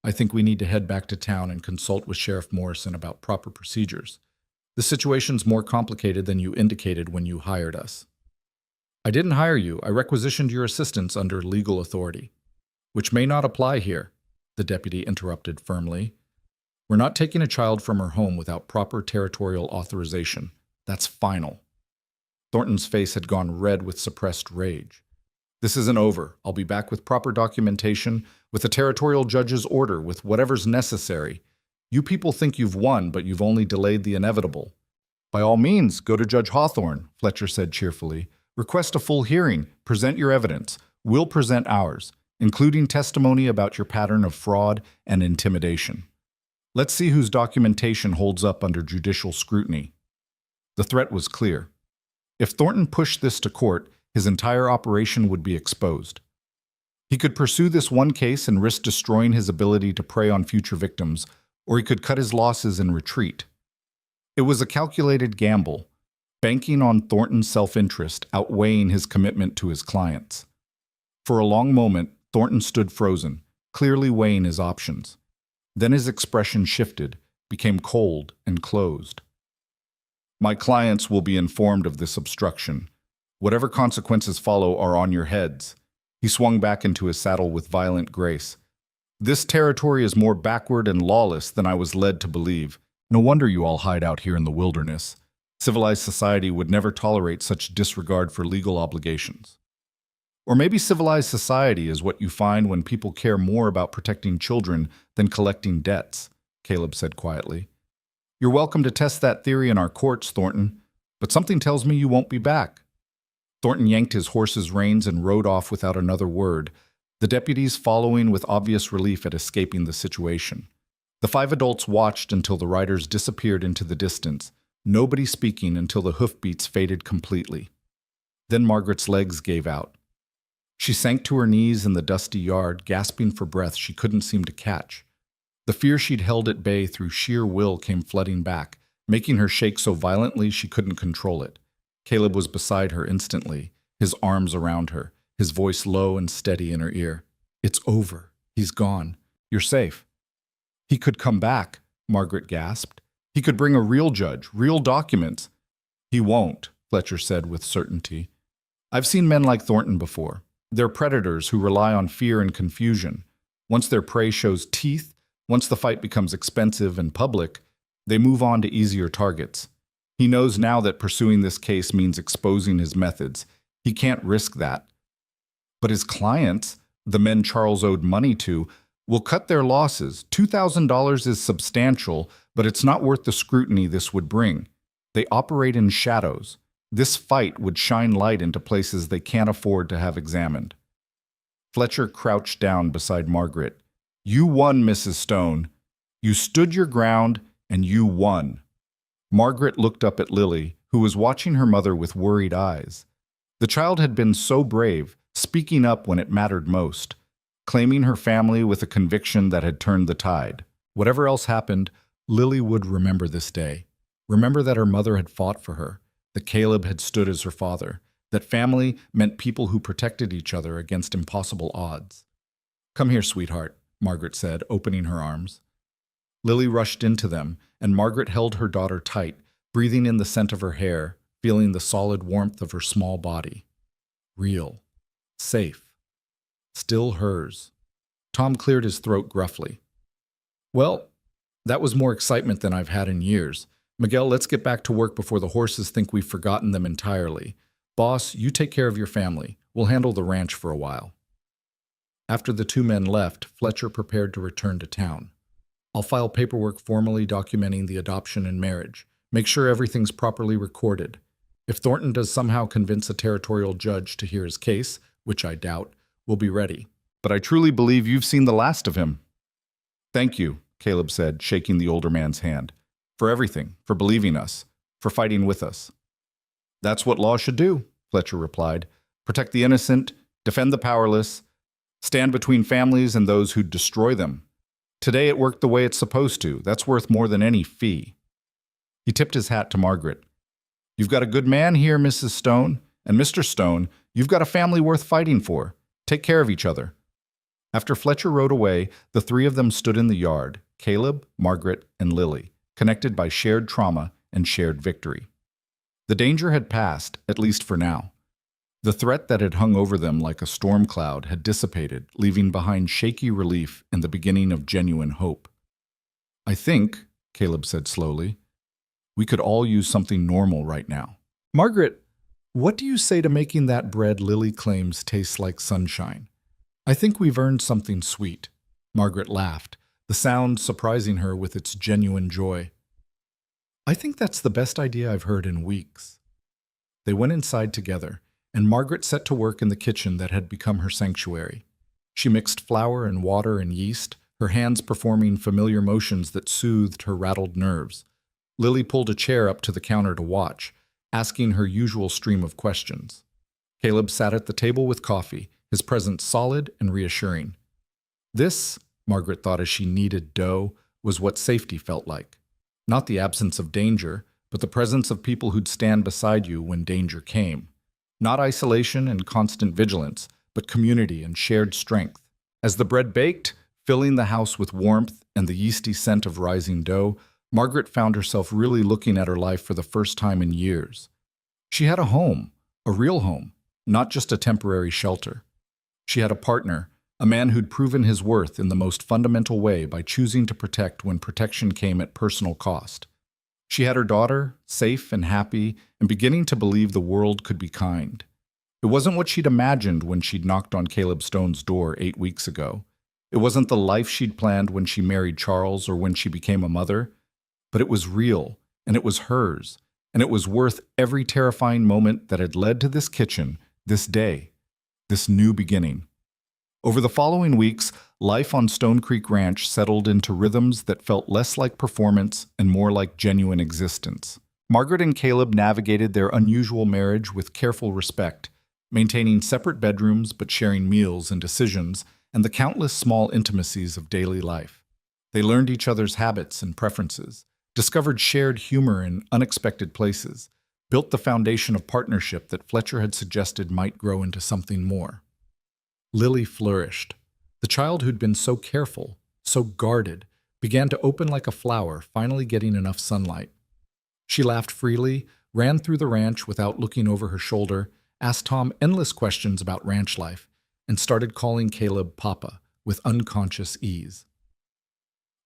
I think we need to head back to town and consult with Sheriff Morrison about proper procedures. The situation's more complicated than you indicated when you hired us." "I didn't hire you. I requisitioned your assistance under legal authority." "Which may not apply here," the deputy interrupted firmly. "We're not taking a child from her home without proper territorial authorization. That's final." Thornton's face had gone red with suppressed rage. "This isn't over. I'll be back with proper documentation, with a territorial judge's order, with whatever's necessary. You people think you've won, but you've only delayed the inevitable." "By all means, go to Judge Hawthorne," Fletcher said cheerfully. "Request a full hearing. Present your evidence. We'll present ours, including testimony about your pattern of fraud and intimidation. Let's see whose documentation holds up under judicial scrutiny." The threat was clear. If Thornton pushed this to court, his entire operation would be exposed. He could pursue this one case and risk destroying his ability to prey on future victims, or he could cut his losses and retreat. It was a calculated gamble, banking on Thornton's self-interest outweighing his commitment to his clients. For a long moment, Thornton stood frozen, clearly weighing his options. Then his expression shifted, became cold and closed. "My clients will be informed of this obstruction. Whatever consequences follow are on your heads." He swung back into his saddle with violent grace. "This territory is more backward and lawless than I was led to believe. No wonder you all hide out here in the wilderness. Civilized society would never tolerate such disregard for legal obligations." Or maybe civilized society is what you find when people care more about protecting children than collecting debts, Caleb said quietly. "You're welcome to test that theory in our courts, Thornton, but something tells me you won't be back." Thornton yanked his horse's reins and rode off without another word, the deputies following with obvious relief at escaping the situation. The 5 adults watched until the riders disappeared into the distance, nobody speaking until the hoofbeats faded completely. Then Margaret's legs gave out. She sank to her knees in the dusty yard, gasping for breath she couldn't seem to catch. The fear she'd held at bay through sheer will came flooding back, making her shake so violently she couldn't control it. Caleb was beside her instantly, his arms around her, his voice low and steady in her ear. "It's over. He's gone. You're safe." "He could come back," Margaret gasped. "He could bring a real judge, real documents." "He won't," Fletcher said with certainty. "I've seen men like Thornton before. They're predators who rely on fear and confusion. Once their prey shows teeth, once the fight becomes expensive and public, they move on to easier targets. He knows now that pursuing this case means exposing his methods. He can't risk that. But his clients, the men Charles owed money to, will cut their losses. $2,000 is substantial, but it's not worth the scrutiny this would bring. They operate in shadows. This fight would shine light into places they can't afford to have examined. Fletcher crouched down beside Margaret. You won, Mrs. Stone. You stood your ground, and you won. Margaret looked up at Lily, who was watching her mother with worried eyes. The child had been so brave, speaking up when it mattered most, claiming her family with a conviction that had turned the tide. Whatever else happened, Lily would remember this day. Remember that her mother had fought for her, that Caleb had stood as her father, that family meant people who protected each other against impossible odds. Come here, sweetheart, Margaret said, opening her arms. Lily rushed into them, and Margaret held her daughter tight, breathing in the scent of her hair, feeling the solid warmth of her small body. Real. Safe. Still hers. Tom cleared his throat gruffly. Well, that was more excitement than I've had in years. Miguel, let's get back to work before the horses think we've forgotten them entirely. Boss, you take care of your family. We'll handle the ranch for a while. After the two men left, Fletcher prepared to return to town. I'll file paperwork formally documenting the adoption and marriage. Make sure everything's properly recorded. If Thornton does somehow convince a territorial judge to hear his case, which I doubt, we'll be ready. But I truly believe you've seen the last of him. Thank you, Caleb said, shaking the older man's hand. For everything, for believing us, for fighting with us. That's what law should do, Fletcher replied. Protect the innocent, defend the powerless, stand between families and those who destroy them. Today it worked the way it's supposed to. That's worth more than any fee. He tipped his hat to Margaret. You've got a good man here, Mrs. Stone. And Mr. Stone, you've got a family worth fighting for. Take care of each other. After Fletcher rode away, the three of them stood in the yard, Caleb, Margaret, and Lily, connected by shared trauma and shared victory. The danger had passed, at least for now. The threat that had hung over them like a storm cloud had dissipated, leaving behind shaky relief and the beginning of genuine hope. I think, Caleb said slowly, we could all use something normal right now. Margaret, what do you say to making that bread Lily claims tastes like sunshine? I think we've earned something sweet. Margaret laughed, the sound surprising her with its genuine joy. I think that's the best idea I've heard in weeks. They went inside together, and Margaret set to work in the kitchen that had become her sanctuary. She mixed flour and water and yeast, her hands performing familiar motions that soothed her rattled nerves. Lily pulled a chair up to the counter to watch, asking her usual stream of questions. Caleb sat at the table with coffee, his presence solid and reassuring. This, Margaret thought as she kneaded dough, was what safety felt like. Not the absence of danger, but the presence of people who'd stand beside you when danger came. Not isolation and constant vigilance, but community and shared strength. As the bread baked, filling the house with warmth and the yeasty scent of rising dough, Margaret found herself really looking at her life for the first time in years. She had a home, a real home, not just a temporary shelter. She had a partner, a man who'd proven his worth in the most fundamental way by choosing to protect when protection came at personal cost. She had her daughter, safe and happy, and beginning to believe the world could be kind. It wasn't what she'd imagined when she'd knocked on Caleb Stone's door 8 weeks ago. It wasn't the life she'd planned when she married Charles or when she became a mother. But it was real, and it was hers, and it was worth every terrifying moment that had led to this kitchen, this day, this new beginning. Over the following weeks, life on Stone Creek Ranch settled into rhythms that felt less like performance and more like genuine existence. Margaret and Caleb navigated their unusual marriage with careful respect, maintaining separate bedrooms but sharing meals and decisions and the countless small intimacies of daily life. They learned each other's habits and preferences, discovered shared humor in unexpected places, built the foundation of partnership that Fletcher had suggested might grow into something more. Lily flourished. The child who'd been so careful, so guarded, began to open like a flower, finally getting enough sunlight. She laughed freely, ran through the ranch without looking over her shoulder, asked Tom endless questions about ranch life, and started calling Caleb Papa with unconscious ease.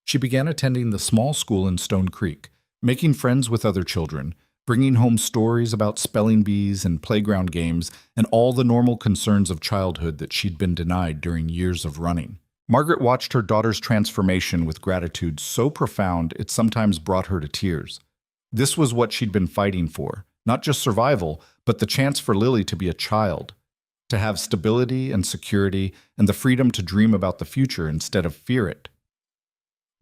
She began attending the small school in Stone Creek, making friends with other children, bringing home stories about spelling bees and playground games and all the normal concerns of childhood that she'd been denied during years of running. Margaret watched her daughter's transformation with gratitude so profound it sometimes brought her to tears. This was what she'd been fighting for, not just survival, but the chance for Lily to be a child, to have stability and security and the freedom to dream about the future instead of fear it.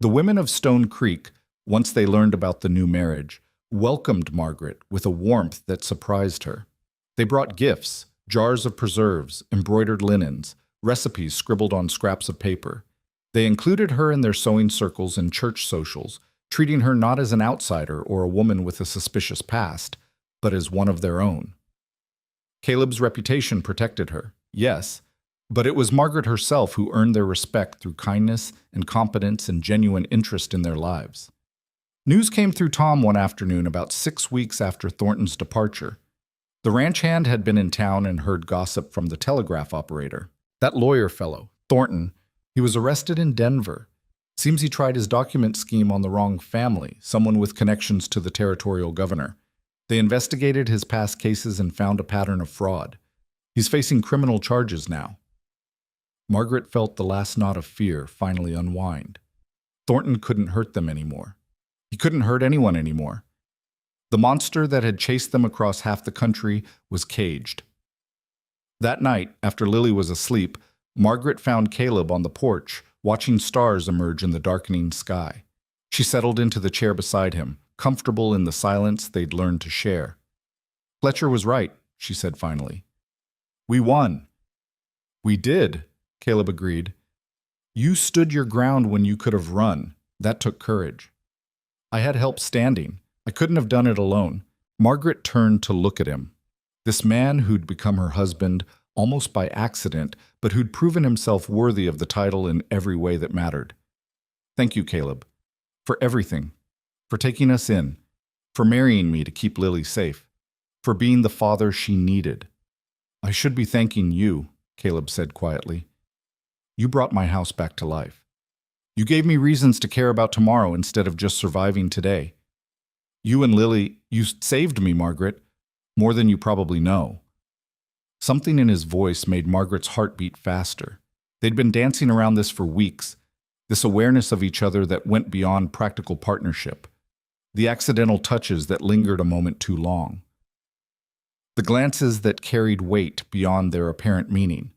The women of Stone Creek, once they learned about the new marriage, welcomed Margaret with a warmth that surprised her. They brought gifts, jars of preserves, embroidered linens, recipes scribbled on scraps of paper. They included her in their sewing circles and church socials, treating her not as an outsider or a woman with a suspicious past, but as one of their own. Caleb's reputation protected her, yes, but it was Margaret herself who earned their respect through kindness and competence and genuine interest in their lives. News came through Tom one afternoon about 6 weeks after Thornton's departure. The ranch hand had been in town and heard gossip from the telegraph operator. That lawyer fellow, Thornton, he was arrested in Denver. Seems he tried his document scheme on the wrong family, someone with connections to the territorial governor. They investigated his past cases and found a pattern of fraud. He's facing criminal charges now. Margaret felt the last knot of fear finally unwind. Thornton couldn't hurt them anymore. He couldn't hurt anyone anymore. The monster that had chased them across half the country was caged. That night, after Lily was asleep, Margaret found Caleb on the porch, watching stars emerge in the darkening sky. She settled into the chair beside him, comfortable in the silence they'd learned to share. "Fletcher was right," she said finally. "We won." "We did," Caleb agreed. "You stood your ground when you could have run. That took courage." "I had help standing. I couldn't have done it alone." Margaret turned to look at him. This man who'd become her husband almost by accident, but who'd proven himself worthy of the title in every way that mattered. "Thank you, Caleb, for everything, for taking us in, for marrying me to keep Lily safe, for being the father she needed." "I should be thanking you," Caleb said quietly. "You brought my house back to life. You gave me reasons to care about tomorrow instead of just surviving today. You and Lily, you saved me, Margaret, more than you probably know." Something in his voice made Margaret's heart beat faster. They'd been dancing around this for weeks, this awareness of each other that went beyond practical partnership, the accidental touches that lingered a moment too long, the glances that carried weight beyond their apparent meaning.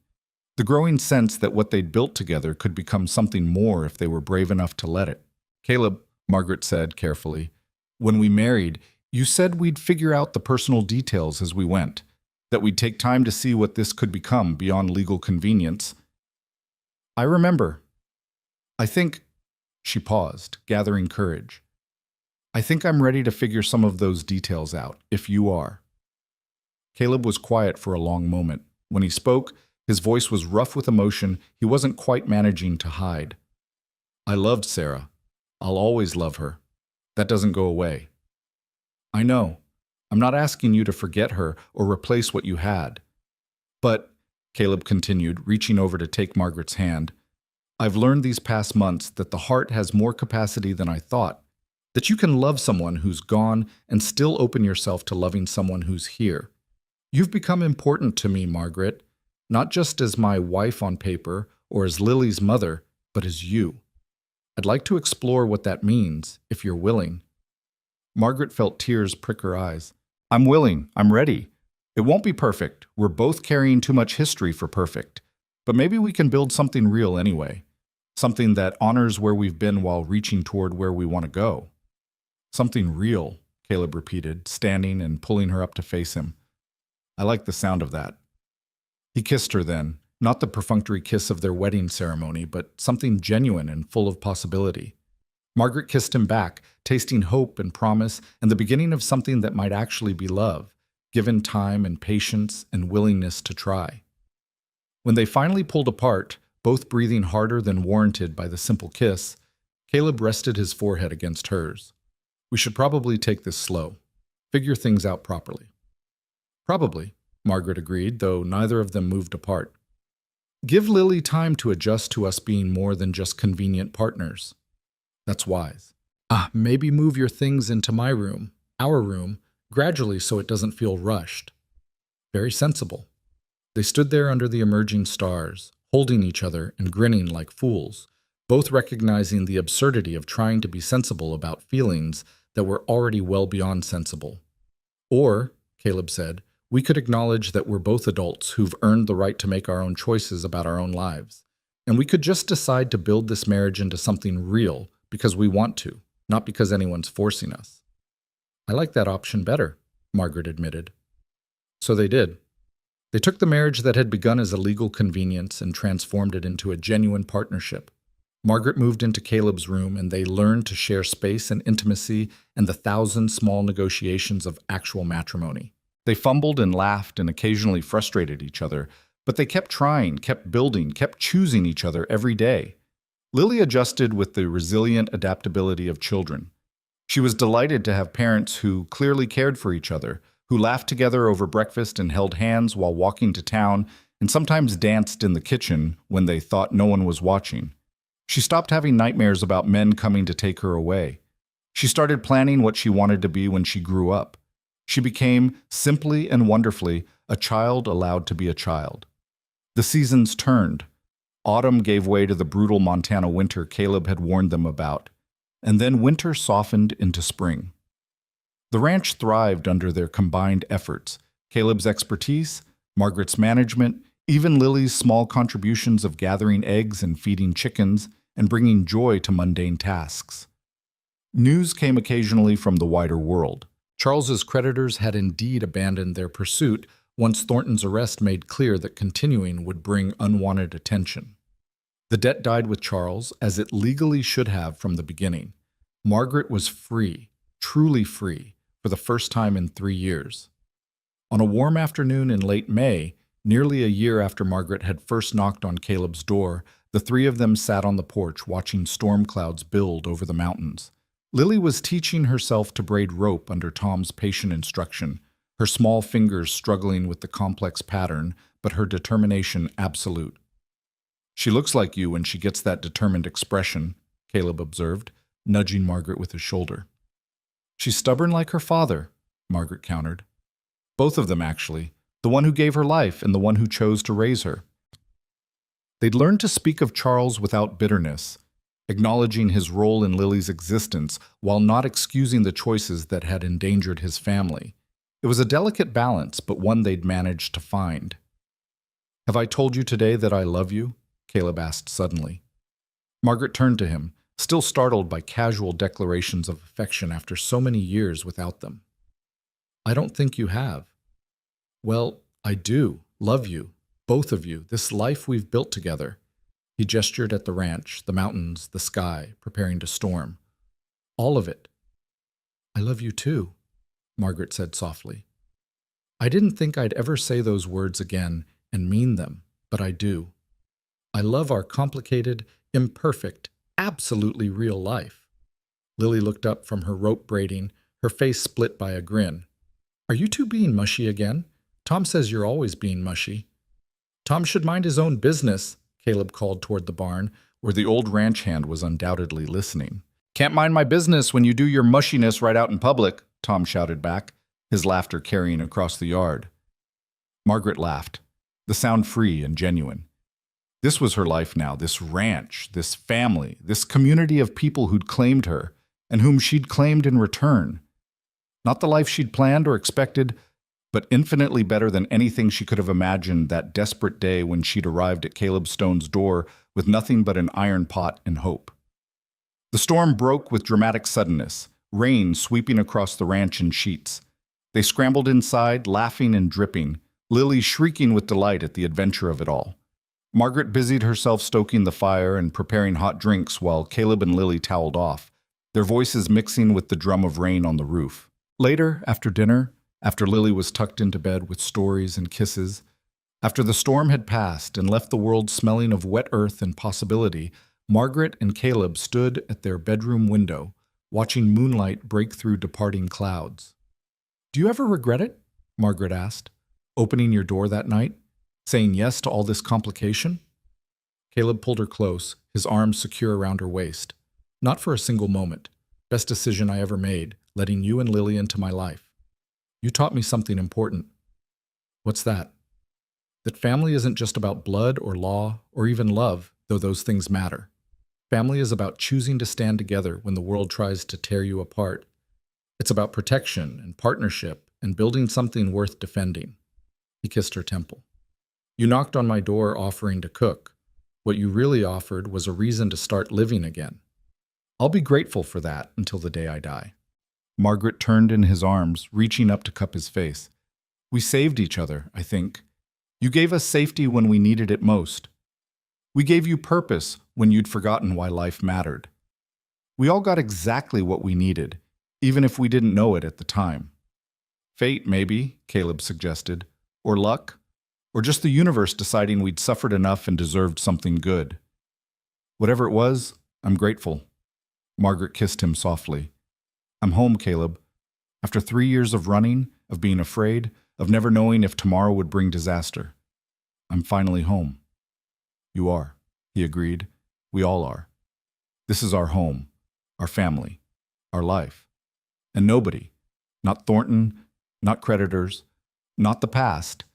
The growing sense that what they'd built together could become something more if they were brave enough to let it. "Caleb," Margaret said carefully, "when we married, you said we'd figure out the personal details as we went, that we'd take time to see what this could become beyond legal convenience." "I remember. I think—" She paused, gathering courage. "I think I'm ready to figure some of those details out, if you are." Caleb was quiet for a long moment. When he spoke, his voice was rough with emotion he wasn't quite managing to hide. "I loved Sarah. I'll always love her. That doesn't go away." "I know. I'm not asking you to forget her or replace what you had. But," Caleb continued, reaching over to take Margaret's hand, "I've learned these past months that the heart has more capacity than I thought, that you can love someone who's gone and still open yourself to loving someone who's here. You've become important to me, Margaret, not just as my wife on paper or as Lily's mother, but as you. I'd like to explore what that means, if you're willing." Margaret felt tears prick her eyes. "I'm willing. I'm ready. It won't be perfect. We're both carrying too much history for perfect. But maybe we can build something real anyway. Something that honors where we've been while reaching toward where we want to go." "Something real," Caleb repeated, standing and pulling her up to face him. "I like the sound of that." He kissed her then, not the perfunctory kiss of their wedding ceremony, but something genuine and full of possibility. Margaret kissed him back, tasting hope and promise and the beginning of something that might actually be love, given time and patience and willingness to try. When they finally pulled apart, both breathing harder than warranted by the simple kiss, Caleb rested his forehead against hers. "We should probably take this slow. Figure things out properly." "Probably," Margaret agreed, though neither of them moved apart. "Give Lily time to adjust to us being more than just convenient partners." "That's wise." Maybe move your things into my room, our room, gradually so it doesn't feel rushed. Very sensible. They stood there under the emerging stars, holding each other and grinning like fools, both recognizing the absurdity of trying to be sensible about feelings that were already well beyond sensible. Or, Caleb said, we could acknowledge that we're both adults who've earned the right to make our own choices about our own lives. And we could just decide to build this marriage into something real because we want to, not because anyone's forcing us. I like that option better, Margaret admitted. So they did. They took the marriage that had begun as a legal convenience and transformed it into a genuine partnership. Margaret moved into Caleb's room and they learned to share space and intimacy and the 1,000 small negotiations of actual matrimony. They fumbled and laughed and occasionally frustrated each other, but they kept trying, kept building, kept choosing each other every day. Lily adjusted with the resilient adaptability of children. She was delighted to have parents who clearly cared for each other, who laughed together over breakfast and held hands while walking to town, and sometimes danced in the kitchen when they thought no one was watching. She stopped having nightmares about men coming to take her away. She started planning what she wanted to be when she grew up. She became, simply and wonderfully, a child allowed to be a child. The seasons turned. Autumn gave way to the brutal Montana winter Caleb had warned them about, and then winter softened into spring. The ranch thrived under their combined efforts, Caleb's expertise, Margaret's management, even Lily's small contributions of gathering eggs and feeding chickens and bringing joy to mundane tasks. News came occasionally from the wider world. Charles's creditors had indeed abandoned their pursuit once Thornton's arrest made clear that continuing would bring unwanted attention. The debt died with Charles, as it legally should have from the beginning. Margaret was free, truly free, for the first time in 3 years. On a warm afternoon in late May, nearly a year after Margaret had first knocked on Caleb's door, the three of them sat on the porch watching storm clouds build over the mountains. Lily was teaching herself to braid rope under Tom's patient instruction, her small fingers struggling with the complex pattern, but her determination absolute. "She looks like you when she gets that determined expression," Caleb observed, nudging Margaret with his shoulder. "She's stubborn like her father," Margaret countered. "Both of them, actually, the one who gave her life and the one who chose to raise her." They'd learned to speak of Charles without bitterness, acknowledging his role in Lily's existence while not excusing the choices that had endangered his family. It was a delicate balance, but one they'd managed to find. "Have I told you today that I love you?" Caleb asked suddenly. Margaret turned to him, still startled by casual declarations of affection after so many years without them. "I don't think you have." "Well, I do love you, both of you, this life we've built together." He gestured at the ranch, the mountains, the sky, preparing to storm. "All of it." "I love you too," Margaret said softly. "I didn't think I'd ever say those words again and mean them, but I do. I love our complicated, imperfect, absolutely real life." Lily looked up from her rope braiding, her face split by a grin. "Are you two being mushy again? Tom says you're always being mushy." "Tom should mind his own business," Caleb called toward the barn, where the old ranch hand was undoubtedly listening. "Can't mind my business when you do your mushiness right out in public," Tom shouted back, his laughter carrying across the yard. Margaret laughed, the sound free and genuine. This was her life now, this ranch, this family, this community of people who'd claimed her, and whom she'd claimed in return. Not the life she'd planned or expected, but infinitely better than anything she could have imagined that desperate day when she'd arrived at Caleb Stone's door with nothing but an iron pot and hope. The storm broke with dramatic suddenness, rain sweeping across the ranch in sheets. They scrambled inside, laughing and dripping, Lily shrieking with delight at the adventure of it all. Margaret busied herself stoking the fire and preparing hot drinks while Caleb and Lily toweled off, their voices mixing with the drum of rain on the roof. Later, after dinner, after Lily was tucked into bed with stories and kisses, after the storm had passed and left the world smelling of wet earth and possibility, Margaret and Caleb stood at their bedroom window, watching moonlight break through departing clouds. "Do you ever regret it?" Margaret asked, "opening your door that night, saying yes to all this complication?" Caleb pulled her close, his arms secure around her waist. "Not for a single moment. Best decision I ever made, letting you and Lily into my life." You taught me something important. What's that? That family isn't just about blood or law or even love, though those things matter. Family is about choosing to stand together when the world tries to tear you apart. It's about protection and partnership and building something worth defending. He kissed her temple. You knocked on my door offering to cook. What you really offered was a reason to start living again. I'll be grateful for that until the day I die. Margaret turned in his arms, reaching up to cup his face. We saved each other, I think. You gave us safety when we needed it most. We gave you purpose when you'd forgotten why life mattered. We all got exactly what we needed, even if we didn't know it at the time. Fate, maybe, Caleb suggested, or luck, or just the universe deciding we'd suffered enough and deserved something good. Whatever it was, I'm grateful. Margaret kissed him softly. I'm home, Caleb. After 3 years of running, of being afraid, of never knowing if tomorrow would bring disaster. I'm finally home. You are, he agreed. We all are. This is our home, our family, our life. And nobody, not Thornton, not creditors, not the past,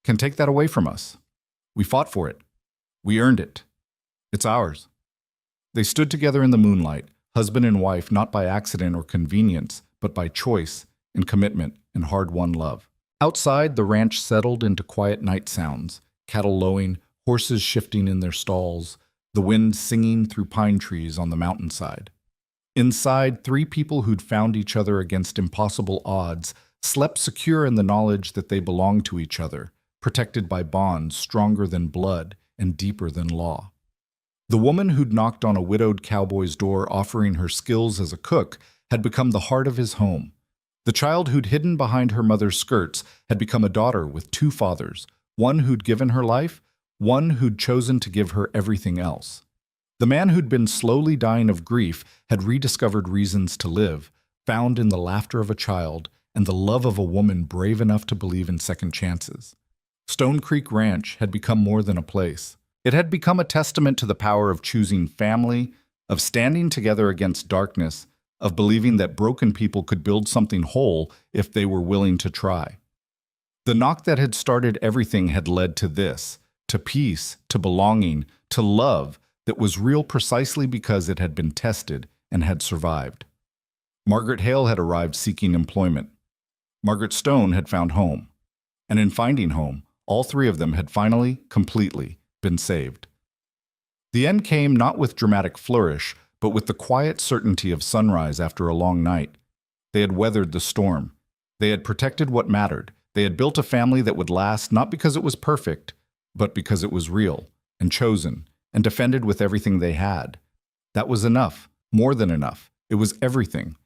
can take that away from us. We fought for it. We earned it. It's ours. They stood together in the moonlight, husband and wife, not by accident or convenience, but by choice and commitment and hard-won love. Outside, the ranch settled into quiet night sounds, cattle lowing, horses shifting in their stalls, the wind singing through pine trees on the mountainside. Inside, 3 people who'd found each other against impossible odds slept secure in the knowledge that they belonged to each other, protected by bonds stronger than blood and deeper than law. The woman who'd knocked on a widowed cowboy's door offering her skills as a cook had become the heart of his home. The child who'd hidden behind her mother's skirts had become a daughter with 2 fathers, one who'd given her life, one who'd chosen to give her everything else. The man who'd been slowly dying of grief had rediscovered reasons to live, found in the laughter of a child and the love of a woman brave enough to believe in second chances. Stone Creek Ranch had become more than a place. It had become a testament to the power of choosing family, of standing together against darkness, of believing that broken people could build something whole if they were willing to try. The knock that had started everything had led to this, to peace, to belonging, to love that was real precisely because it had been tested and had survived. Margaret Hale had arrived seeking employment. Margaret Stone had found home. And in finding home, all 3 of them had finally, completely, been saved. The end came not with dramatic flourish, but with the quiet certainty of sunrise after a long night. They had weathered the storm. They had protected what mattered. They had built a family that would last not because it was perfect, but because it was real and chosen and defended with everything they had. That was enough, more than enough. It was everything.